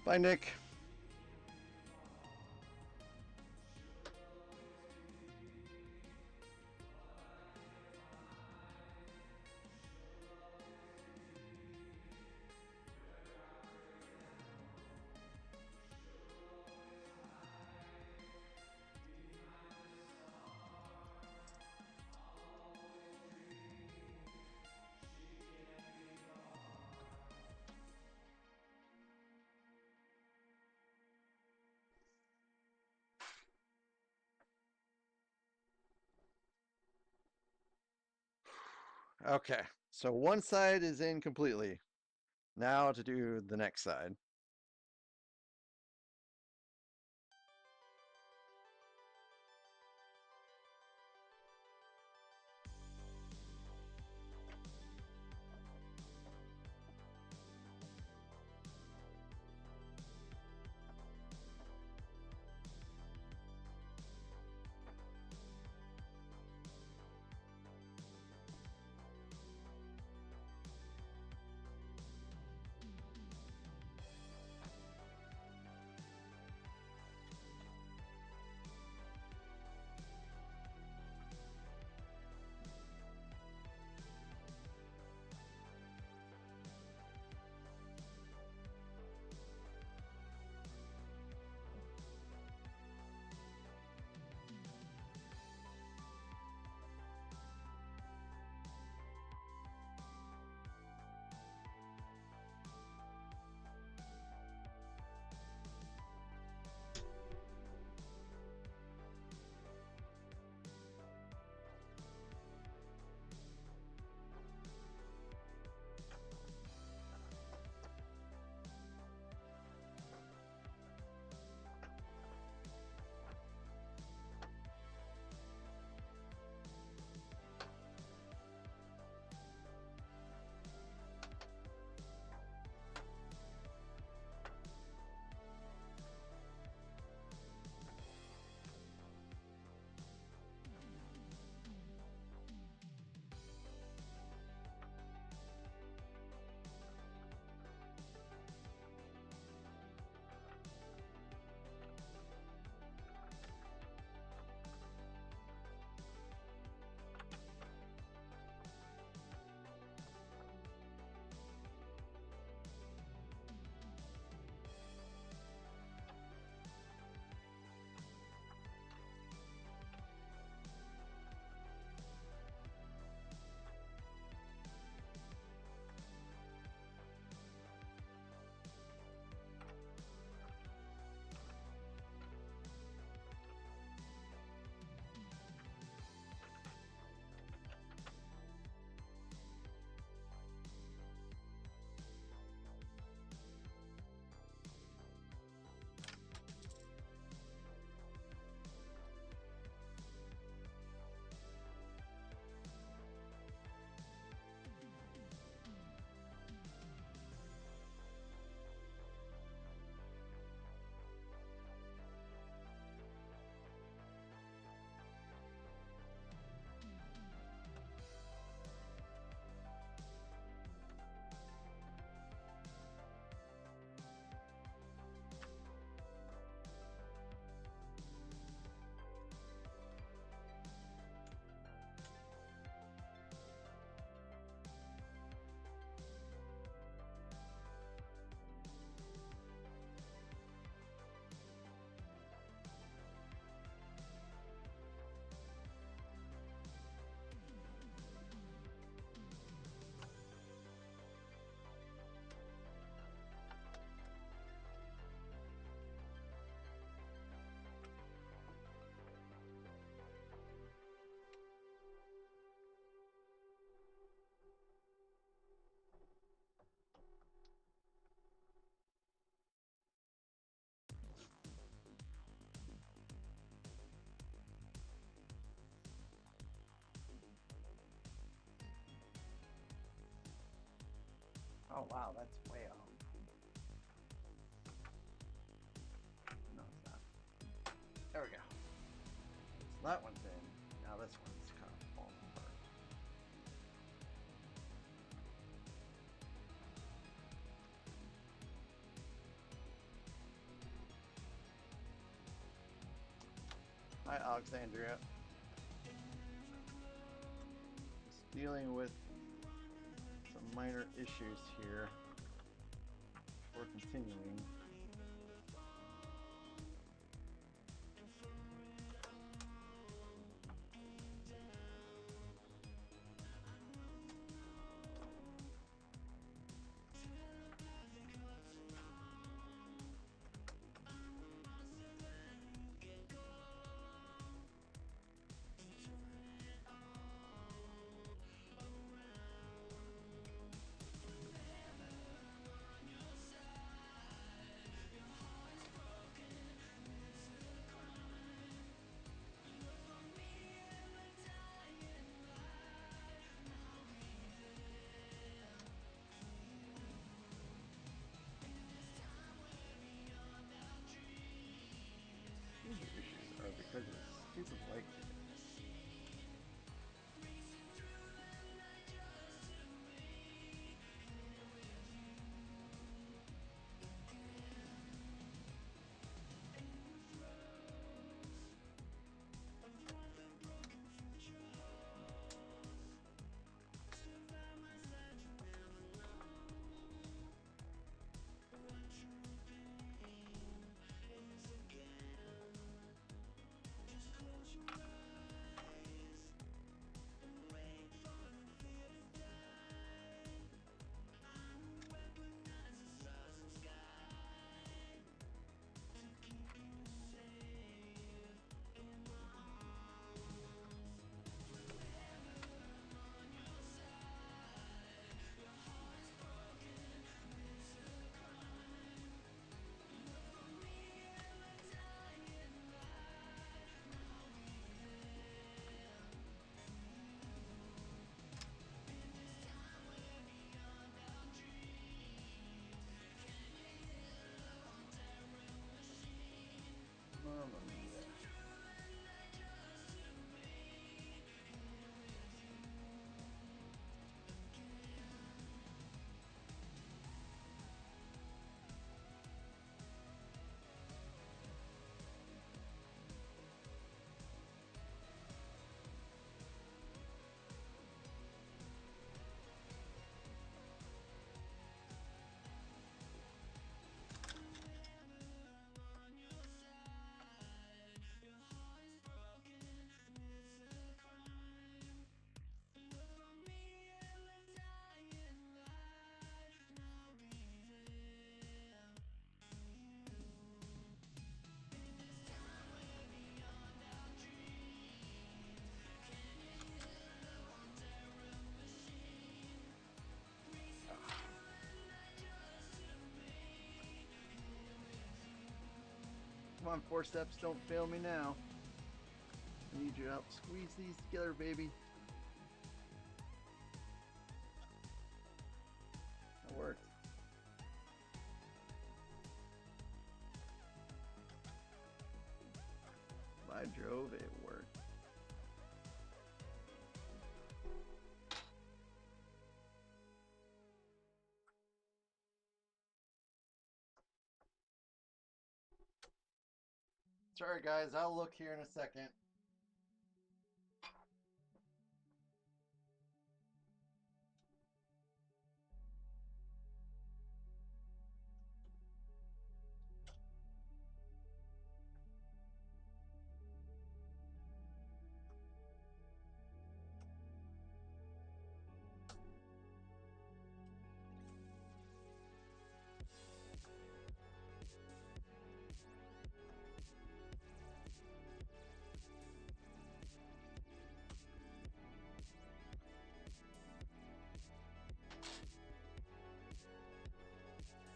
Bye, Nick. Okay, so one side is in completely. Now to do the next side. Oh wow, that's way off. No, it's not. There we go. So that one's in. Now this one's kind of falling apart. Hi, Alexandria. Just dealing with some minor issues here before continuing. These issues are because of the stupid leg kick. Mamma mia. Come on, 4 steps, don't fail me now. I need you to help squeeze these together, baby. That worked. If I drove, it worked. Sorry guys, I'll look here in a second.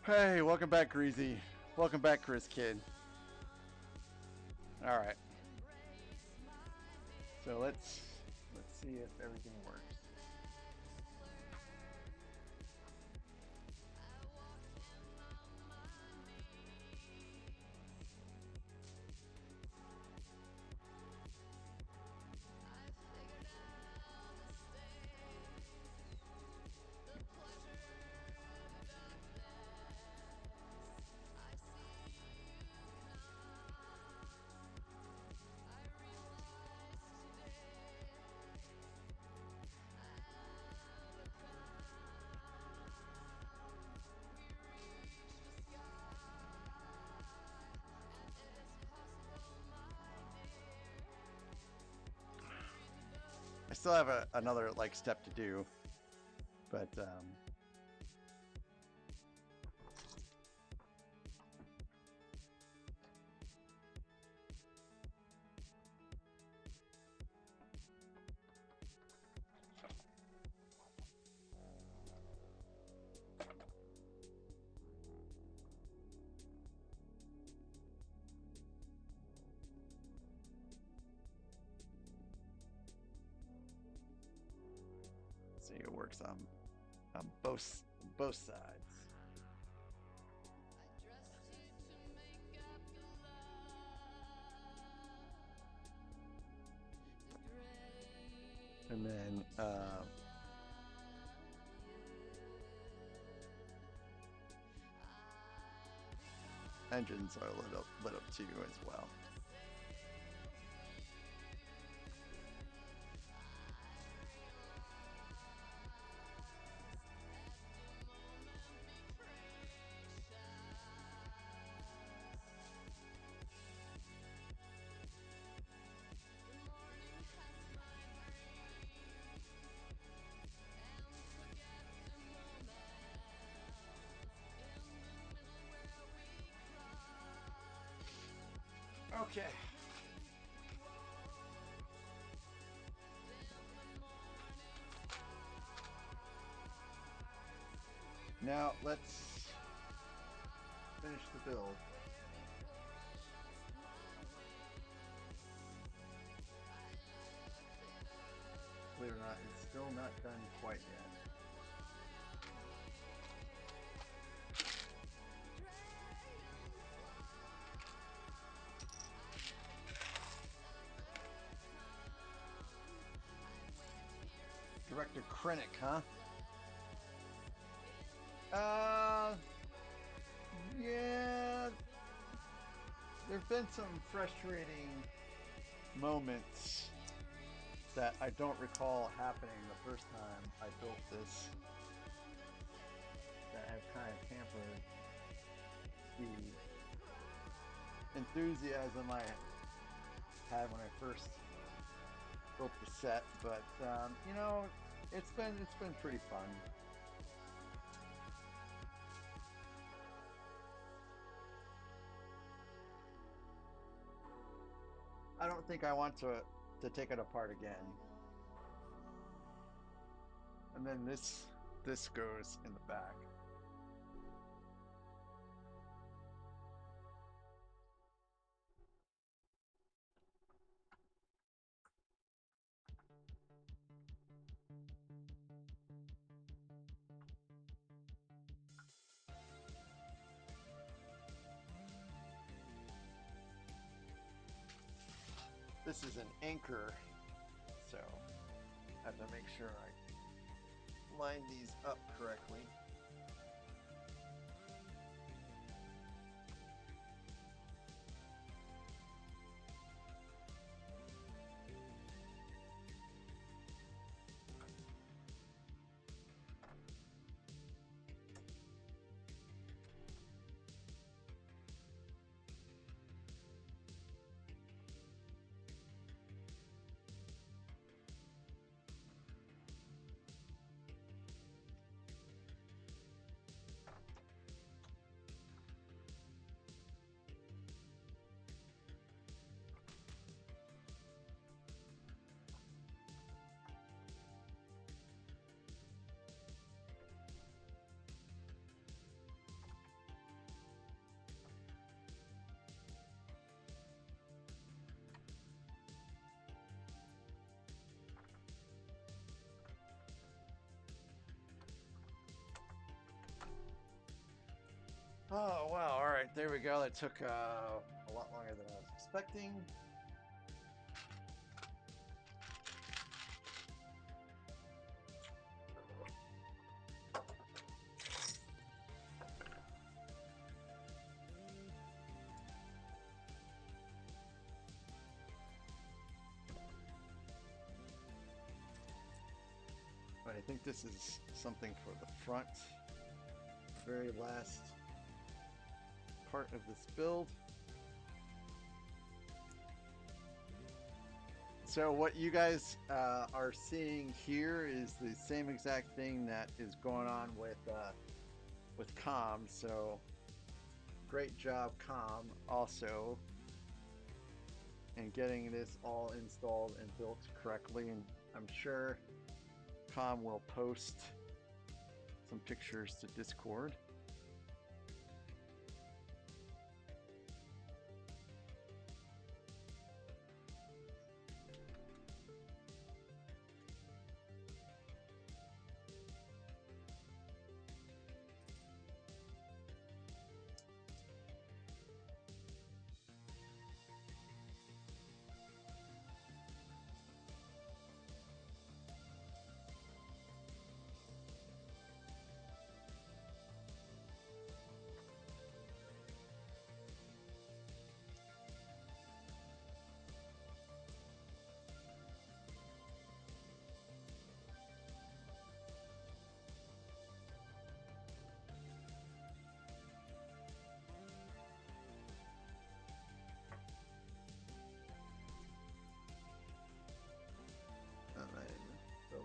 Hey, welcome back, Greasy. Welcome back, Chris Kid. All right. So let's see if everything works. still have another like step to do, but see, it works on both sides. And then engines are lit up too as well. Okay. Now let's finish the build. Believe it or not, it's still not done quite yet. Director Krennic, huh? Yeah. There've been some frustrating moments that I don't recall happening the first time I built this that have kind of tampered the enthusiasm I had when I first built the set, but you know, it's been pretty fun. I don't think I want to take it apart again. And then this goes in the back. This is an anchor, so I have to make sure I line these up correctly. Oh wow, all right, there we go. That took a lot longer than I was expecting. But I think this is something for the front, very last part of this build. So what you guys are seeing here is the same exact thing that is going on with Com. So great job, Com, also, in getting this all installed and built correctly. And I'm sure Com will post some pictures to Discord.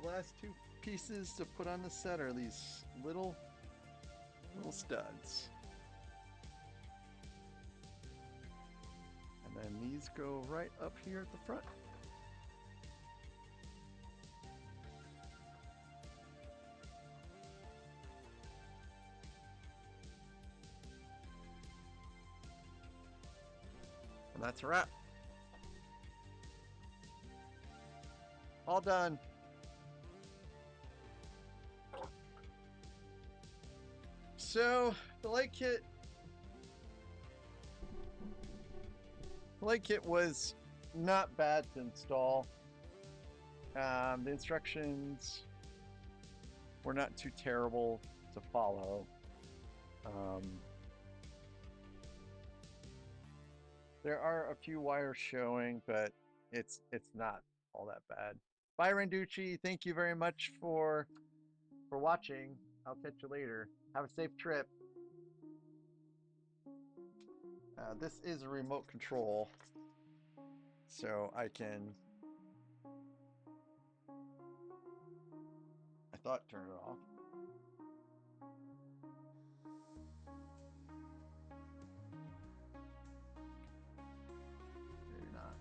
The last two pieces to put on the set are these little studs. And then these go right up here at the front. And that's a wrap. All done. So the light kit was not bad to install. The instructions were not too terrible to follow. There are a few wires showing, but it's not all that bad. Bye, Randucci. Thank you very much for watching. I'll catch you later. Have a safe trip. This is a remote control, so I thought turn it off. Maybe not.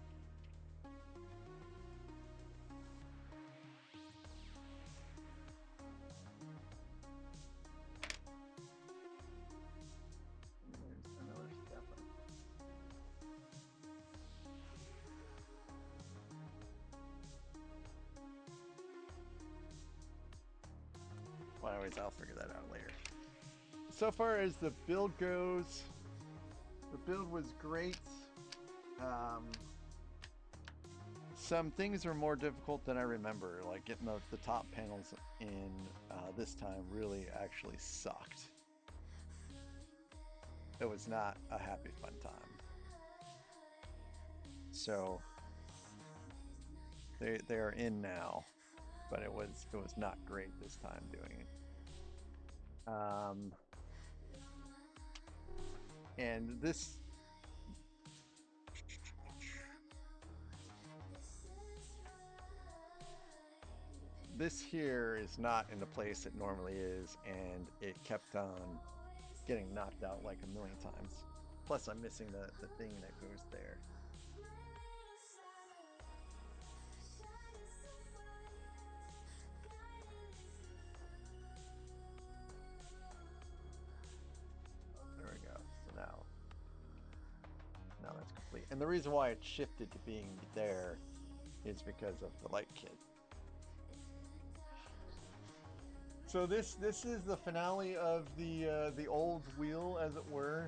There's another step. Well, anyways, I'll figure that out later. So far as the build goes, the build was great. Some things are more difficult than I remember, like getting the top panels in this time really actually sucked. It was not a happy fun time. So they are in now, but it was not great this time doing it. And this here is not in the place it normally is, and it kept on getting knocked out like a million times. Plus I'm missing the thing that goes there. There we go. So now that's complete. And the reason why it shifted to being there is because of the light kit. So this is the finale of the old wheel, as it were.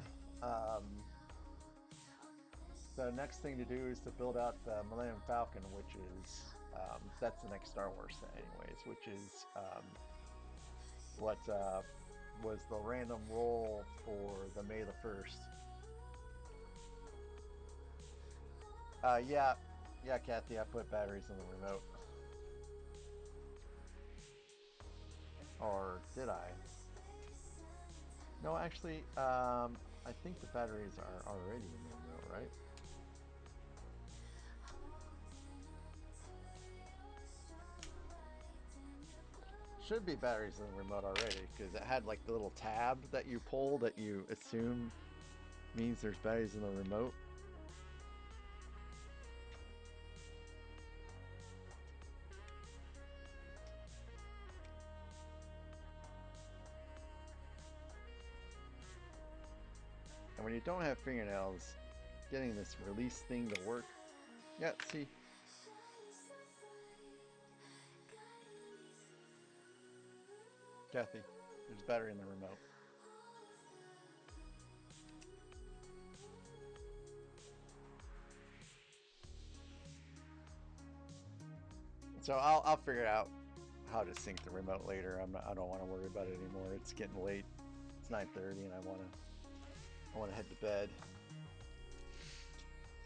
The next thing to do is to build out the Millennium Falcon, which is that's the next Star Wars set, anyways. Which is what was the random roll for the May the 1st. Yeah, Kathy, I put batteries in the remote. Or did I? No, actually, I think the batteries are already in the remote, right? should be batteries in the remote already because it had like the little tab that you pull that you assume means there's batteries in the remote. And when you don't have fingernails, getting this release thing to work. Yeah, see. Kathy, there's battery in the remote. So I'll figure out how to sync the remote later. I don't want to worry about it anymore. It's getting late. It's 9:30 and I want to head to bed.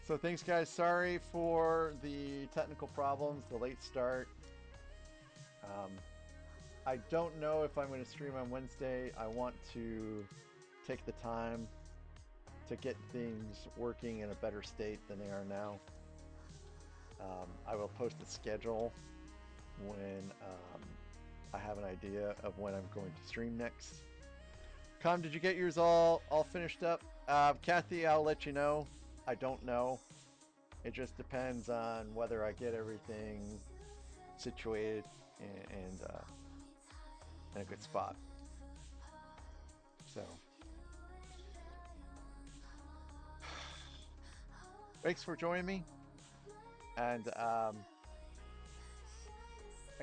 So thanks guys. Sorry for the technical problems, the late start. I don't know if I'm going to stream on Wednesday. I want to take the time to get things working in a better state than they are now. I will post a schedule when I have an idea of when I'm going to stream next. Com, did you get yours all finished up? Kathy, I'll let you know. I don't know. It just depends on whether I get everything situated and in a good spot. So, thanks for joining me. And I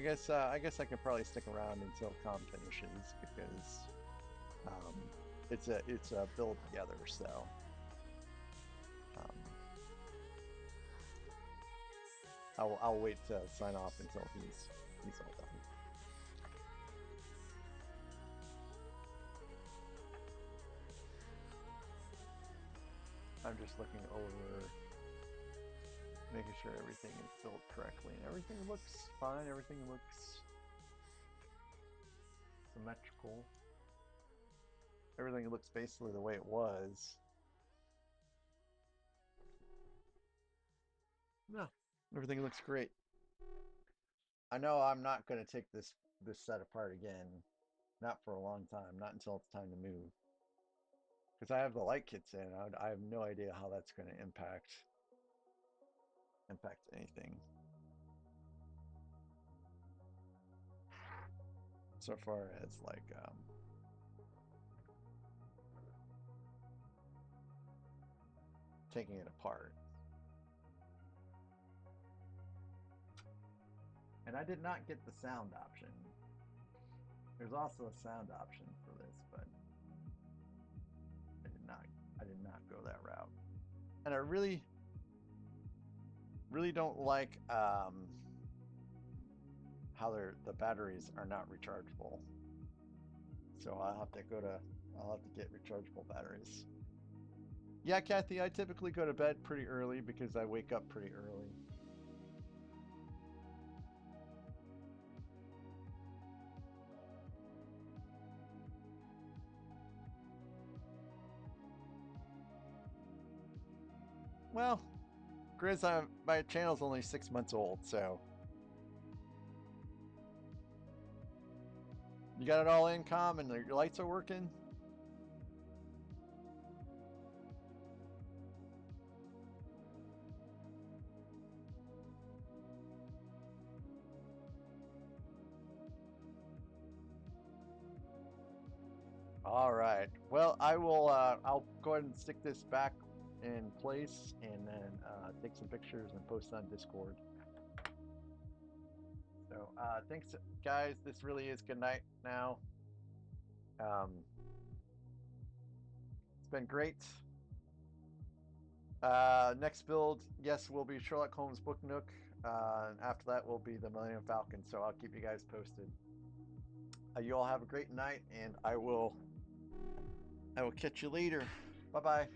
guess I can probably stick around until Com finishes because it's a build together. So I'll wait to sign off until he's all done. I'm just looking over, making sure everything is built correctly, and everything looks fine. Everything looks symmetrical. Everything looks basically the way it was. No, everything looks great. I know I'm not going to take this set apart again, not for a long time, not until it's time to move. Because I have the light kits in, I have no idea how that's going to impact anything. So far as like taking it apart. And I did not get the sound option. There's also a sound option for this, but I did not go that route. And I really don't like how the batteries are not rechargeable. So I'll have to get rechargeable batteries. Yeah, Kathy, I typically go to bed pretty early because I wake up pretty early. Well, Grizz, my channel's only 6 months old, so you got it all in, Com, and your lights are working? All right. Well, I'll go ahead and stick this back in place and then take some pictures and post on Discord. So thanks, guys. This really is good night now. It's been great. Next build, yes, will be Sherlock Holmes Book Nook. And after that will be the Millennium Falcon. So I'll keep you guys posted. You all have a great night, and I will catch you later. Bye-bye.